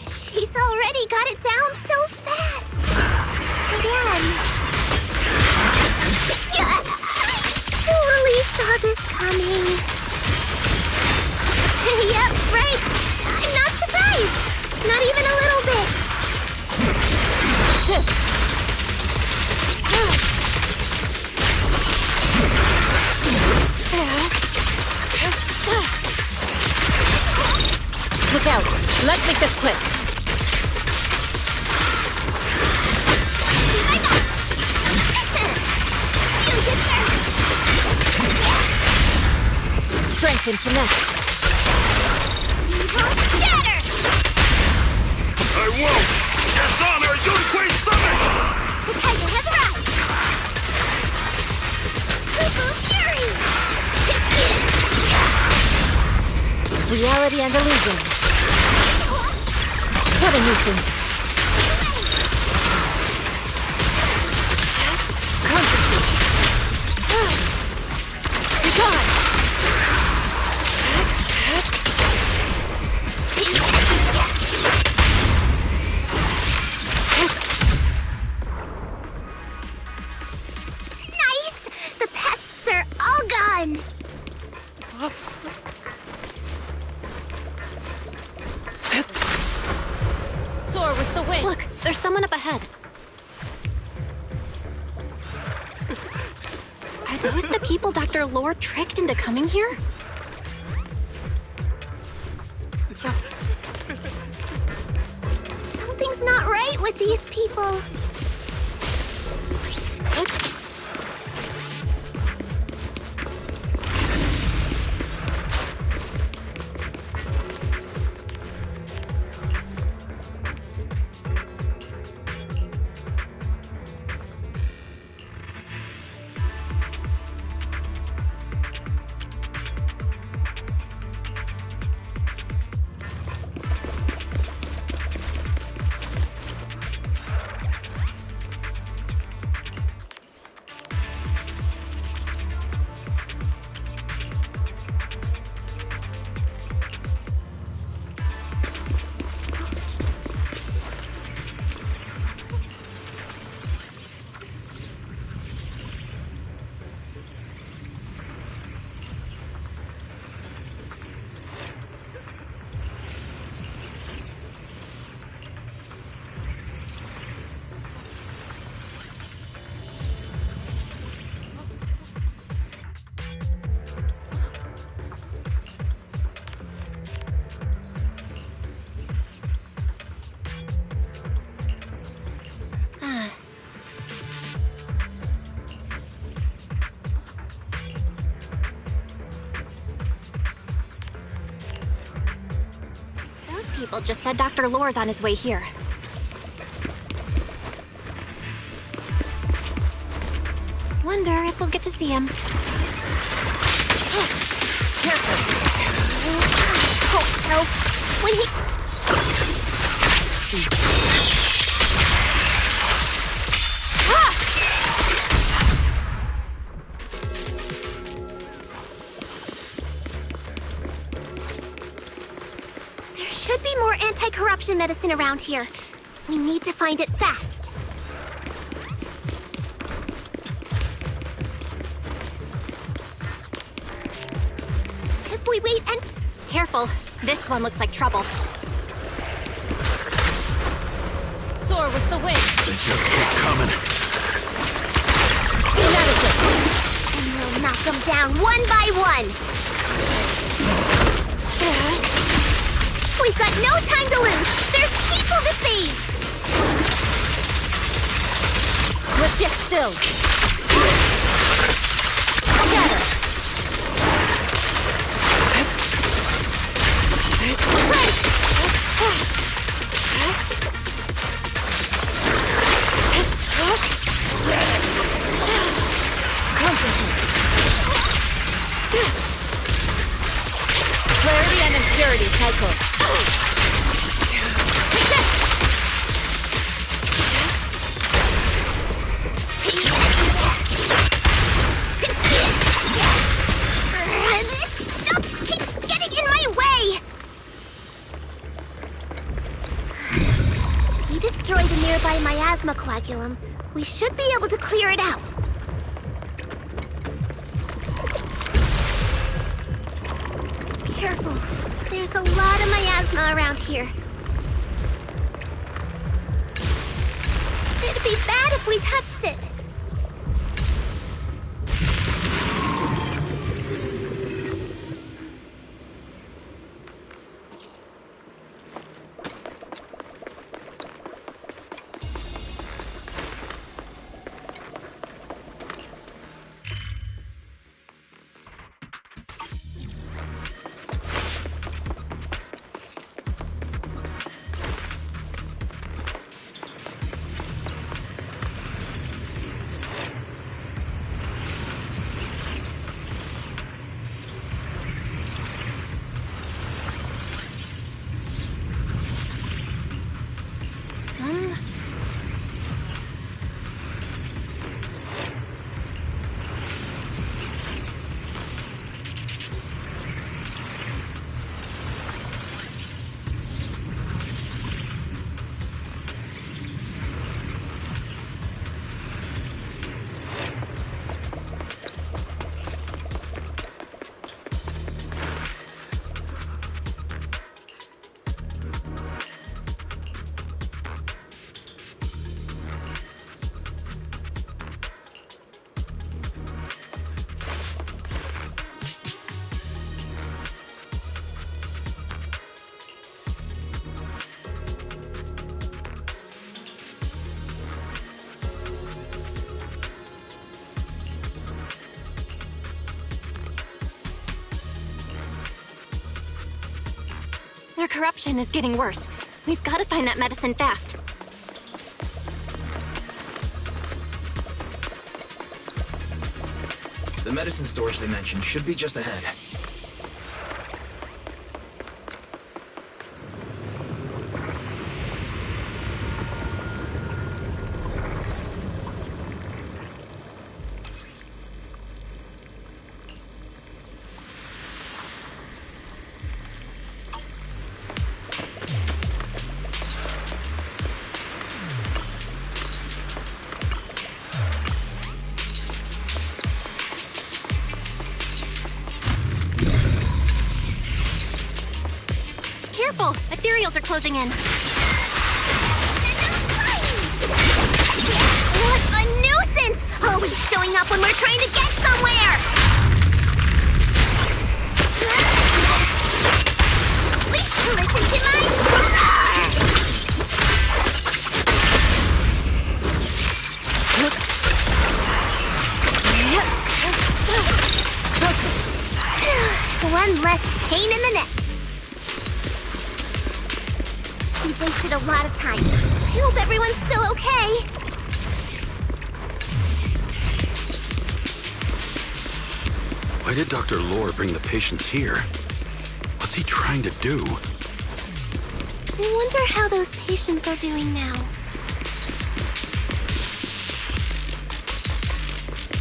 She's already got it down so fast! Again. I totally saw this coming. Yep, right. I'm not surprised. Not even a little bit. Look out! Let's make this quick! Strength and finesse. Scatter! I won't! Dishonor Yunquei Summit! The tiger has arrived! Cuckoo Fury! Reality and illusion. What a nuisance. Consciousness. Be gone! Nice! The pests are all gone! Soar with the wind! Look, there's someone up ahead. Are those the people Dr. Lore tricked into coming here? Something's not right with these people. Those people just said Dr. Lore's on his way here. Wonder if we'll get to see him. Careful. Hope so. When he... There should be more anti-corruption medicine around here. We need to find it fast. If we wait and... Careful. This one looks like trouble. Soar with the wind! They just keep coming. And we'll knock them down one by one. We've got no time to lose. There's people to save. Let's get still! Scatter! cycle. This stuff keeps getting in my way! If we destroy the nearby miasma coagulum, we should be able to clear it out. Careful. There's a lot of miasma around here. It'd be bad if we touched it. Their corruption is getting worse. We've got to find that medicine fast. The medicine storage they mentioned should be just ahead. Careful! Ethereals are closing in. What a nuisance! Always showing up when we're trying to get somewhere! Listen to my... One less pain in the neck. We've wasted a lot of time. I hope everyone's still okay. Why did Dr. Lore bring the patients here? What's he trying to do? I wonder how those patients are doing now.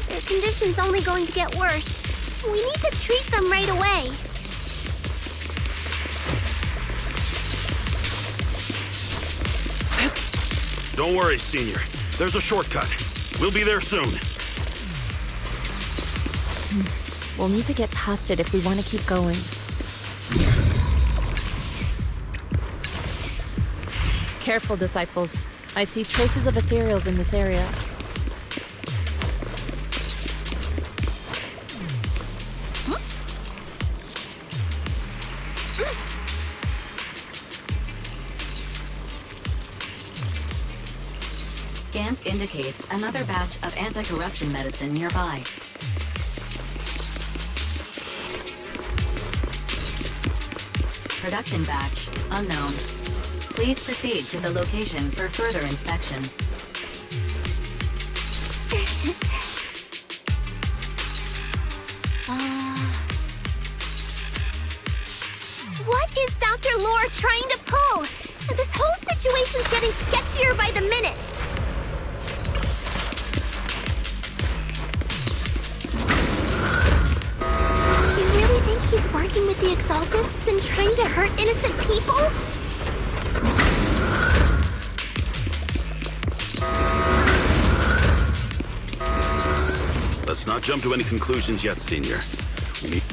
Their condition's only going to get worse. We need to treat them right away. Don't worry, Senior. There's a shortcut. We'll be there soon. We'll need to get past it if we want to keep going. Careful, disciples. I see traces of ethereals in this area. Scans indicate another batch of anti-corruption medicine nearby. Production batch unknown. Please proceed to the location for further inspection. What is Dr. getting sketchier by the minute. You really think he's working with the Exaltists and trying to hurt innocent people? Let's not jump to any conclusions yet, Senior. We need...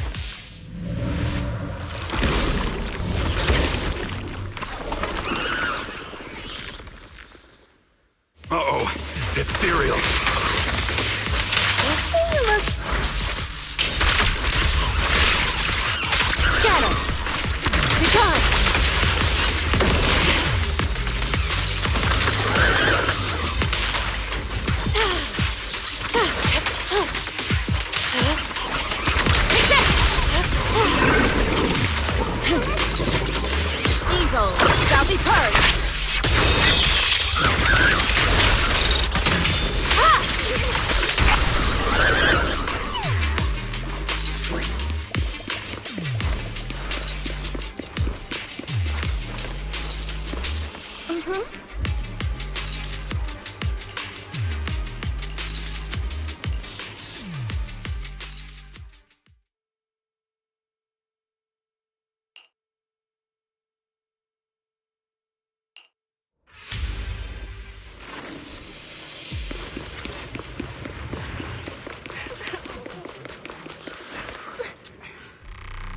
Uh-oh. Ethereal. Got him! Be gone! Evil shall be purged!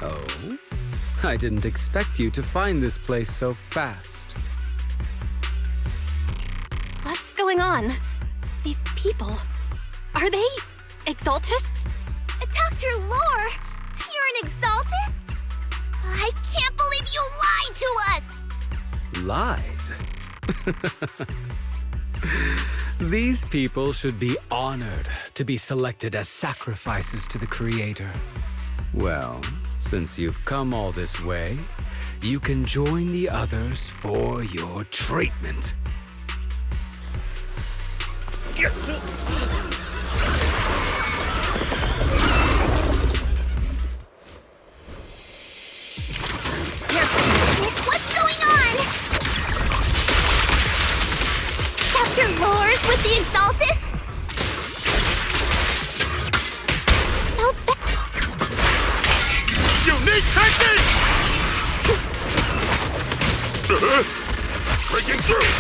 Oh? I didn't expect you to find this place so fast. What's going on? These people, are they Exaltists? Dr. Lore, you're an Exaltist? I can't believe you lied to us! Lied? These people should be honored to be selected as sacrifices to the Creator. Well, since you've come all this way, you can join the others for your treatment. What's going on? Dr. Lore's with the Exaltists? So Unique technique! Breaking through!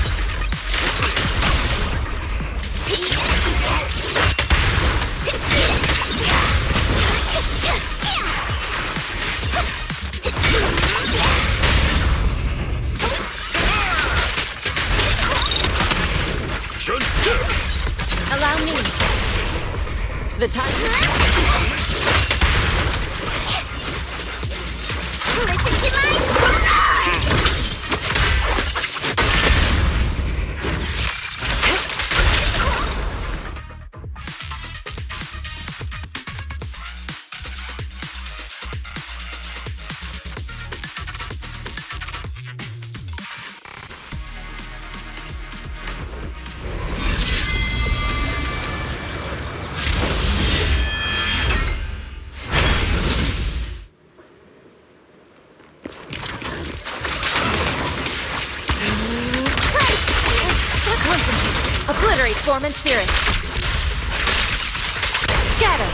Allow me. The time. listen to my... Obliterate form and spirit. Scatter.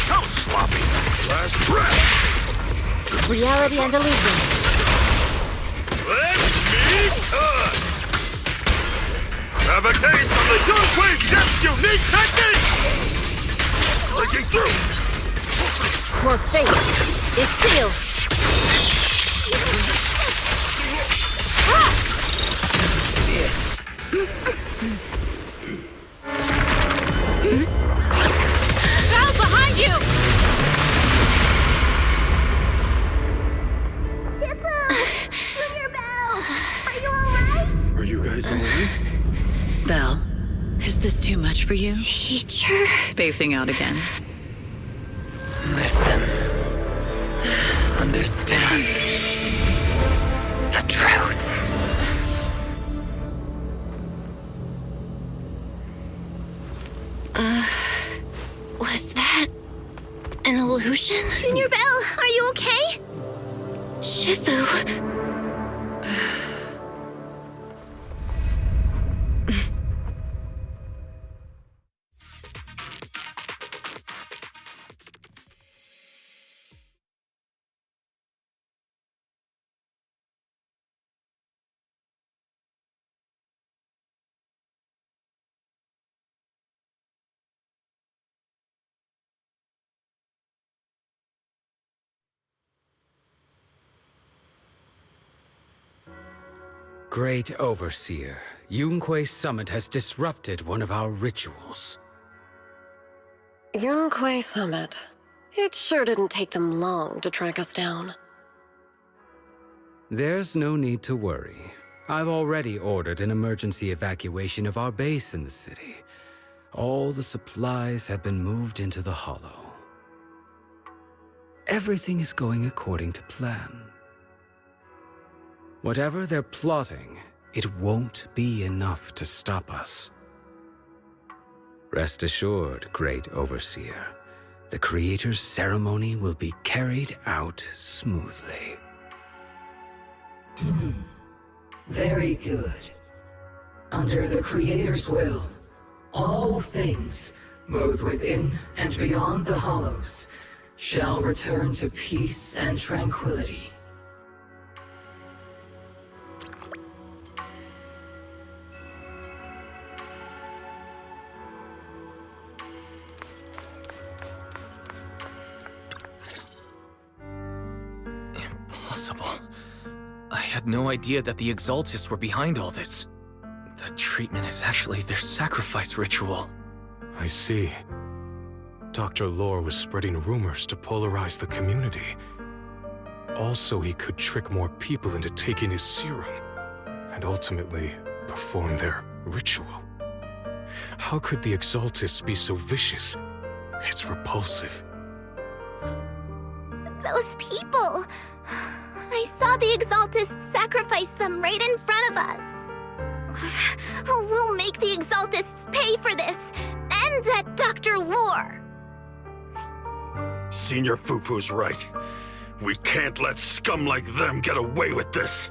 How sloppy! Last breath! Reality and illusion. Let me touch! Have a taste of the Yunhui Chef's unique technique! Breaking through! Your fate is sealed. Ground behind you! Junior Bell! Are you alright? Are you guys alright? Belle, is this too much for you? Teacher? Spacing out again. Listen. Understand. The truth. illusion? Junior Belle, are you okay? Shifu. Great Overseer, Yunquei Summit has disrupted one of our rituals. Yunquei Summit. It sure didn't take them long to track us down. There's no need to worry. I've already ordered an emergency evacuation of our base in the city. All the supplies have been moved into the Hollow. Everything is going according to plan. Whatever they're plotting, it won't be enough to stop us. Rest assured, Great Overseer, the Creator's ceremony will be carried out smoothly. Very good. Under the Creator's will, all things, both within and beyond the Hollows, shall return to peace and tranquility. I had no idea that the Exaltists were behind all this. The treatment is actually their sacrifice ritual. I see. Dr. Lore was spreading rumors to polarize the community. Also, he could trick more people into taking his serum, and ultimately perform their ritual. How could the Exaltists be so vicious? It's repulsive. Those people! I saw the Exaltists sacrifice them right in front of us. We'll make the Exaltists pay for this, and that Dr. Lore. Senior Fufu's right. We can't let scum like them get away with this.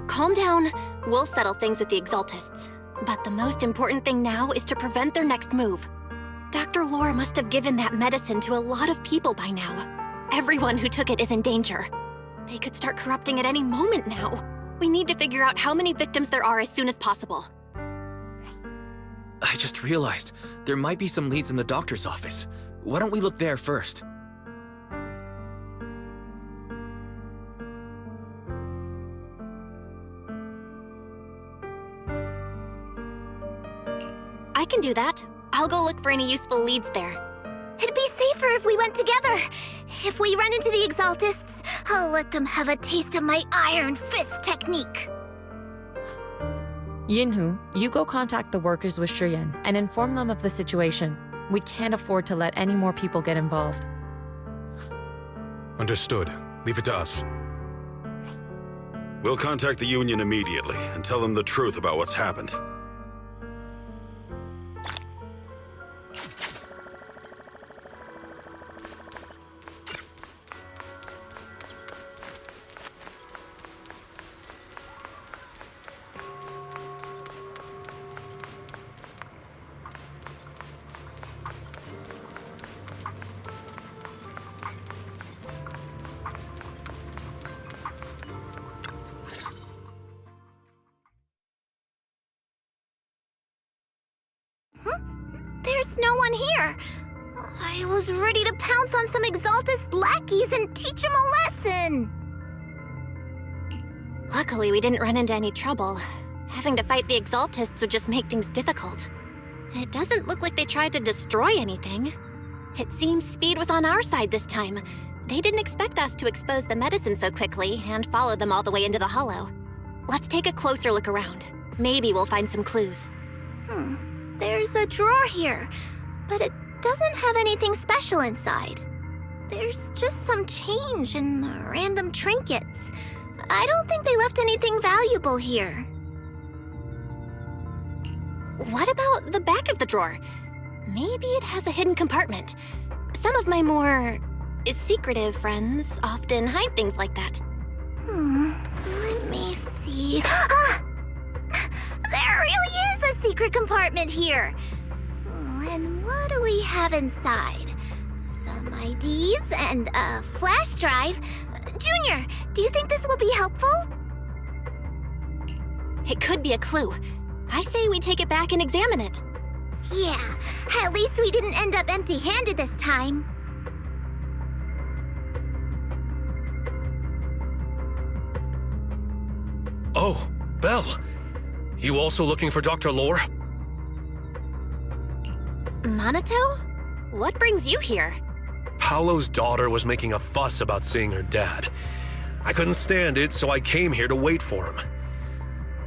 Calm down. We'll settle things with the Exaltists. But the most important thing now is to prevent their next move. Dr. Lore must have given that medicine to a lot of people by now. Everyone who took it is in danger. They could start corrupting at any moment now. We need to figure out how many victims there are as soon as possible. I just realized there might be some leads in the doctor's office. Why don't we look there first? I can do that. I'll go look for any useful leads there. It'd be safer if we went together. If we run into the Exaltists, I'll let them have a taste of my Iron Fist technique. Yinhu, you go contact the workers with Shiyan and inform them of the situation. We can't afford to let any more people get involved. Understood. Leave it to us. We'll contact the Union immediately and tell them the truth about what's happened. There's no one here. I was ready to pounce on some Exaltist lackeys and teach them a lesson. Luckily, we didn't run into any trouble. Having to fight the Exaltists would just make things difficult. It doesn't look like they tried to destroy anything. It seems speed was on our side this time. They didn't expect us to expose the medicine so quickly and follow them all the way into the Hollow. Let's take a closer look around. Maybe we'll find some clues. There's a drawer here, but it doesn't have anything special inside. There's just some change and random trinkets. I don't think they left anything valuable here. What about the back of the drawer? Maybe it has a hidden compartment. Some of my more secretive friends often hide things like that. Let me see. Ah! There really is a secret compartment here. And what do we have inside? Some IDs and a flash drive. Junior, do you think this will be helpful? It could be a clue. I say we take it back and examine it. Yeah, at least we didn't end up empty-handed this time. Oh, Belle. You also looking for Dr. Lore? Minato? What brings you here? Paolo's daughter was making a fuss about seeing her dad. I couldn't stand it, so I came here to wait for him.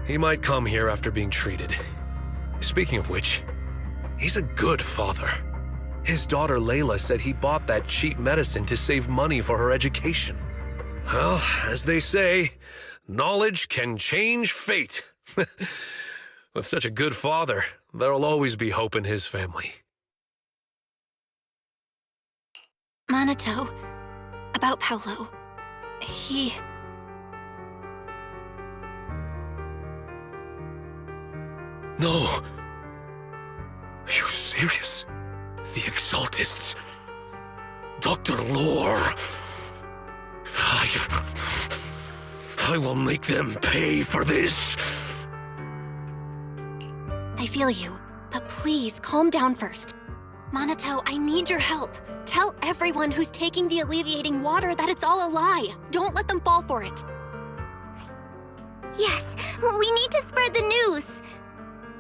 He might come here after being treated. Speaking of which, he's a good father. His daughter Layla said he bought that cheap medicine to save money for her education. Well, as they say, knowledge can change fate. With such a good father, there'll always be hope in his family. Minato, about Paolo. He... No. Are you serious? The Exaltists. Dr. Lore. I will make them pay for this. I feel you, but please calm down first. Minato, I need your help. Tell everyone who's taking the alleviating water that it's all a lie. Don't let them fall for it. Yes, we need to spread the news.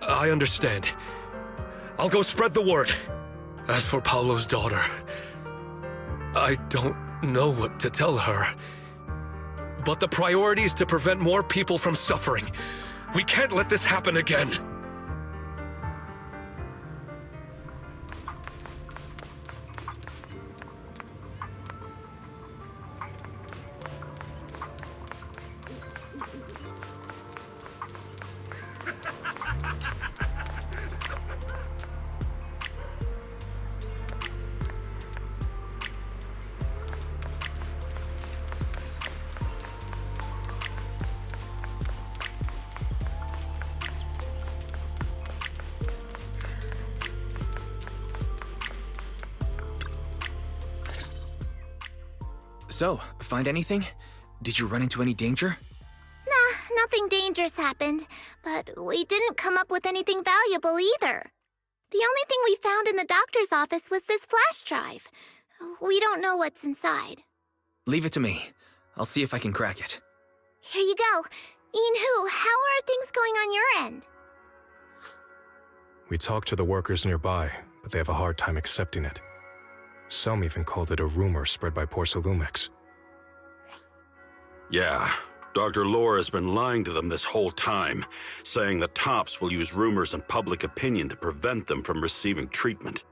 I understand. I'll go spread the word. As for Paolo's daughter, I don't know what to tell her. But the priority is to prevent more people from suffering. We can't let this happen again. So, find anything? Did you run into any danger? Nah, nothing dangerous happened, but we didn't come up with anything valuable either. The only thing we found in the doctor's office was this flash drive. We don't know what's inside. Leave it to me. I'll see if I can crack it. Here you go. Inhu, how are things going on your end? We talked to the workers nearby, but they have a hard time accepting it. Some even called it a rumor spread by Porsalumex. Yeah, Dr. Lore has been lying to them this whole time, saying that Tops will use rumors and public opinion to prevent them from receiving treatment,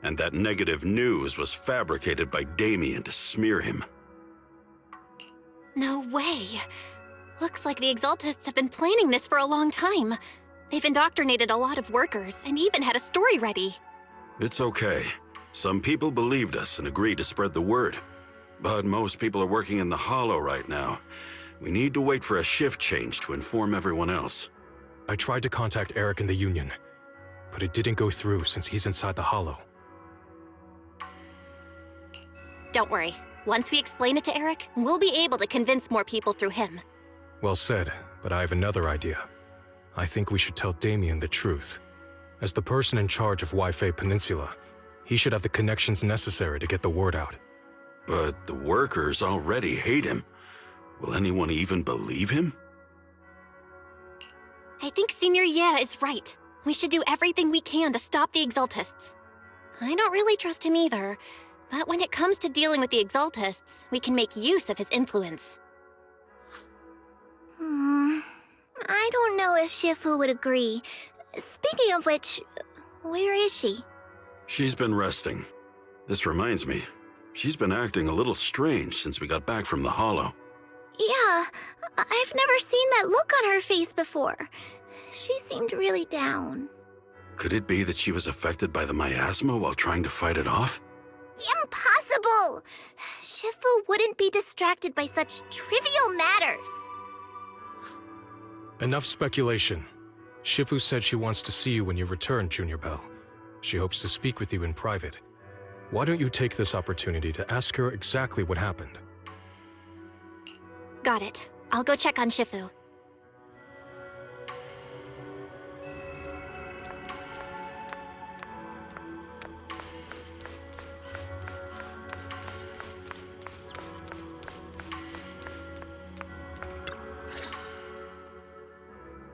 and that negative news was fabricated by Damien to smear him. No way. Looks like the Exaltists have been planning this for a long time. They've indoctrinated a lot of workers and even had a story ready. It's okay. Some people believed us and agreed to spread the word. But most people are working in the Hollow right now. We need to wait for a shift change to inform everyone else. I tried to contact Eric in the Union, but it didn't go through since he's inside the Hollow. Don't worry. Once we explain it to Eric, we'll be able to convince more people through him. Well said, but I have another idea. I think we should tell Damien the truth. As the person in charge of Waifei Peninsula, he should have the connections necessary to get the word out. But the workers already hate him. Will anyone even believe him? I think Senior Ye is right. We should do everything we can to stop the Exaltists. I don't really trust him either, but when it comes to dealing with the Exaltists, we can make use of his influence. I don't know if Shifu would agree. Speaking of which, where is she? She's been resting. This reminds me, she's been acting a little strange since we got back from the Hollow. Yeah, I've never seen that look on her face before. She seemed really down. Could it be that she was affected by the miasma while trying to fight it off? Impossible! Shifu wouldn't be distracted by such trivial matters. Enough speculation. Shifu said she wants to see you when you return, Junior Bell. She hopes to speak with you in private. Why don't you take this opportunity to ask her exactly what happened? Got it. I'll go check on Shifu.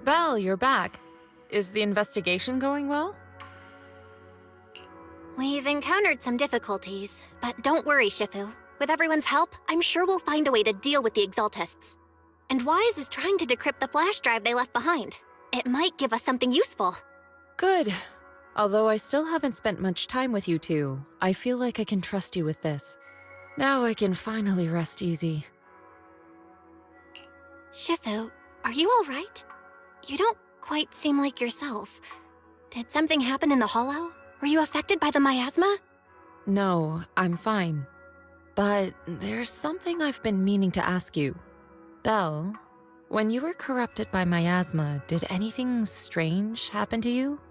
Belle, you're back. Is the investigation going well? We've encountered some difficulties, but don't worry, Shifu. With everyone's help, I'm sure we'll find a way to deal with the Exaltists. And Wise is trying to decrypt the flash drive they left behind. It might give us something useful. Good. Although I still haven't spent much time with you two, I feel like I can trust you with this. Now I can finally rest easy. Shifu, are you all right? You don't quite seem like yourself. Did something happen in the Hollow? Were you affected by the miasma? No, I'm fine. But there's something I've been meaning to ask you. Belle, when you were corrupted by miasma, did anything strange happen to you?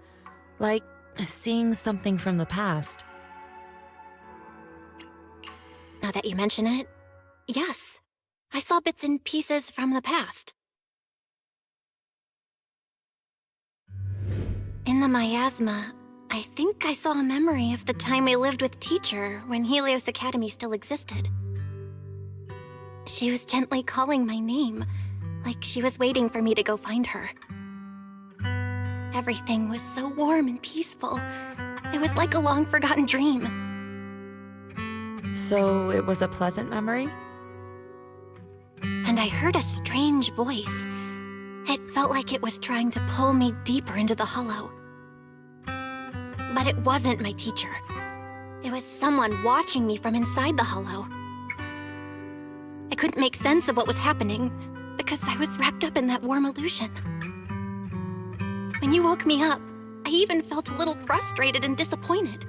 Like seeing something from the past? Now that you mention it, yes. I saw bits and pieces from the past. In the miasma, I think I saw a memory of the time we lived with Teacher when Helios Academy still existed. She was gently calling my name, like she was waiting for me to go find her. Everything was so warm and peaceful. It was like a long-forgotten dream. So it was a pleasant memory? And I heard a strange voice. It felt like it was trying to pull me deeper into the Hollow. But it wasn't my teacher. It was someone watching me from inside the Hollow. I couldn't make sense of what was happening because I was wrapped up in that warm illusion. When you woke me up, I even felt a little frustrated and disappointed.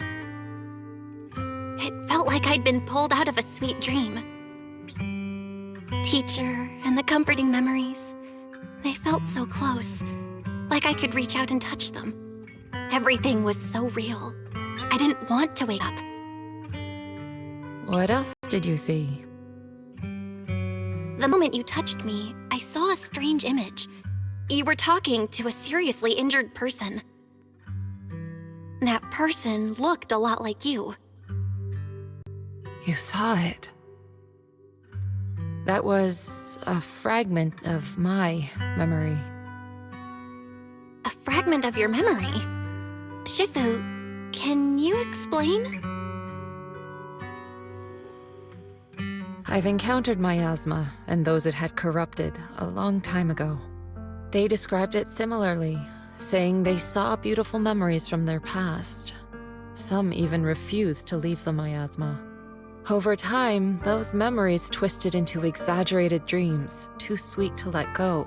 It felt like I'd been pulled out of a sweet dream. Teacher and the comforting memories, they felt so close, like I could reach out and touch them. Everything was so real. I didn't want to wake up. What else did you see? The moment you touched me, I saw a strange image. You were talking to a seriously injured person. That person looked a lot like you. You saw it. That was a fragment of my memory. A fragment of your memory? Shifu, can you explain? I've encountered miasma and those it had corrupted a long time ago. They described it similarly, saying they saw beautiful memories from their past. Some even refused to leave the miasma. Over time, those memories twisted into exaggerated dreams, too sweet to let go.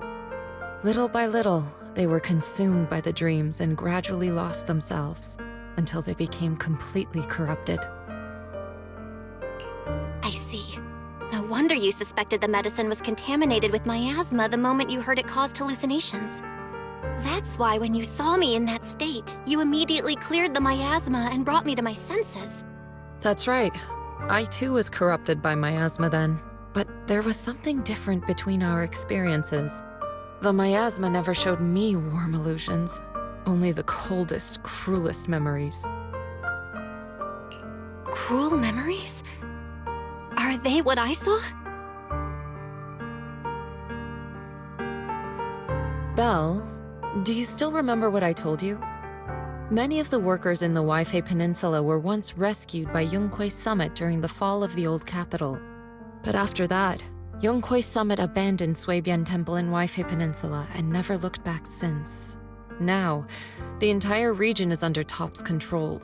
Little by little, they were consumed by the dreams and gradually lost themselves, until they became completely corrupted. I see. No wonder you suspected the medicine was contaminated with miasma the moment you heard it caused hallucinations. That's why when you saw me in that state, you immediately cleared the miasma and brought me to my senses. That's right. I too was corrupted by miasma then, but there was something different between our experiences. The miasma never showed me warm illusions, only the coldest, cruelest memories. Cruel memories? Are they what I saw? Belle, do you still remember what I told you? Many of the workers in the Waifei Peninsula were once rescued by Yunquei Summit during the fall of the old capital. But after that, Yunquei Summit abandoned Suibian Temple in Waifei Peninsula and never looked back since. Now, the entire region is under Top's control.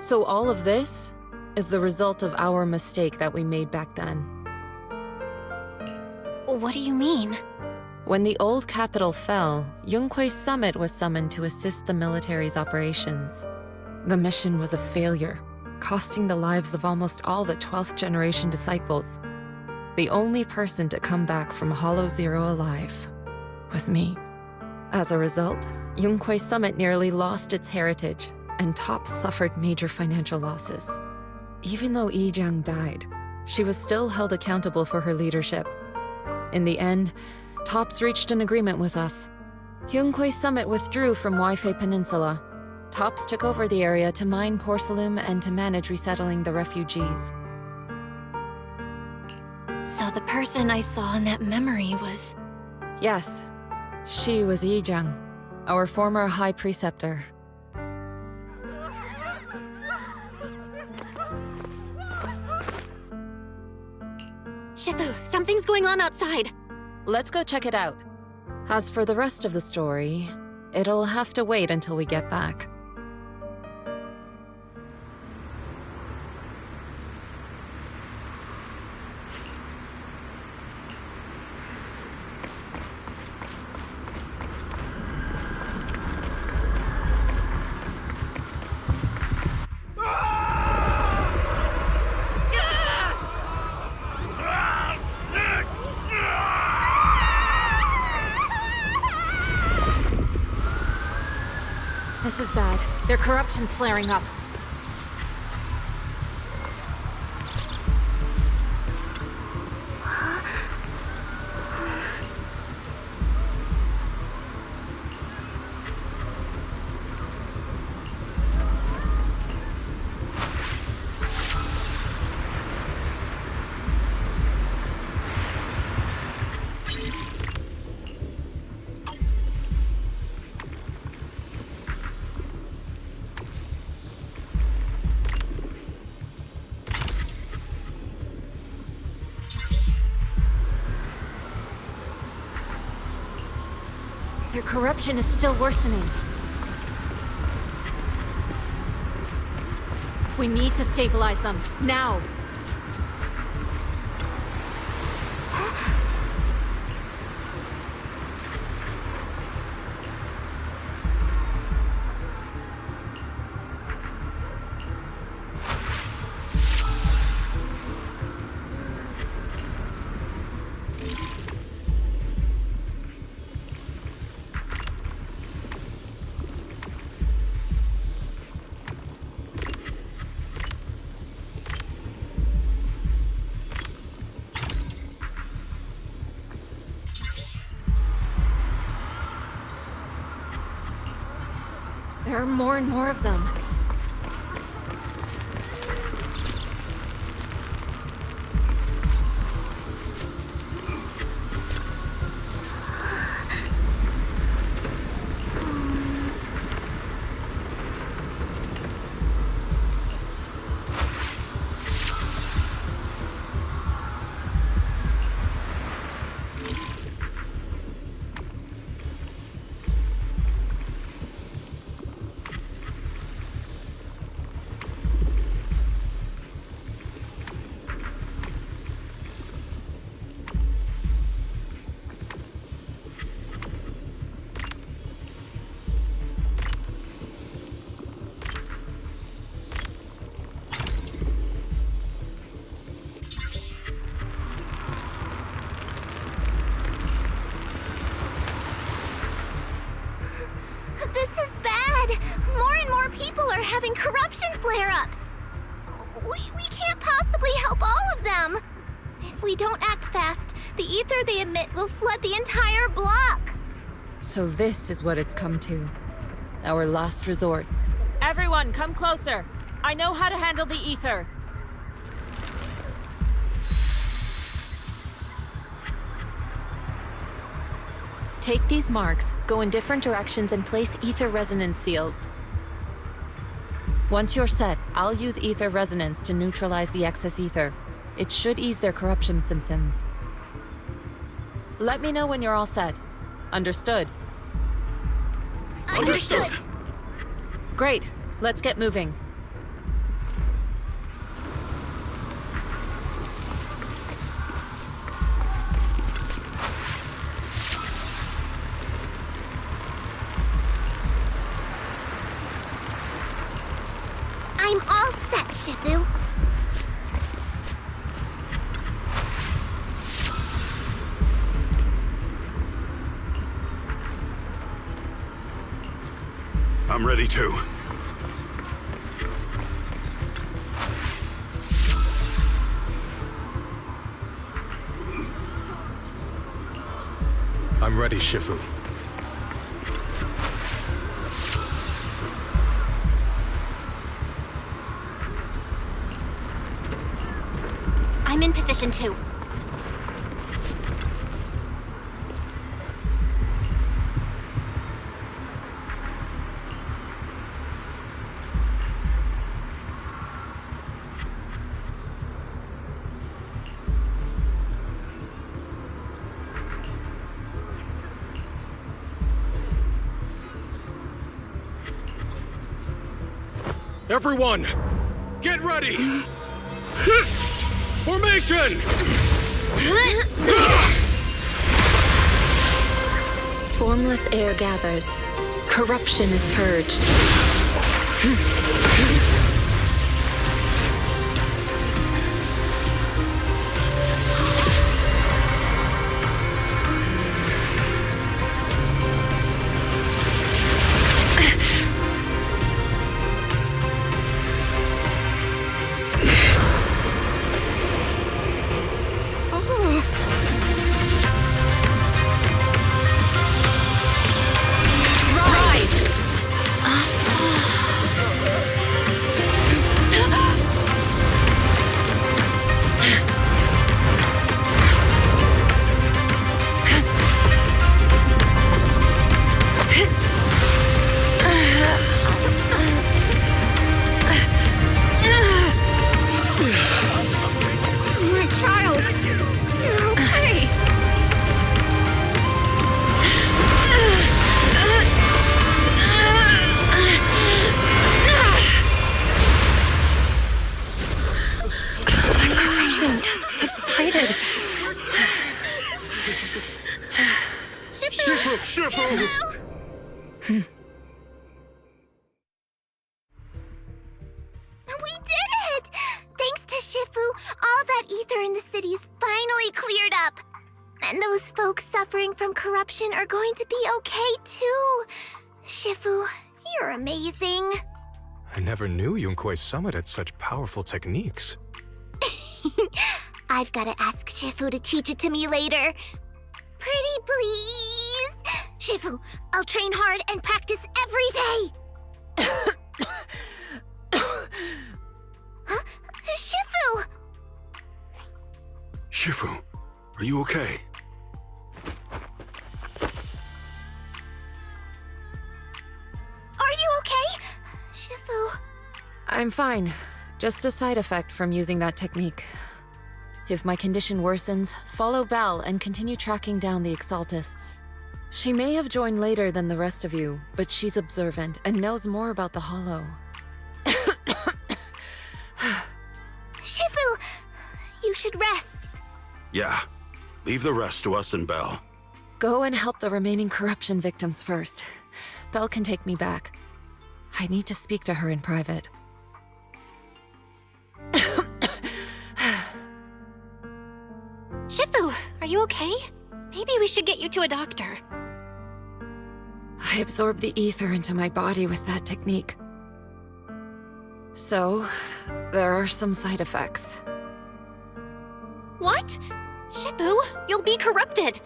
So all of this is the result of our mistake that we made back then. What do you mean? When the old capital fell, Yunque's summit was summoned to assist the military's operations. The mission was a failure, costing the lives of almost all the 12th generation disciples. The only person to come back from Hollow Zero alive was me. As a result, Yunque's summit nearly lost its heritage, and TOPS suffered major financial losses. Even though Yijiang died, she was still held accountable for her leadership. In the end, TOPS reached an agreement with us. Yunque's summit withdrew from Waifei Peninsula. TOPS took over the area to mine porcelain and to manage resettling the refugees. So the person I saw in that memory was... Yes, she was Yijiang, our former high preceptor. Shifu, something's going on outside. Let's go check it out. As for the rest of the story, it'll have to wait until we get back. This is bad. Their corruption's flaring up. Their corruption is still worsening. We need to stabilize them, now! There are more and more of them. This is bad! More and more people are having corruption flare-ups! We can't possibly help all of them! If we don't act fast, the ether they emit will flood the entire block! So this is what it's come to. Our last resort. Everyone, come closer! I know how to handle the ether! Take these marks, go in different directions, and place ether resonance seals. Once you're set, I'll use ether resonance to neutralize the excess ether. It should ease their corruption symptoms. Let me know when you're all set. Understood? Understood! Great. Let's get moving. Shifu. I'm ready too. I'm ready, Shifu. I'm in position 2. Everyone, get ready! Formation! Formless air gathers. Corruption is purged. We did it! Thanks to Shifu, all that ether in the city's finally cleared up. And those folks suffering from corruption are going to be okay too. Shifu, you're amazing. I never knew Yunkwei Summit had such powerful techniques. I've got to ask Shifu to teach it to me later. Pretty please? Shifu, I'll train hard and practice every day. Huh? Shifu! Shifu, are you okay? Are you okay? Shifu. I'm fine. Just a side effect from using that technique. If my condition worsens, follow Belle and continue tracking down the Exaltists. She may have joined later than the rest of you, but she's observant and knows more about the Hollow. Shifu, you should rest. Yeah. Leave the rest to us and Belle. Go and help the remaining corruption victims first. Belle can take me back. I need to speak to her in private. Shifu, are you okay? Maybe we should get you to a doctor. I absorbed the ether into my body with that technique. So, there are some side effects. What? Shifu, you'll be corrupted.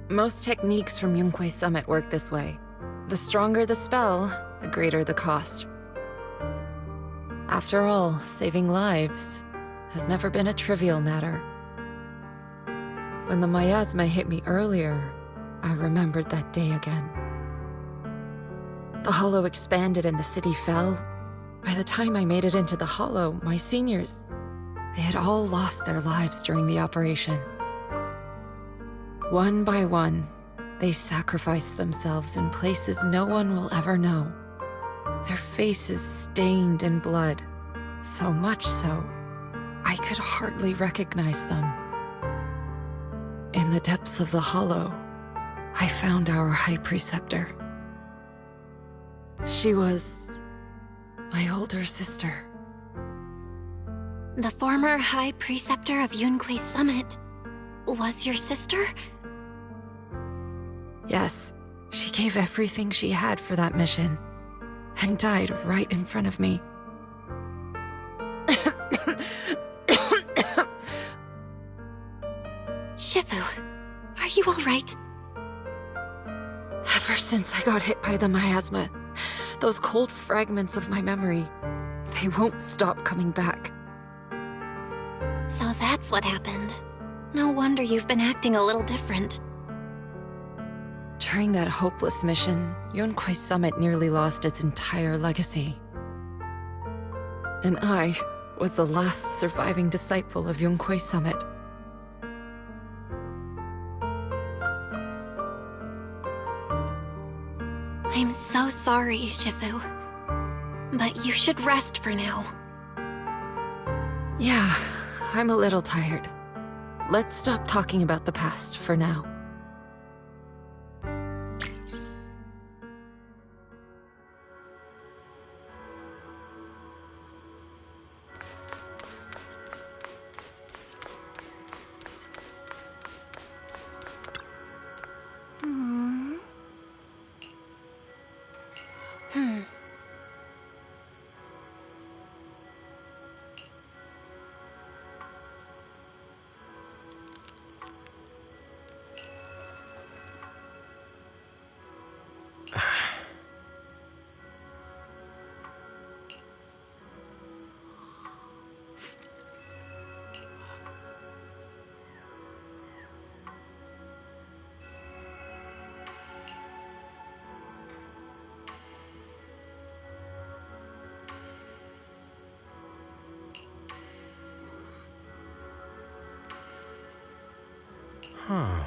Most techniques from Yunkwei Summit work this way. The stronger the spell, the greater the cost. After all, saving lives has never been a trivial matter. When the miasma hit me earlier, I remembered that day again. The Hollow expanded and the city fell. By the time I made it into the Hollow, my seniors, they had all lost their lives during the operation. One by one, they sacrificed themselves in places no one will ever know. Their faces stained in blood, so much so, I could hardly recognize them. In the depths of the Hollow, I found our High Preceptor. She was My older sister. The former High Preceptor of Yunque's Summit was your sister? Yes, she gave everything she had for that mission, and died right in front of me. Shifu, are you all right? Ever since I got hit by the miasma, those cold fragments of my memory, they won't stop coming back. So that's what happened. No wonder you've been acting a little different. During that hopeless mission, Yunque's Summit nearly lost its entire legacy. And I was the last surviving disciple of Yunque's Summit. I'm so sorry, Shifu. But you should rest for now. Yeah, I'm a little tired. Let's stop talking about the past for now. Huh.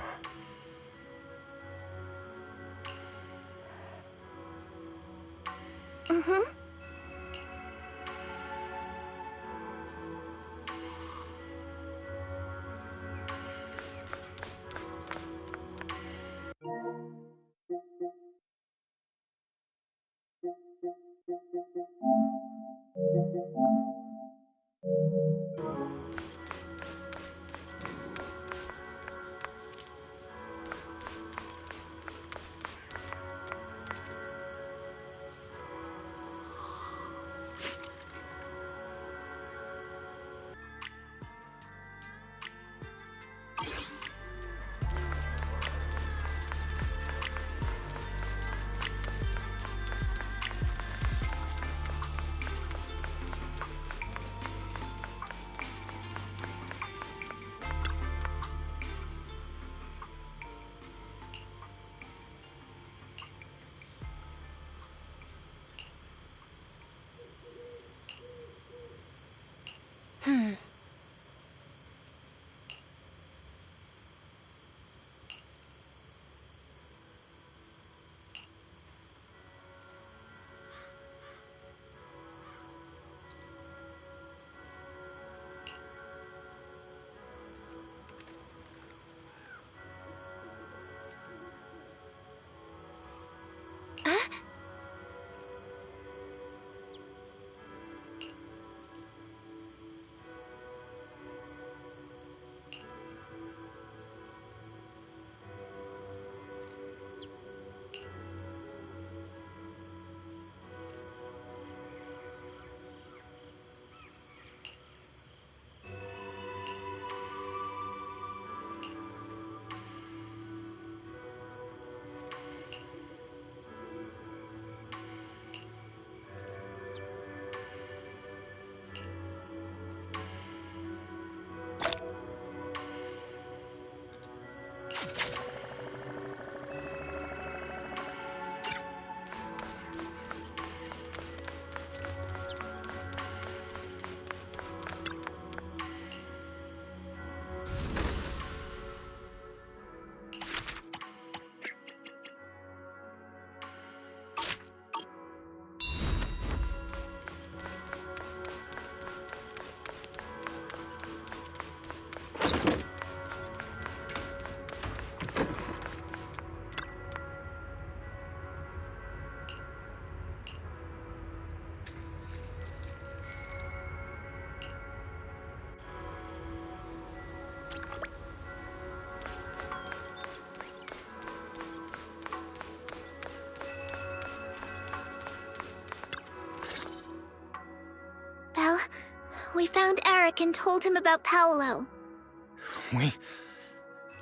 We found Eric and told him about Paolo.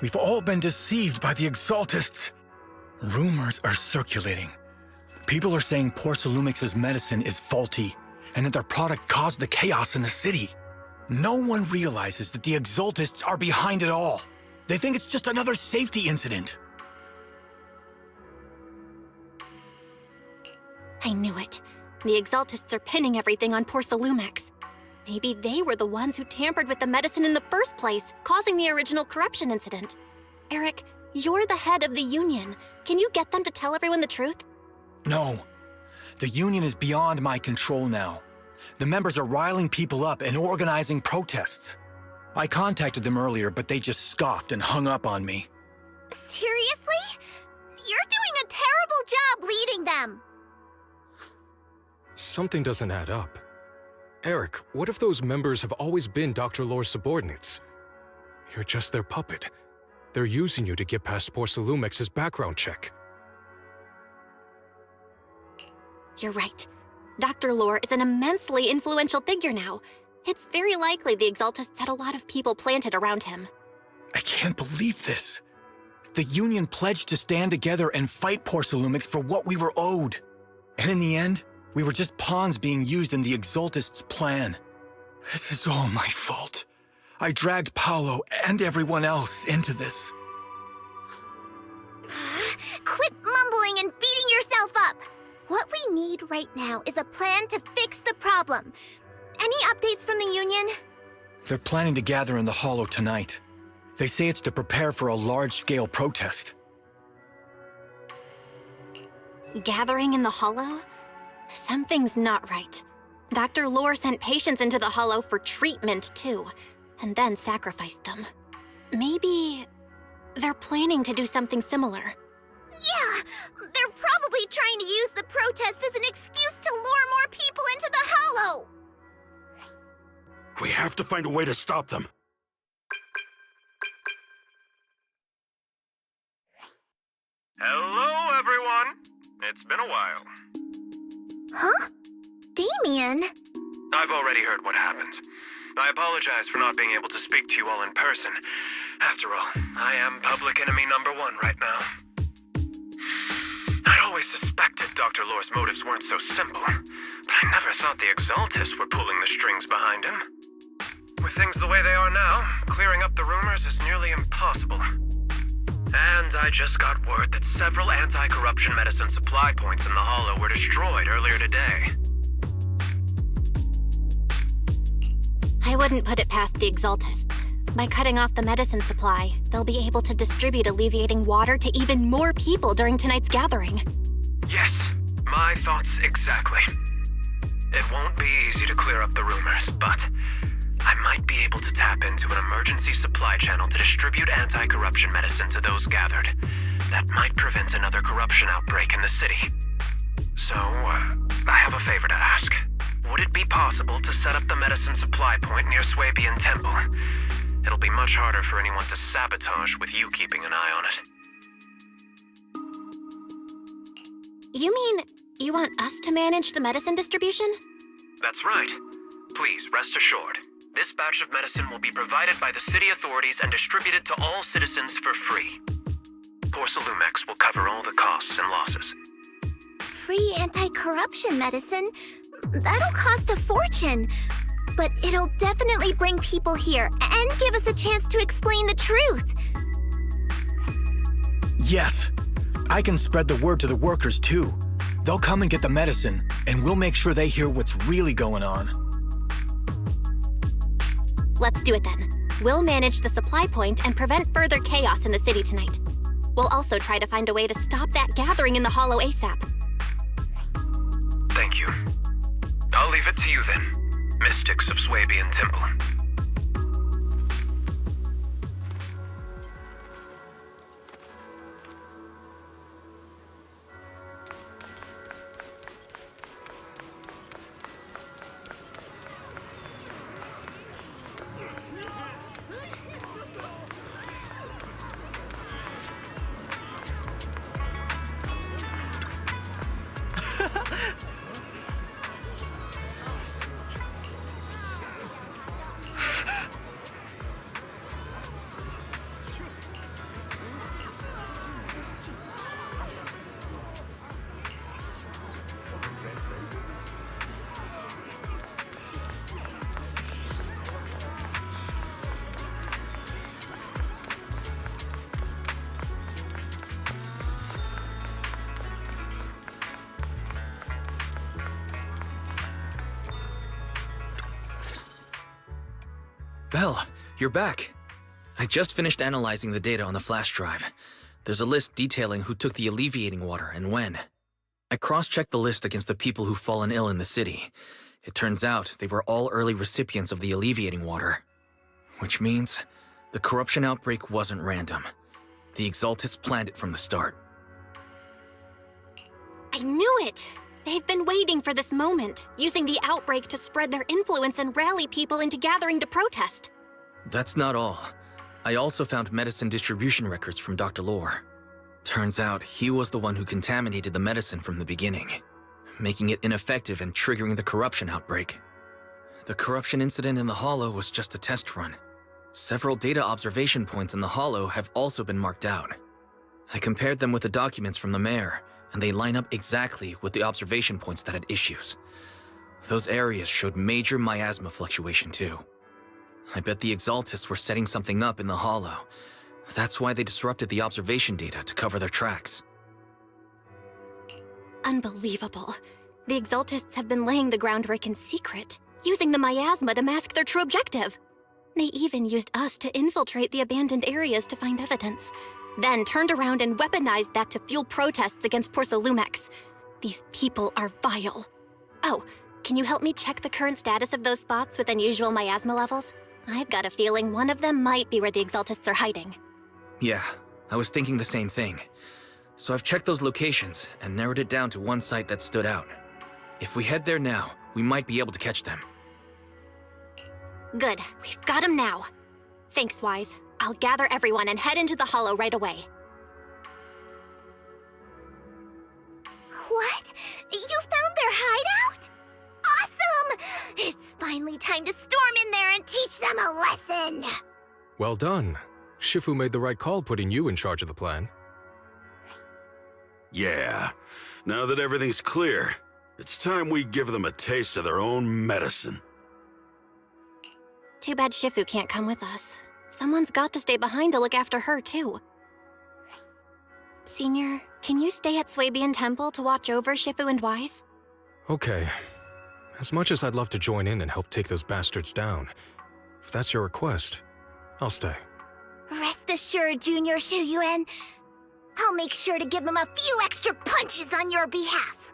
We've all been deceived by the Exaltists. Rumors are circulating. People are saying Porcelumix's medicine is faulty, and that their product caused the chaos in the city. No one realizes that the Exaltists are behind it all. They think it's just another safety incident. I knew it. The Exaltists are pinning everything on Porcelumix. Maybe they were the ones who tampered with the medicine in the first place, causing the original corruption incident. Eric, you're the head of the Union. Can you get them to tell everyone the truth? No. The Union is beyond my control now. The members are riling people up and organizing protests. I contacted them earlier, but they just scoffed and hung up on me. Seriously? You're doing a terrible job leading them. Something doesn't add up. Eric, what if those members have always been Dr. Lore's subordinates? You're just their puppet. They're using you to get past Porcelumix's background check. You're right. Dr. Lore is an immensely influential figure now. It's very likely the Exaltists had a lot of people planted around him. I can't believe this. The Union pledged to stand together and fight Porcelumix for what we were owed. And in the end, we were just pawns being used in the Exaltists' plan. This is all my fault. I dragged Paolo and everyone else into this. Quit mumbling and beating yourself up. What we need right now is a plan to fix the problem. Any updates from the Union? They're planning to gather in the Hollow tonight. They say it's to prepare for a large-scale protest. Gathering in the Hollow? Something's not right. Dr. Lore sent patients into the Hollow for treatment, too, and then sacrificed them. Maybe they're planning to do something similar. Yeah, they're probably trying to use the protest as an excuse to lure more people into the Hollow. We have to find a way to stop them. Hello, everyone. It's been a while. Huh? Damien? I've already heard what happened. I apologize for not being able to speak to you all in person. After all, I am public enemy #1 right now. I'd always suspected Dr. Lore's motives weren't so simple, but I never thought the Exaltists were pulling the strings behind him. With things the way they are now, clearing up the rumors is nearly impossible. And I just got word that several anti-corruption medicine supply points in the Hollow were destroyed earlier today. I wouldn't put it past the Exaltists. By cutting off the medicine supply, they'll be able to distribute alleviating water to even more people during tonight's gathering. Yes, my thoughts exactly. It won't be easy to clear up the rumors, but I might be able to tap into an emergency supply channel to distribute anti-corruption medicine to those gathered. That might prevent another corruption outbreak in the city. So, I have a favor to ask. Would it be possible to set up the medicine supply point near Swabian Temple? It'll be much harder for anyone to sabotage with you keeping an eye on it. You mean you want us to manage the medicine distribution? That's right. Please, rest assured. This batch of medicine will be provided by the city authorities and distributed to all citizens for free. Porcelumix will cover all the costs and losses. Free anti-corruption medicine? That'll cost a fortune. But it'll definitely bring people here and give us a chance to explain the truth. Yes. I can spread the word to the workers, too. They'll come and get the medicine, and we'll make sure they hear what's really going on. Let's do it then. We'll manage the supply point and prevent further chaos in the city tonight. We'll also try to find a way to stop that gathering in the Hollow ASAP. Thank you. I'll leave it to you then, mystics of Swabian Temple. Belle, you're back. I just finished analyzing the data on the flash drive. There's a list detailing who took the alleviating water and when. I cross-checked the list against the people who've fallen ill in the city. It turns out they were all early recipients of the alleviating water. Which means the corruption outbreak wasn't random. The Exaltists planned it from the start. I knew it! They've been waiting for this moment, using the outbreak to spread their influence and rally people into gathering to protest. That's not all. I also found medicine distribution records from Dr. Lore. Turns out he was the one who contaminated the medicine from the beginning, making it ineffective and triggering the corruption outbreak. The corruption incident in the Hollow was just a test run. Several data observation points in the Hollow have also been marked out. I compared them with the documents from the mayor, and they line up exactly with the observation points that had issues. Those areas showed major miasma fluctuation too. I bet the Exaltists were setting something up in the Hollow. That's why they disrupted the observation data to cover their tracks. Unbelievable. The Exaltists have been laying the groundwork in secret, using the miasma to mask their true objective. They even used us to infiltrate the abandoned areas to find evidence, then turned around and weaponized that to fuel protests against Porsalumex. These people are vile. Oh, can you help me check the current status of those spots with unusual miasma levels? I've got a feeling one of them might be where the Exaltists are hiding. Yeah, I was thinking the same thing. So I've checked those locations and narrowed it down to one site that stood out. If we head there now, we might be able to catch them. Good, we've got them now. Thanks, Wise. I'll gather everyone and head into the Hollow right away. What? You found their hideout? Awesome! It's finally time to storm in there and teach them a lesson! Well done. Shifu made the right call putting you in charge of the plan. Yeah. Now that everything's clear, it's time we give them a taste of their own medicine. Too bad Shifu can't come with us. Someone's got to stay behind to look after her, too. Senior, can you stay at Swabian Temple to watch over Shifu and Wise? Okay. As much as I'd love to join in and help take those bastards down, if that's your request, I'll stay. Rest assured, Junior Shuyuan. I'll make sure to give him a few extra punches on your behalf.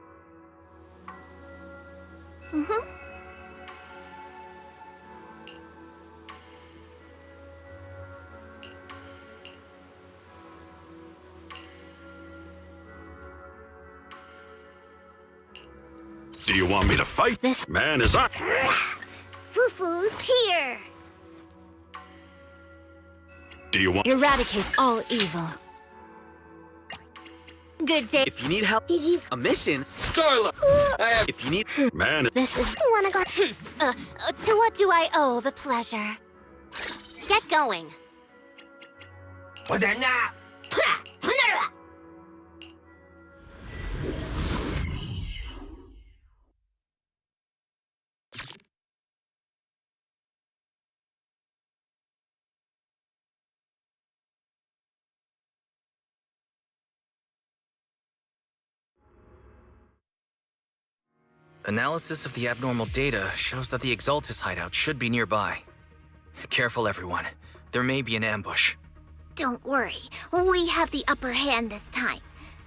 Do you want me to fight? This man is up. Fufu's here. Do you want? Eradicate all evil. Good day. If you need help, Did you? a mission, Starla. If you need, Man, This is. Wanna go? To what do I owe the pleasure? Get going. Analysis of the abnormal data shows that the Exaltis hideout should be nearby. Careful, everyone. There may be an ambush. Don't worry, we have the upper hand this time.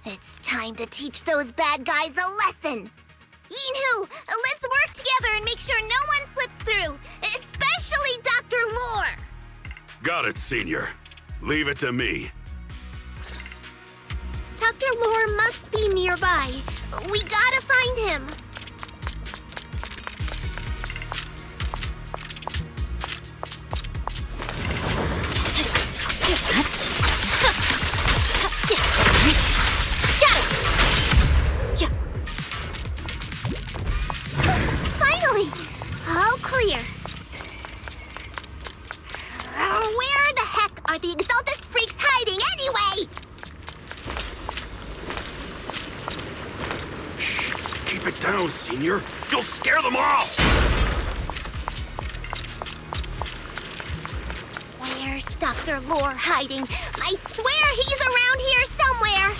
It's time to teach those bad guys a lesson. Yinhu, let's work together and make sure no one slips through, especially Dr. Lore. got it, Senior. Leave it to me. Dr. Lore must be nearby. We gotta find him. Finally! All clear. Where the heck are the Exaltus freaks hiding anyway? Shh! Keep it down, Senior. You'll scare them off! Where's Dr. Lore hiding? I swear he's around here somewhere!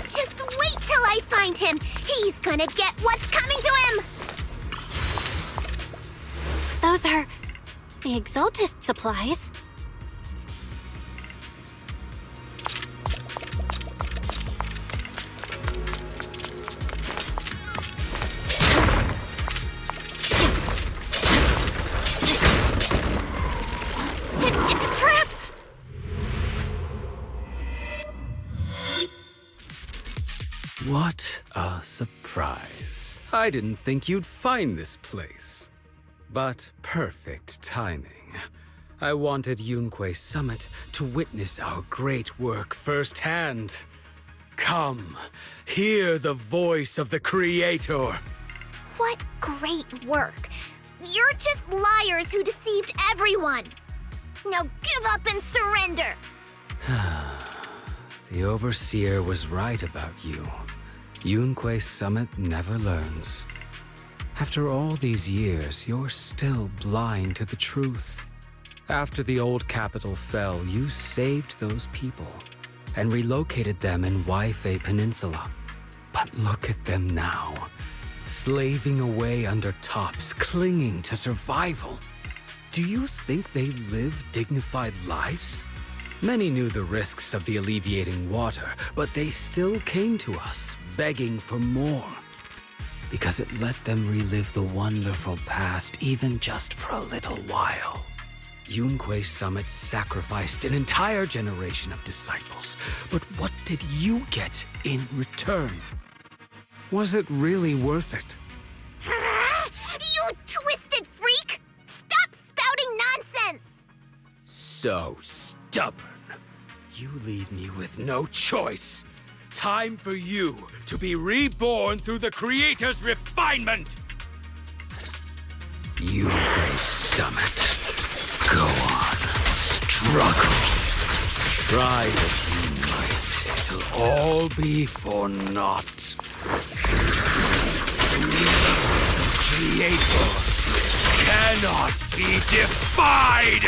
Just wait till I find him! He's gonna get what's coming to him! Those are the Exaltist supplies. It's a trap! What a surprise. I didn't think you'd find this place. But perfect timing. I wanted Yunque Summit to witness our great work firsthand. Come, hear the voice of the Creator. What great work! You're just liars who deceived everyone! Now give up and surrender! The Overseer was right about you. Yunque Summit never learns. After all these years, you're still blind to the truth. After the old capital fell, you saved those people and relocated them in Waifei Peninsula. But look at them now, slaving away under tops, clinging to survival. Do you think they live dignified lives? Many knew the risks of the alleviating water, but they still came to us, begging for more. Because it let them relive the wonderful past, even just for a little while. Yunque Summit sacrificed an entire generation of disciples, but what did you get in return? Was it really worth it? You twisted freak! Stop spouting nonsense! So stubborn. You leave me with no choice. Time for you to be reborn through the Creator's refinement! Yunque Summit. Go on. Struggle. Try as you might. It'll all be for naught. The Creator cannot be defied!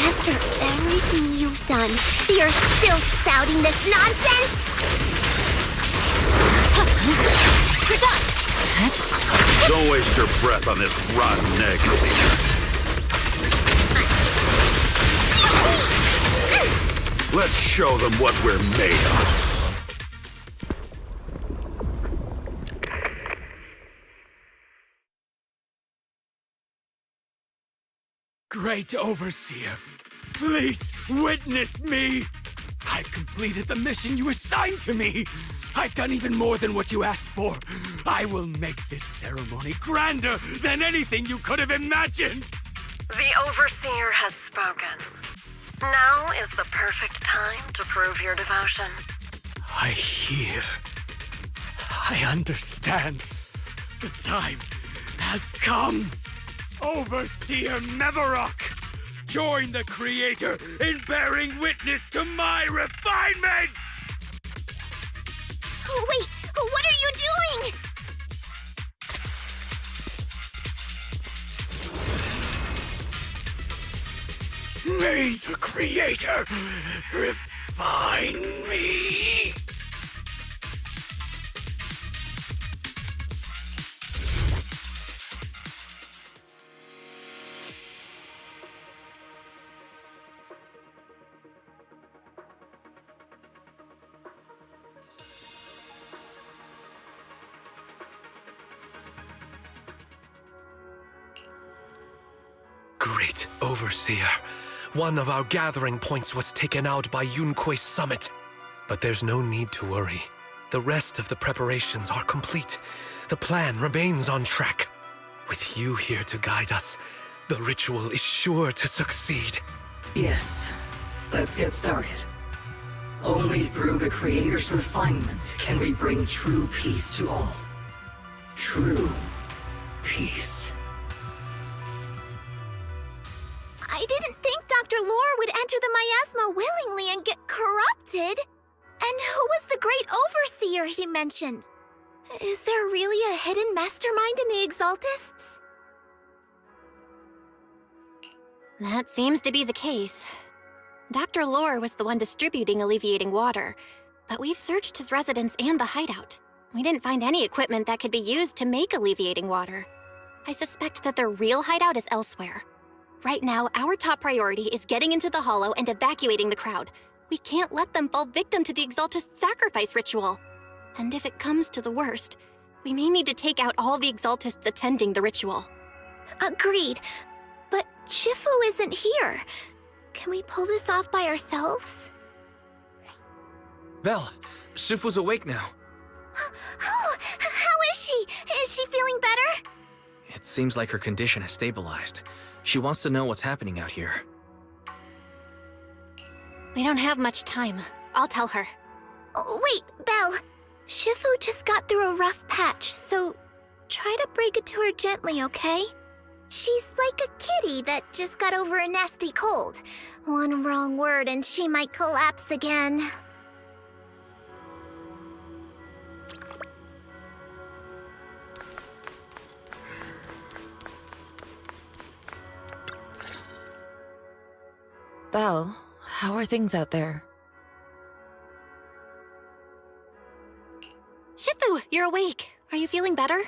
After everything you've done, you're still spouting this nonsense? You're done! Don't waste your breath on this rotten egg, Seeker. Let's show them what we're made of. Great Overseer, please witness me! I've completed the mission you assigned to me! I've done even more than what you asked for! I will make this ceremony grander than anything you could have imagined! The Overseer has spoken. Now is the perfect time to prove your devotion. I hear. I understand. The time has come! Overseer Mevarok! Join the Creator in bearing witness to my refinement! Wait, what are you doing? May the Creator refine me! Great Overseer. One of our gathering points was taken out by Yunque Summit. But there's no need to worry. The rest of the preparations are complete. The plan remains on track. With you here to guide us, the ritual is sure to succeed. Yes, let's get started. Only through the Creator's refinement can we bring true peace to all. True peace. I didn't think Dr. Lore would enter the miasma willingly and get corrupted. And who was the great Overseer he mentioned? Is there really a hidden mastermind in the Exaltists? That seems to be the case. Dr. Lore was the one distributing alleviating water, but we've searched his residence and the hideout. We didn't find any equipment that could be used to make alleviating water. I suspect that their real hideout is elsewhere. Right now, our top priority is getting into the Hollow and evacuating the crowd. We can't let them fall victim to the Exaltist sacrifice ritual. And if it comes to the worst, we may need to take out all the Exaltists attending the ritual. Agreed. But Shifu isn't here. Can we pull this off by ourselves? Belle, Shifu's awake now. Oh, how is she? Is she feeling better? It seems like her condition has stabilized. She wants to know what's happening out here. We don't have much time. I'll tell her. Oh, wait, Belle. Shifu just got through a rough patch, so try to break it to her gently, okay? She's like a kitty that just got over a nasty cold. One wrong word and she might collapse again. Belle, how are things out there? Shifu, you're awake. Are you feeling better?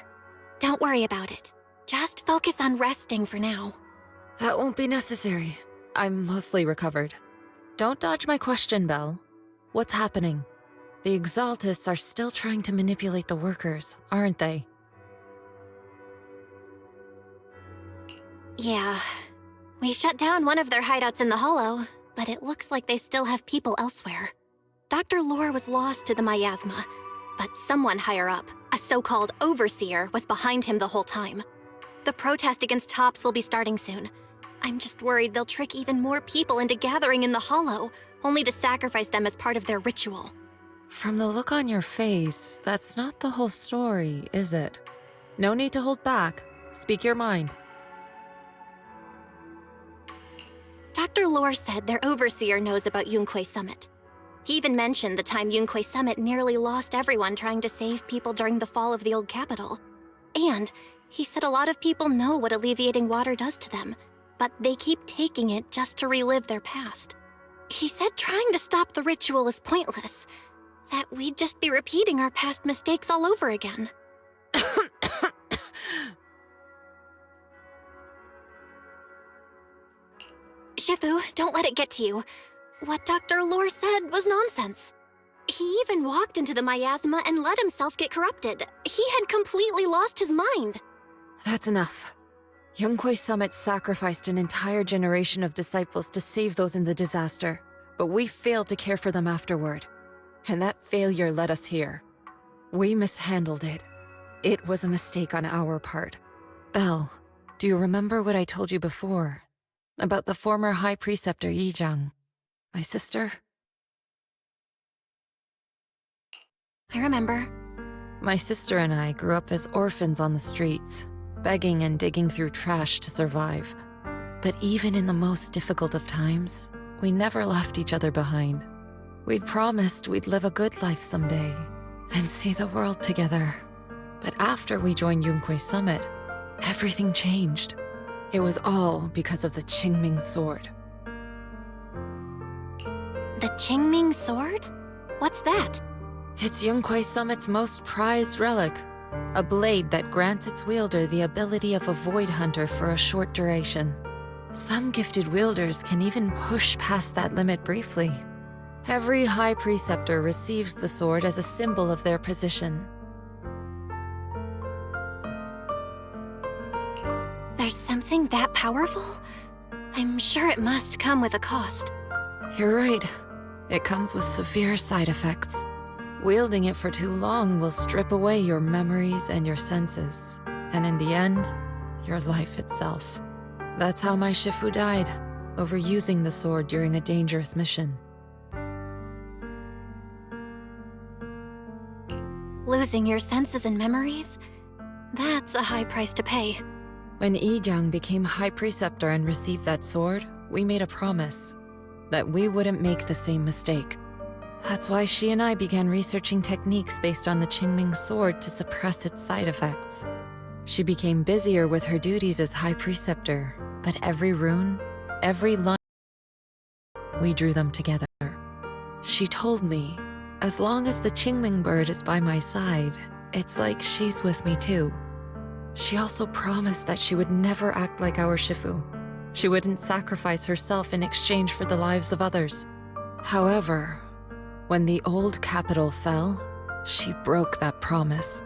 Don't worry about it. Just focus on resting for now. That won't be necessary. I'm mostly recovered. Don't dodge my question, Belle. What's happening? The Exaltists are still trying to manipulate the workers, aren't they? Yeah. We shut down one of their hideouts in the Hollow, but it looks like they still have people elsewhere. Dr. Lore was lost to the miasma, but someone higher up, a so-called overseer, was behind him the whole time. The protest against Tops will be starting soon. I'm just worried they'll trick even more people into gathering in the Hollow, only to sacrifice them as part of their ritual. From the look on your face, that's not the whole story, is it? No need to hold back. Speak your mind. Dr. Lore said their overseer knows about Yunque Summit. He even mentioned the time Yunque Summit nearly lost everyone trying to save people during the fall of the old capital. And he said a lot of people know what alleviating water does to them, but they keep taking it just to relive their past. He said trying to stop the ritual is pointless, that we'd just be repeating our past mistakes all over again. Shifu, don't let it get to you. What Dr. Lore said was nonsense. He even walked into the miasma and let himself get corrupted. He had completely lost his mind. That's enough. Yunque Summit sacrificed an entire generation of disciples to save those in the disaster, but we failed to care for them afterward. And that failure led us here. We mishandled it. It was a mistake on our part. Belle, do you remember what I told you before? About the former High Preceptor Yijang? My sister? I remember. My sister and I grew up as orphans on the streets, begging and digging through trash to survive. But even in the most difficult of times, we never left each other behind. We'd promised we'd live a good life someday and see the world together. But after we joined Yunque Summit, everything changed. It was all because of the Qingming sword. The Qingming sword? What's that? It's Yunque Summit's most prized relic. A blade that grants its wielder the ability of a void hunter for a short duration. Some gifted wielders can even push past that limit briefly. Every High Preceptor receives the sword as a symbol of their position. There's something that powerful? I'm sure it must come with a cost. You're right. It comes with severe side effects. Wielding it for too long will strip away your memories and your senses, and in the end, your life itself. That's how my Shifu died, overusing the sword during a dangerous mission. Losing your senses and memories? That's a high price to pay. When Yijang became High Preceptor and received that sword, we made a promise that we wouldn't make the same mistake. That's why she and I began researching techniques based on the Qingming sword to suppress its side effects. She became busier with her duties as High Preceptor, but every rune, every line, we drew them together. She told me, as long as the Qingming bird is by my side, it's like she's with me too. She also promised that she would never act like our Shifu. She wouldn't sacrifice herself in exchange for the lives of others. However, when the old capital fell, she broke that promise.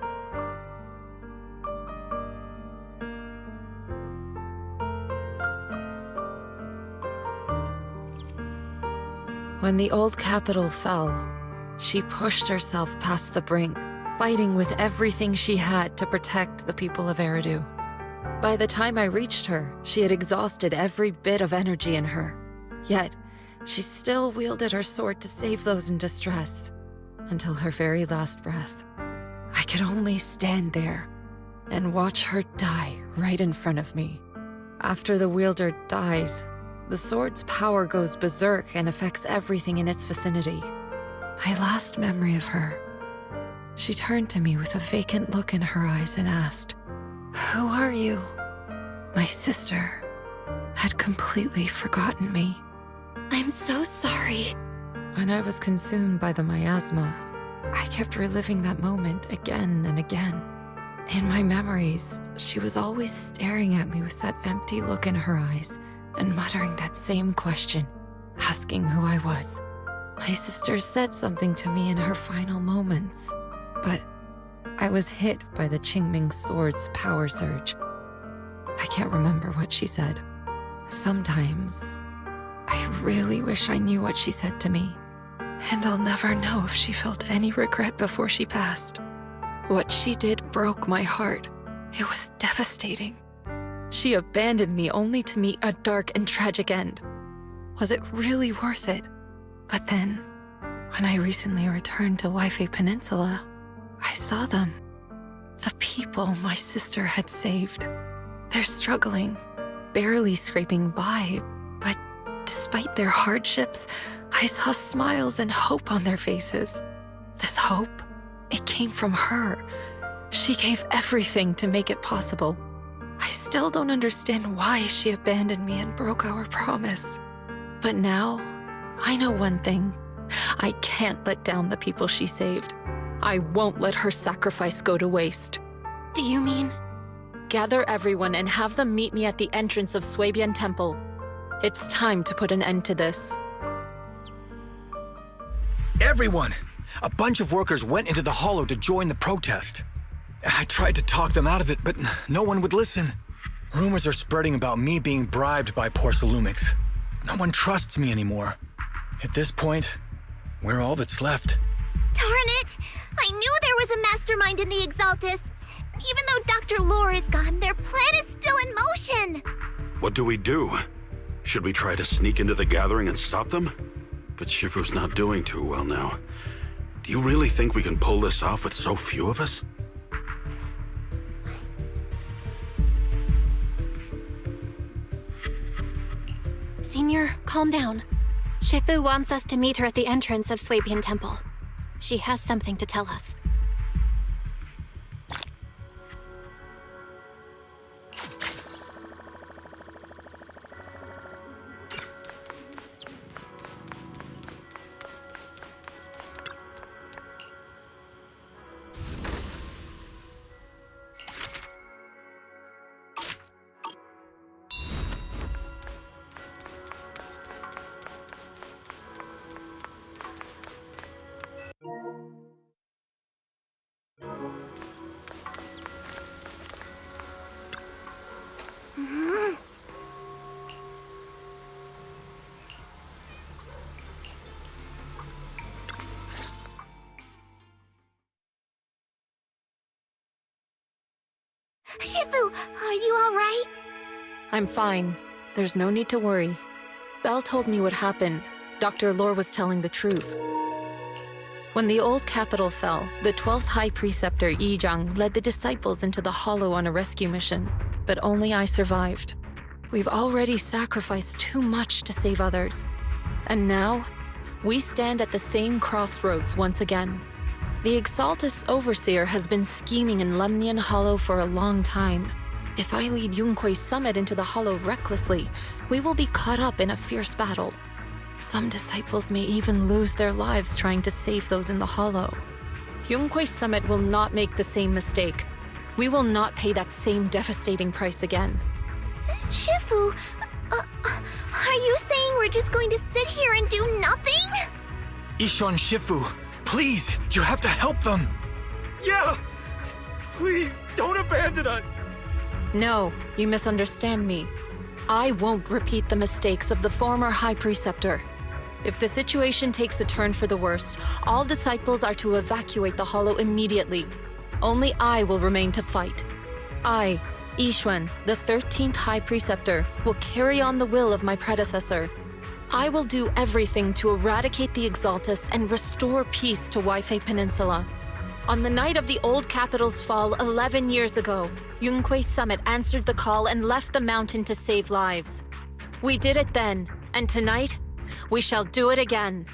When the old capital fell, she pushed herself past the brink, fighting with everything she had to protect the people of Eridu. By the time I reached her, she had exhausted every bit of energy in her. Yet, she still wielded her sword to save those in distress, until her very last breath. I could only stand there and watch her die right in front of me. After the wielder dies, the sword's power goes berserk and affects everything in its vicinity. My last memory of her, she turned to me with a vacant look in her eyes and asked, "Who are you?" My sister had completely forgotten me. I'm so sorry. When I was consumed by the miasma, I kept reliving that moment again and again. In my memories, she was always staring at me with that empty look in her eyes and muttering that same question, asking who I was. My sister said something to me in her final moments, but I was hit by the Qingming sword's power surge. I can't remember what she said. Sometimes, I really wish I knew what she said to me, and I'll never know if she felt any regret before she passed. What she did broke my heart. It was devastating. She abandoned me only to meet a dark and tragic end. Was it really worth it? But then, when I recently returned to Waifei Peninsula, I saw them. The people my sister had saved. They're struggling, barely scraping by, but despite their hardships, I saw smiles and hope on their faces. This hope, it came from her. She gave everything to make it possible. I still don't understand why she abandoned me and broke our promise. But now, I know one thing. I can't let down the people she saved. I won't let her sacrifice go to waste. Do you mean? Gather everyone and have them meet me at the entrance of Suibian Temple. It's time to put an end to this. Everyone! A bunch of workers went into the hollow to join the protest. I tried to talk them out of it, but no one would listen. Rumors are spreading about me being bribed by Porcelumix. No one trusts me anymore. At this point, we're all that's left. Darn it! I knew there was a mastermind in the Exaltists. Even though Dr. Lore is gone, their plan is still in motion. What do we do? Should we try to sneak into the gathering and stop them? But Shifu's not doing too well now. Do you really think we can pull this off with so few of us? Senior, calm down. Shifu wants us to meet her at the entrance of Suibian Temple. She has something to tell us. Shifu, are you all right? I'm fine. There's no need to worry. Belle told me what happened. Dr. Lore was telling the truth. When the old capital fell, the 12th High Preceptor Yi Zhang led the disciples into the Hollow on a rescue mission, but only I survived. We've already sacrificed too much to save others. And now, we stand at the same crossroads once again. The Exaltus Overseer has been scheming in Lemnian Hollow for a long time. If I lead Yunque's summit into the Hollow recklessly, we will be caught up in a fierce battle. Some disciples may even lose their lives trying to save those in the Hollow. Yunque's summit will not make the same mistake. We will not pay that same devastating price again. Shifu, are you saying we're just going to sit here and do nothing? Isho and Shifu, please, you have to help them. Yeah! Please, don't abandon us! No, you misunderstand me. I won't repeat the mistakes of the former High Preceptor. If the situation takes a turn for the worse, all disciples are to evacuate the Hollow immediately. Only I will remain to fight. I, Ishuan, the 13th High Preceptor, will carry on the will of my predecessor. I will do everything to eradicate the Exaltus and restore peace to Waifei Peninsula. On the night of the old capital's fall 11 years ago, Yunquei Summit answered the call and left the mountain to save lives. We did it then, and tonight, we shall do it again.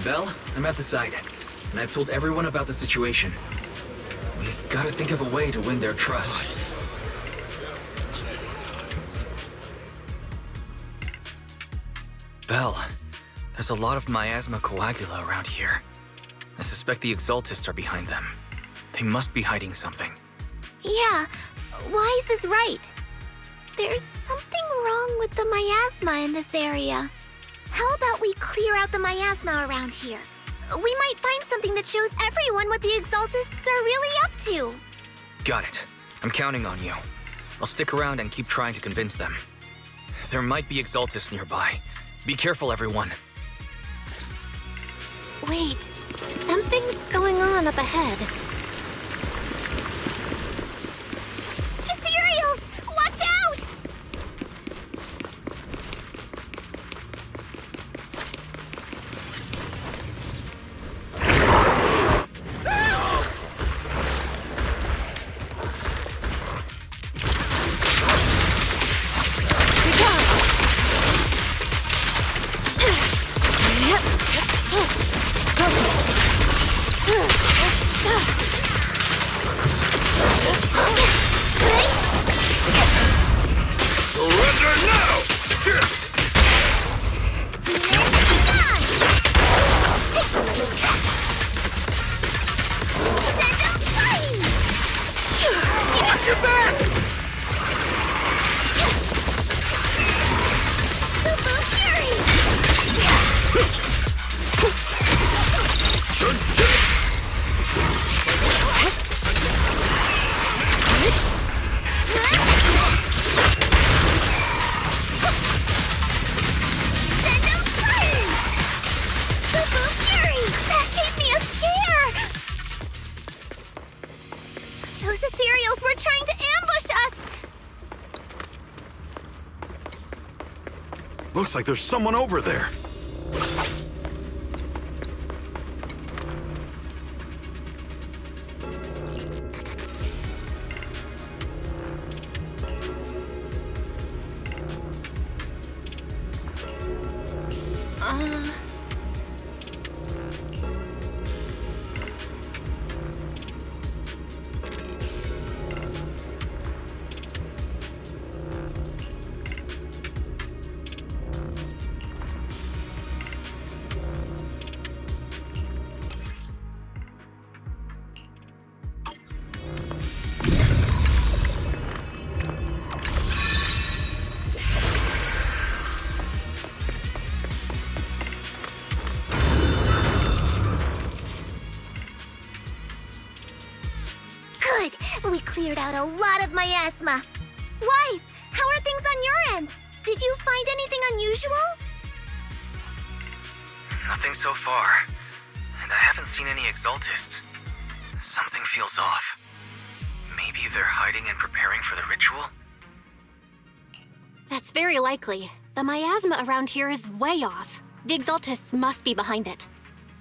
Belle, I'm at the site, and I've told everyone about the situation. We've got to think of a way to win their trust. Belle, there's a lot of miasma coagula around here. I suspect the Exaltists are behind them. They must be hiding something. Yeah, Wise is right. There's something wrong with the miasma in this area. How about we clear out the miasma around here? We might find something that shows everyone what the Exaltists are really up to. Got it. I'm counting on you. I'll stick around and keep trying to convince them. There might be Exaltists nearby. Be careful, everyone. Wait, something's going on up ahead. Ethereals! Watch out! Those ethereals were trying to ambush us! Looks like there's someone over there. cleared out a lot of miasma. Wise, how are things on your end? Did you find anything unusual? Nothing so far. And I haven't seen any Exaltists. Something feels off. Maybe they're hiding and preparing for the ritual? That's very likely. The miasma around here is way off. The Exaltists must be behind it.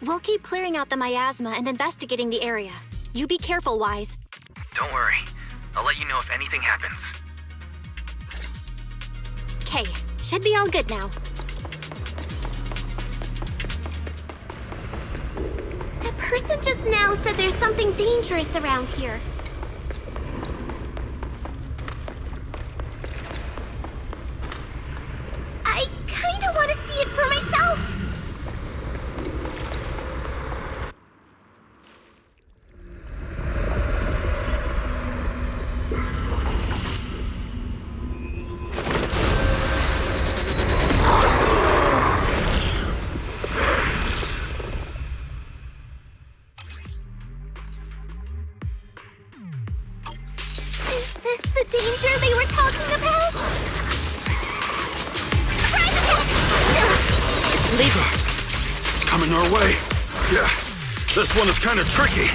We'll keep clearing out the miasma and investigating the area. You be careful, Wise. Don't worry. I'll let you know if anything happens. Okay, should be all good now. That person just now said there's something dangerous around here. I kinda want to see it for myself. Is this the danger they were talking about? Surprise attack! Leave it. It's coming our way. Yeah, this one is kind of tricky.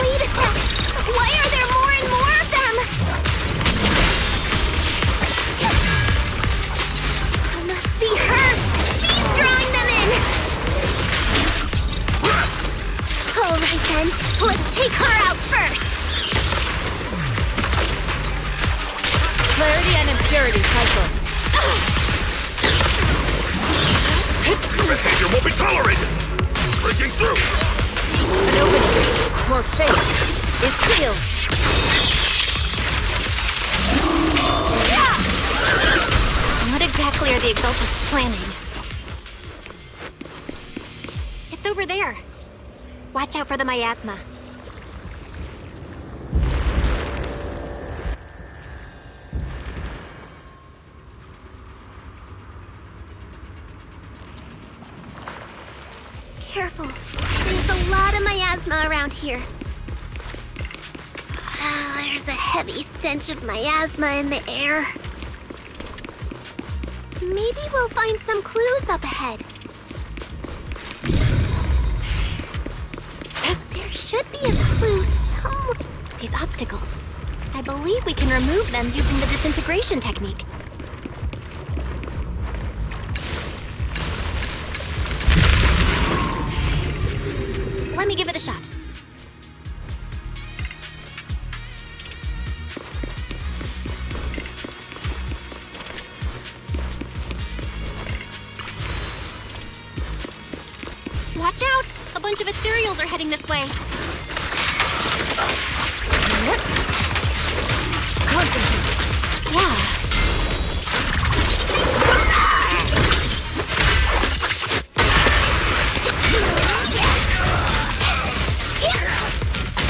Wait a sec. Why are there more and more of them? Must be her. She's drawing them in. All right then, let's take her out first. Clarity and impurity cycle. Behavior won't be tolerated. Breaking through. An opening. Your fate is sealed. What exactly are the Exaltists planning? It's over there. Watch out for the miasma. Careful. There's a lot of miasma around here. There's a heavy stench of miasma in the air. Maybe we'll find some clues up ahead. There should be a clue somewhere. These obstacles. I believe we can remove them using the disintegration technique. Let me give it a shot. Watch out! A bunch of ethereals are heading this way. Concentrate. Yeah.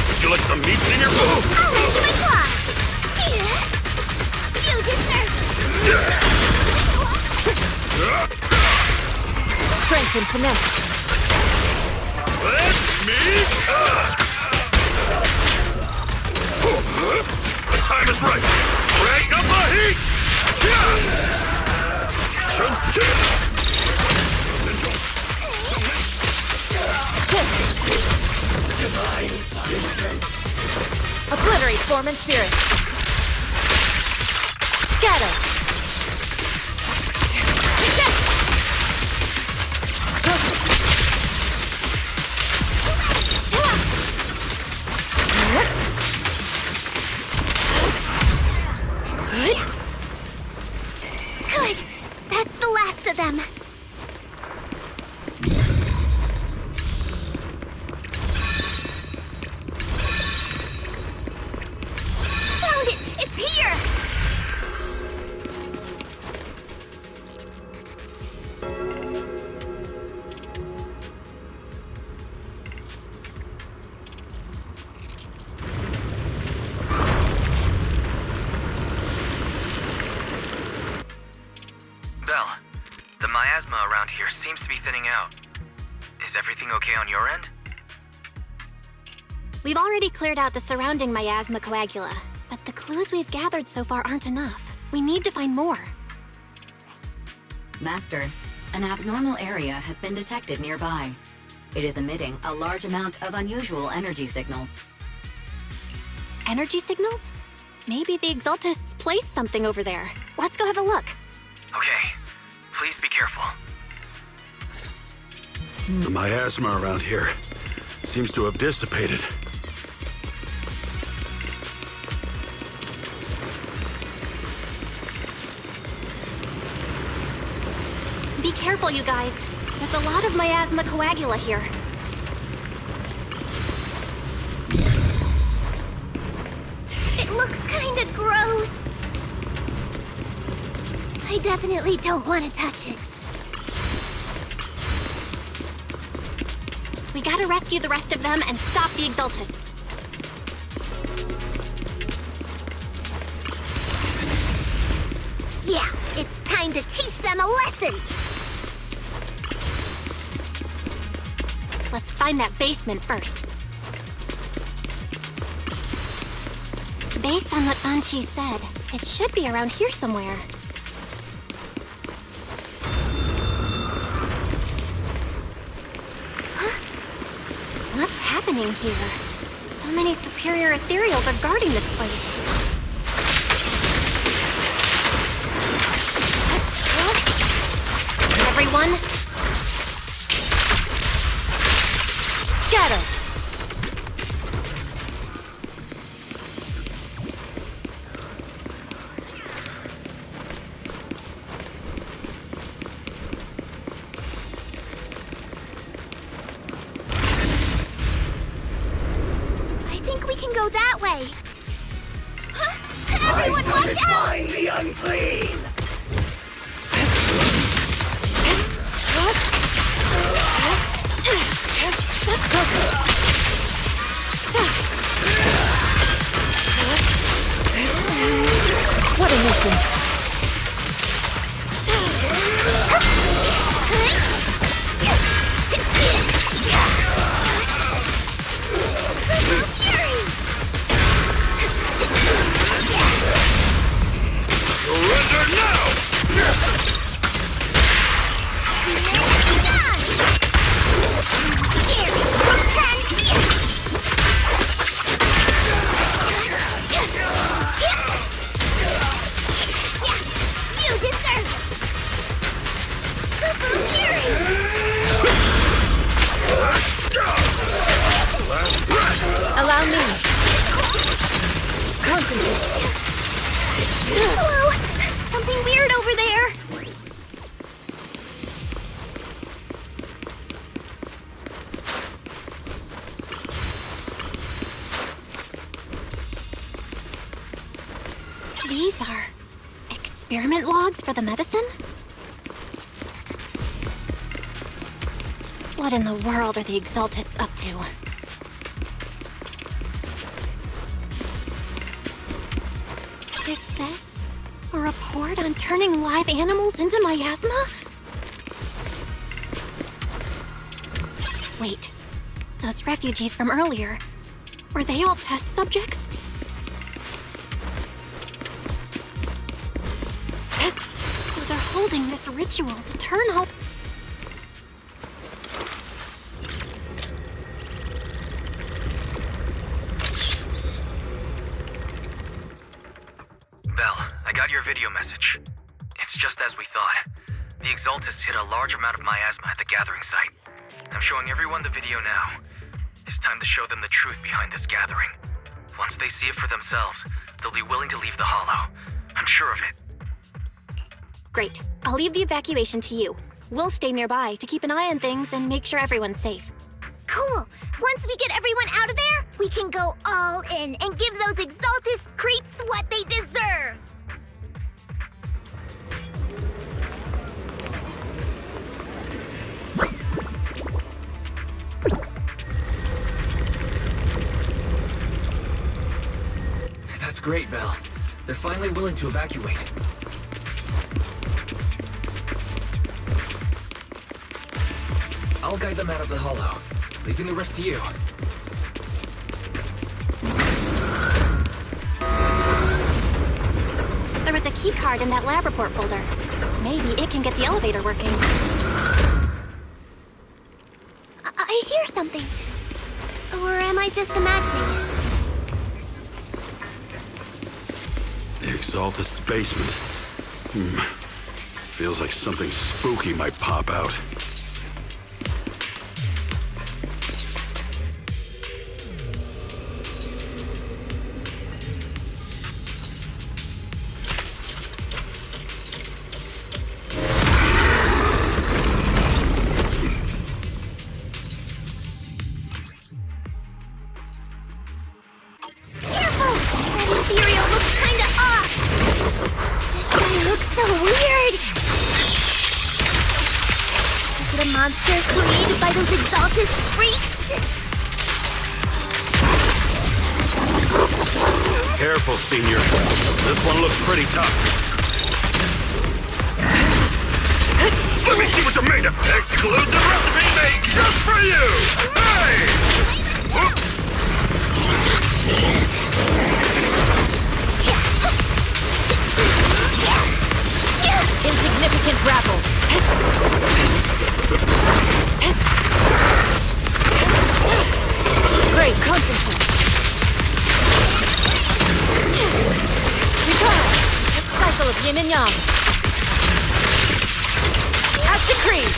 Would you like some meat in your food? I'll make my claws. You deserve Strength and finesse. Let me The time is right. Crank up the heat. Obliterate form and spirit. Scatter. Good. That's the last of them. Found it! It's here! Belle, the miasma around here seems to be thinning out. Is everything okay on your end? We've already cleared out the surrounding miasma coagula, but the clues we've gathered so far aren't enough. We need to find more. Master, an abnormal area has been detected nearby. It is emitting a large amount of unusual energy signals. Energy signals? Maybe the Exaltists placed something over there. Let's go have a look. Okay, please be careful. The miasma around here seems to have dissipated. Be careful, you guys. There's a lot of miasma coagula here. It looks kinda gross. I definitely don't want to touch it. We gotta rescue the rest of them and stop the Exaltists. Yeah, it's time to teach them a lesson. Let's find that basement first. Based on what Banshee said, it should be around here somewhere. Huh? What's happening here? So many superior ethereals are guarding this place. Everyone, scatter! I think we can go that way. Huh? Everyone watch out! Find the unclean! What a nuisance. Surrender now! You deserve it! Cuckoo Fury! Allow me. Concentrate. Hello! Something weird over there! These are experiment logs for the medicine? What in the world are the Exaltists up to? Is this a report on turning live animals into miasma? Wait, those refugees from earlier, were they all test subjects? So they're holding this ritual to turn all... Belle, I got your video message. It's just as we thought. The Exaltists hit a large amount of miasma at the gathering site. I'm showing everyone the video now. It's time to show them the truth behind this gathering. Once they see it for themselves, they'll be willing to leave the Hollow. I'm sure of it. Great. I'll leave the evacuation to you. We'll stay nearby to keep an eye on things and make sure everyone's safe. Cool! Once we get everyone out of there, we can go all in and give those Exaltist creeps what they deserve! That's great, Belle. They're finally willing to evacuate. I'll guide them out of the Hollow, leaving the rest to you. key card in that lab report folder. Maybe it can get the elevator working. I hear something. Or am I just imagining it? The Exaltist's basement. Feels like something spooky might pop out. Monster created by those Exaltist freaks? Careful, Senior. This one looks pretty tough. Let me see what you're made of! Exclusive recipe made just for you! Hey! Insignificant grapple. Great, concentrate. Recall. Cycle of yin and yang. As decreed.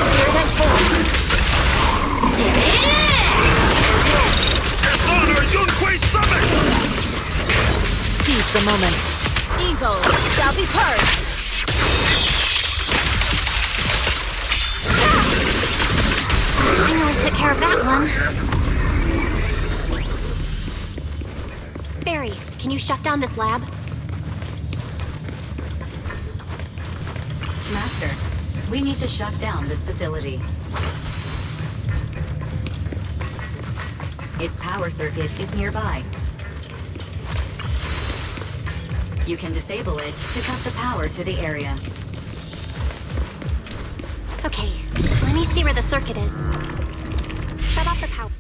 Spirit and force. Honor Yunquei Summit! Seize the moment. Evil shall be purged. Finally took care of that one. Barry, can you shut down this lab? Master, we need to shut down this facility. Its power circuit is nearby. You can disable it to cut the power to the area. Okay, let me see where the circuit is. Shut off the power.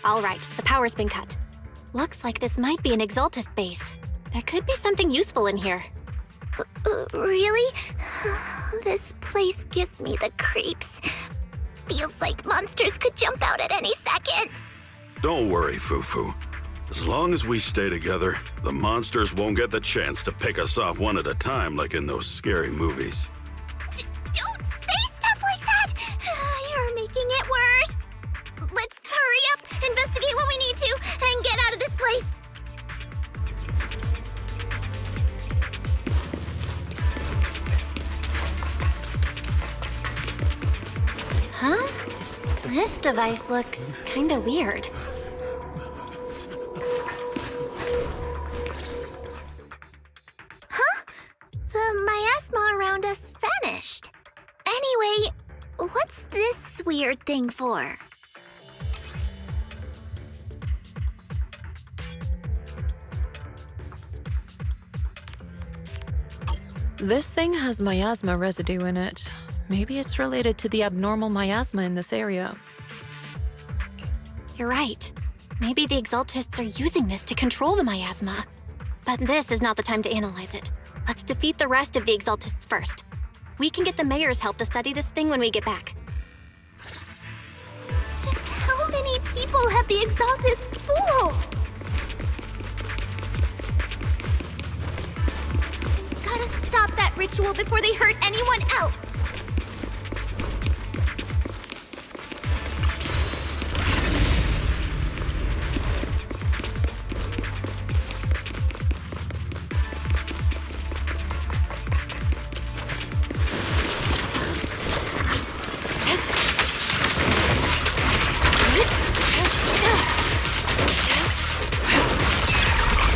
All right, the power's been cut. Looks like this might be an Exaltist base. There could be something useful in here. Really? This place gives me the creeps. Feels like monsters could jump out at any second. Don't worry, Fufu. As long as we stay together, the monsters won't get the chance to pick us off one at a time like in those scary movies. Don't say stuff like that! You're making it worse. Let's hurry up, investigate what we need to, and get out of this place. Huh? This device looks kinda weird. Huh? The miasma around us vanished. Anyway, what's this weird thing for? This thing has miasma residue in it. Maybe it's related to the abnormal miasma in this area. You're right. Maybe the Exaltists are using this to control the miasma. But this is not the time to analyze it. Let's defeat the rest of the Exaltists first. We can get the mayor's help to study this thing when we get back. Just how many people have the Exaltists fooled? Gotta stop that ritual before they hurt anyone else.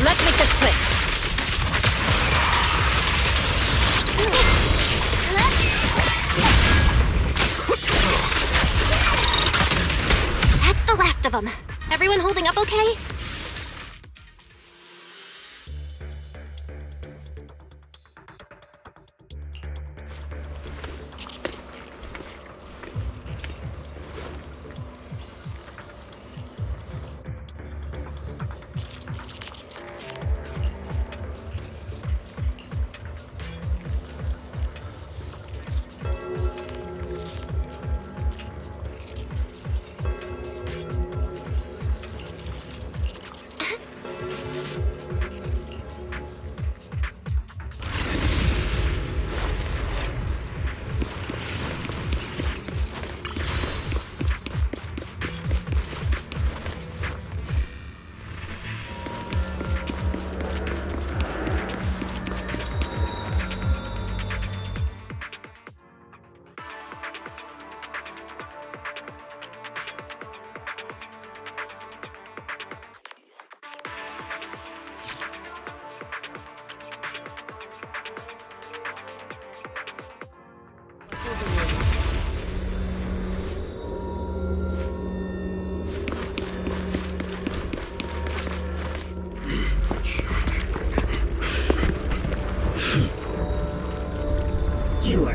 Let's make this quick. That's the last of them. Everyone holding up okay?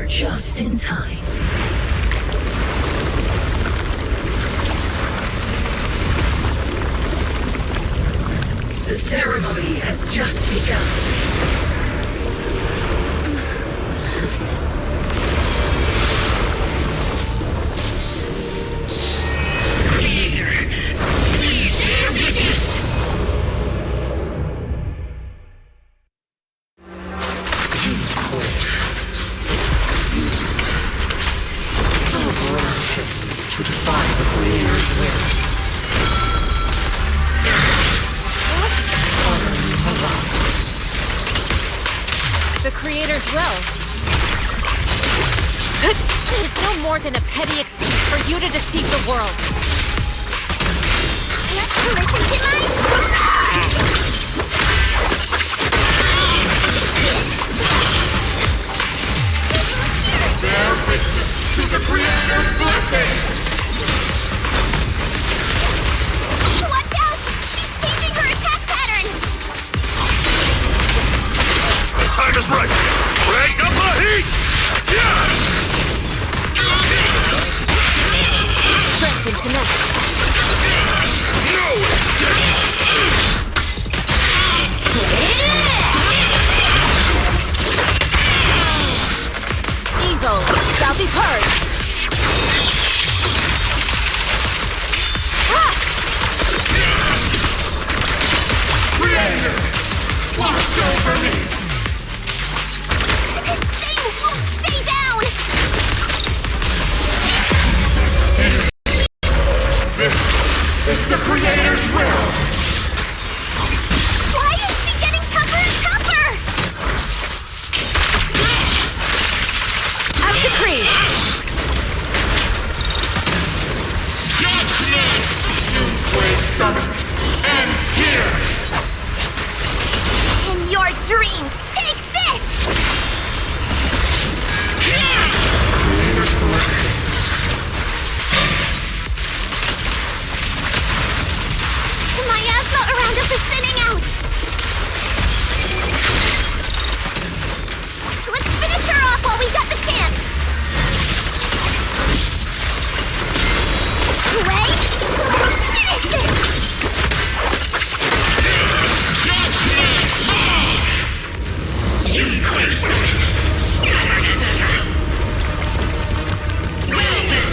are just in time. The ceremony has just begun. The Creator's will. It's no more than a petty excuse for you to deceive the world. Listen to Bear witness to the Creator's blessing! Watch out! She's changing her attack pattern! The time is right! Crank up the heat! Strength and connect. Evil shall be purged. Creator! Watch over me! This thing won't stay down! This is the Creator's will! Why is she getting tougher and tougher? Out decree! Judgment! Yunquei Summit ends here! In your dreams, take this! Creator's blessing. My asthma around us is thinning out! Let's finish her off while we got the chance! Wait! Let's finish this! Judgment falls! Yunquei Summit, stubborn as ever. Well then,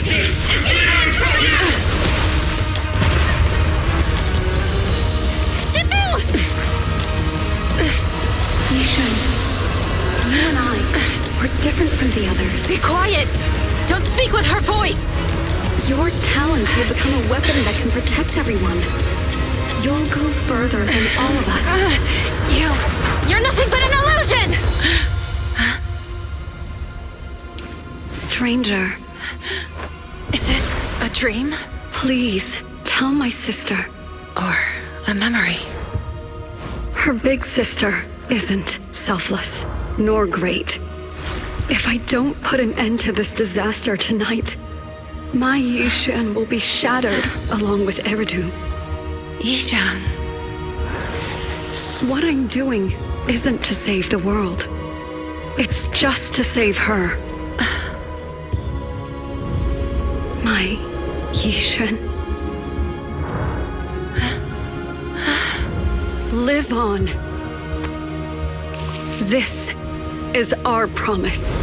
this is the end for you! You and I are different from the others. Be quiet! Don't speak with her voice! Your talent will become a weapon that can protect everyone. You'll go further than all of us. You're nothing but an illusion! Stranger. Is this a dream? Please, tell my sister. Or a memory? Her big sister isn't selfless, nor great. If I don't put an end to this disaster tonight, my Yishan will be shattered along with Eridu. Yishan. What I'm doing isn't to save the world. It's just to save her. My Yishan. Live on. This is our promise.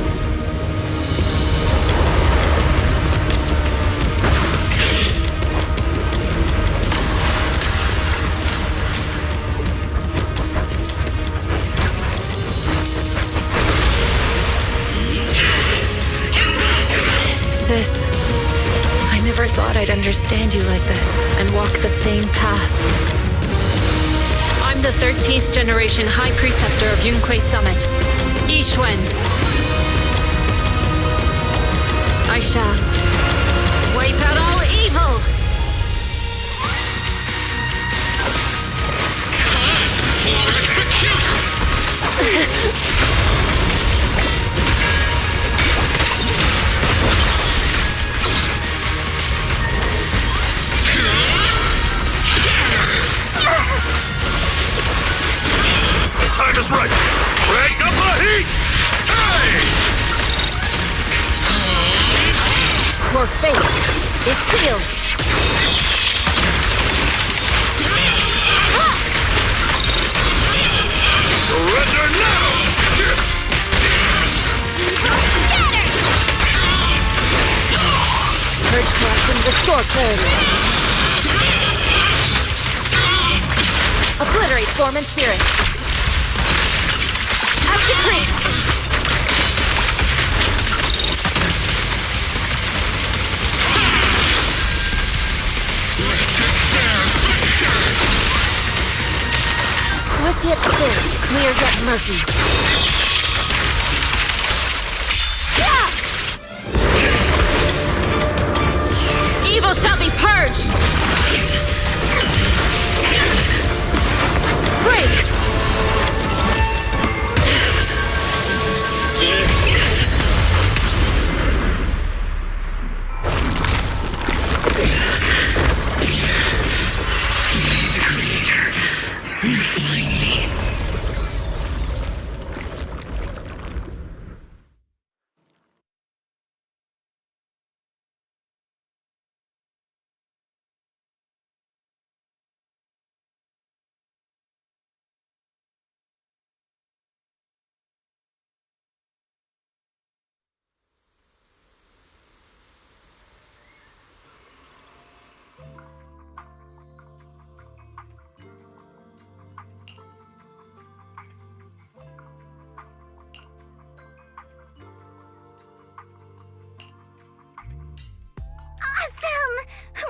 Sis, I never thought I'd understand you like this and walk the same path. I'm the 13th generation High Preceptor of Yunquei Summit, Yixuan. I shall wipe out all evil! The time is right! Crank up the heat! Hey! Your fate is sealed. Surrender now! Purge camps and restore clarity. Obliterate form and spirit. Out decree! Swift yet still, clear yet murky. Evil shall be purged! Break!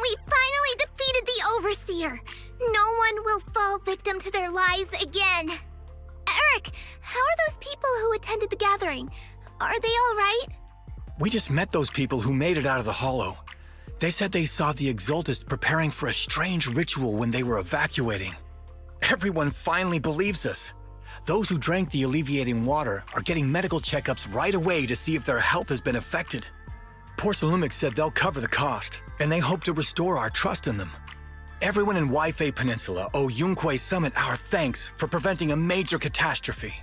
We finally defeated the Overseer! No one will fall victim to their lies again! Eric, how are those people who attended the gathering? Are they all right? We just met those people who made it out of the Hollow. They said they saw the Exaltists preparing for a strange ritual when they were evacuating. Everyone finally believes us. Those who drank the alleviating water are getting medical checkups right away to see if their health has been affected. Porcelumix said they'll cover the cost, and they hope to restore our trust in them. Everyone in Waifei Peninsula owe Yunquei Summit our thanks for preventing a major catastrophe.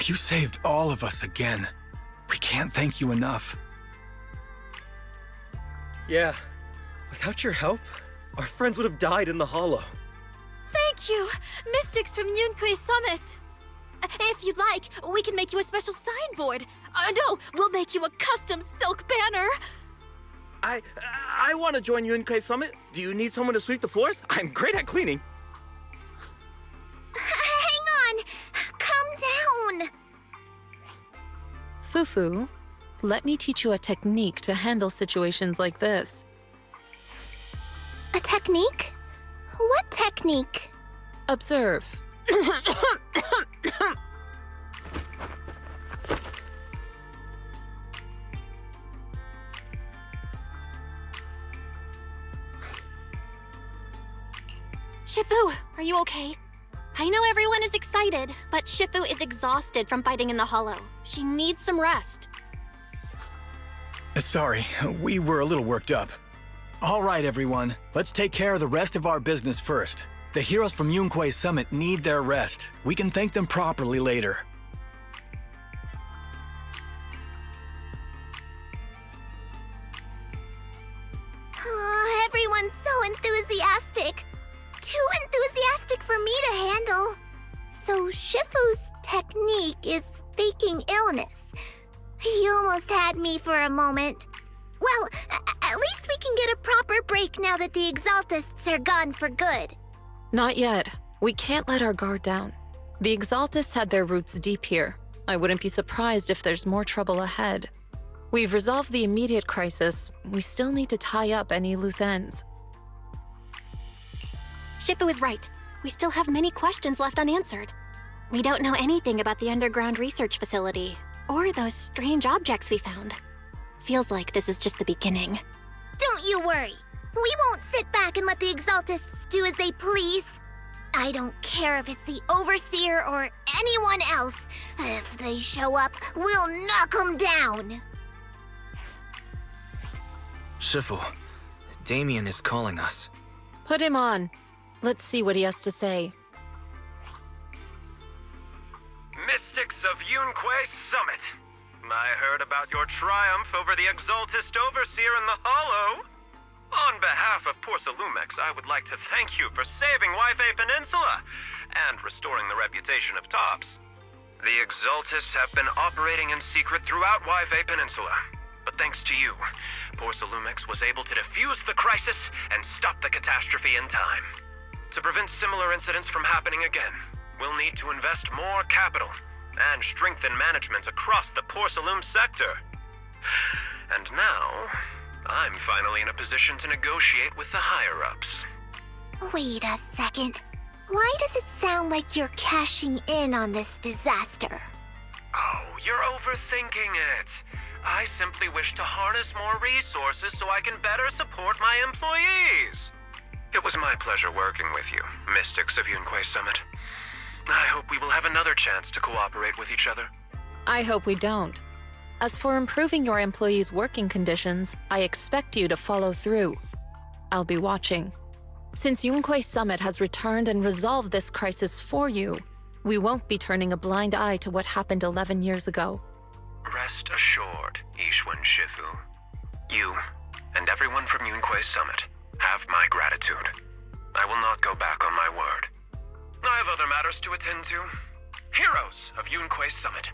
You saved all of us again. We can't thank you enough. Yeah, without your help, our friends would have died in the Hollow. Thank you, Mystics from Yunquei Summit. If you'd like, we can make you a special signboard. No, we'll make you a custom silk banner. I want to join Yunquei Summit. Do you need someone to sweep the floors? I'm great at cleaning. Hang on! Calm down! Fufu, let me teach you a technique to handle situations like this. A technique? What technique? Observe. Shifu, are you okay? I know everyone is excited, but Shifu is exhausted from fighting in the Hollow. She needs some rest. Sorry, we were a little worked up. All right, everyone. Let's take care of the rest of our business first. The heroes from Yunquei Summit need their rest. We can thank them properly later. Oh, everyone's so enthusiastic. Too enthusiastic for me to handle. So Shifu's technique is faking illness. You almost had me for a moment. Well, at least we can get a proper break now that the Exaltists are gone for good. Not yet. We can't let our guard down. The Exaltists had their roots deep here. I wouldn't be surprised if there's more trouble ahead. We've resolved the immediate crisis. We still need to tie up any loose ends. Shifu is right. We still have many questions left unanswered. We don't know anything about the underground research facility, or those strange objects we found. Feels like this is just the beginning. Don't you worry. We won't sit back and let the Exaltists do as they please. I don't care if it's the Overseer or anyone else. If they show up, we'll knock them down. Shifu, Damien is calling us. Put him on. Let's see what he has to say. Mystics of Yunquei Summit. I heard about your triumph over the Exaltist Overseer in the Hollow. On behalf of Porcelumex, I would like to thank you for saving Wi-Fi Peninsula and restoring the reputation of Tops. The Exaltists have been operating in secret throughout Wi-Fi Peninsula, but thanks to you, Porcelumex was able to defuse the crisis and stop the catastrophe in time. To prevent similar incidents from happening again, we'll need to invest more capital and strengthen management across the Porcelume sector. And now, I'm finally in a position to negotiate with the higher-ups. Wait a second. Why does it sound like you're cashing in on this disaster? Oh, you're overthinking it. I simply wish to harness more resources so I can better support my employees. It was my pleasure working with you, Mystics of Yunquay Summit. I hope we will have another chance to cooperate with each other. I hope we don't. As for improving your employees' working conditions, I expect you to follow through. I'll be watching. Since Yunquay Summit has returned and resolved this crisis for you, we won't be turning a blind eye to what happened 11 years ago. Rest assured, Ishwan Shifu. You and everyone from Yunquay Summit have my gratitude. I will not go back on my word. I have other matters to attend to. Heroes of Yunquay Summit.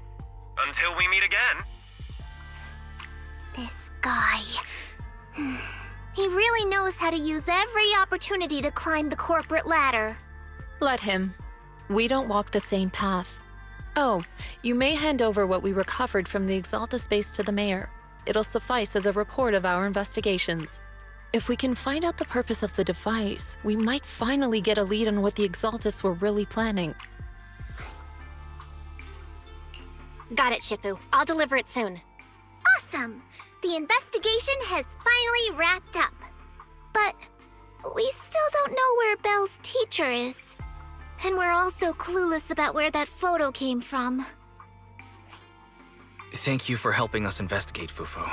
Until we meet again. This guy... He really knows how to use every opportunity to climb the corporate ladder. Let him. We don't walk the same path. Oh, you may hand over what we recovered from the Exaltus base to the mayor. It'll suffice as a report of our investigations. If we can find out the purpose of the device, we might finally get a lead on what the Exaltus were really planning. Got it, Shifu. I'll deliver it soon. Awesome! The investigation has finally wrapped up. But we still don't know where Belle's teacher is. And we're also clueless about where that photo came from. Thank you for helping us investigate, Fufu.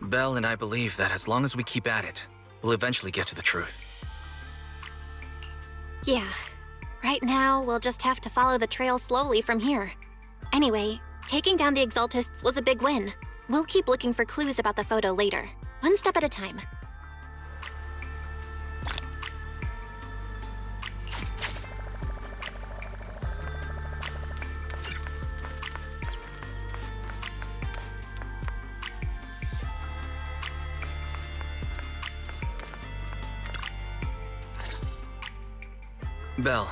Belle and I believe that as long as we keep at it, we'll eventually get to the truth. Yeah. Right now, we'll just have to follow the trail slowly from here. Anyway, taking down the Exaltists was a big win. We'll keep looking for clues about the photo later, one step at a time. Belle,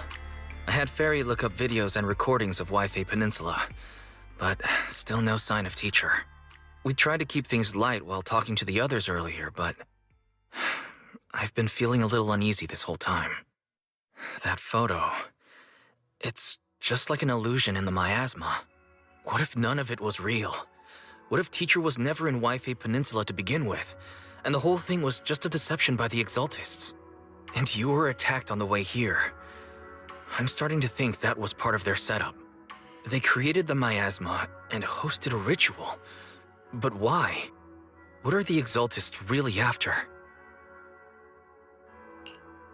I had Fairy look up videos and recordings of Wi-Fi Peninsula, but still no sign of teacher. We tried to keep things light while talking to the others earlier, but I've been feeling a little uneasy this whole time. That photo, it's just like an illusion in the miasma. What if none of it was real? What if teacher was never in Wi-Fi Peninsula to begin with, and the whole thing was just a deception by the Exaltists? And you were attacked on the way here. I'm starting to think that was part of their setup. They created the miasma and hosted a ritual. But why? What are the Exaltists really after?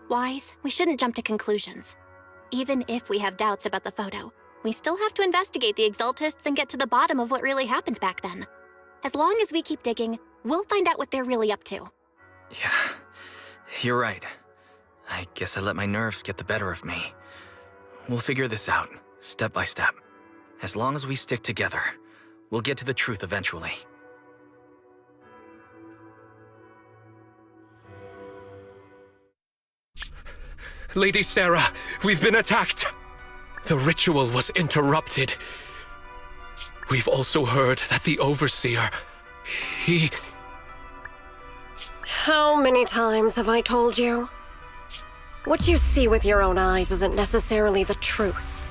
Wise, we shouldn't jump to conclusions. Even if we have doubts about the photo, we still have to investigate the Exaltists and get to the bottom of what really happened back then. As long as we keep digging, we'll find out what they're really up to. Yeah, you're right. I guess I let my nerves get the better of me. We'll figure this out, step by step. As long as we stick together, we'll get to the truth eventually. Lady Sarah, we've been attacked. The ritual was interrupted. We've also heard that the Overseer, he... How many times have I told you? What you see with your own eyes isn't necessarily the truth.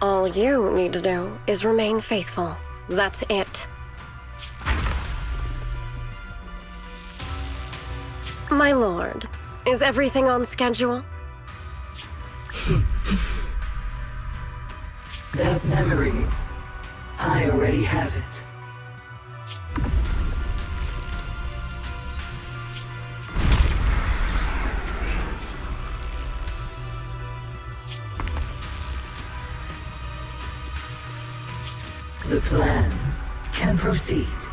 All you need to do is remain faithful. That's it. My lord, is everything on schedule? That memory, I already have it. The plan can proceed.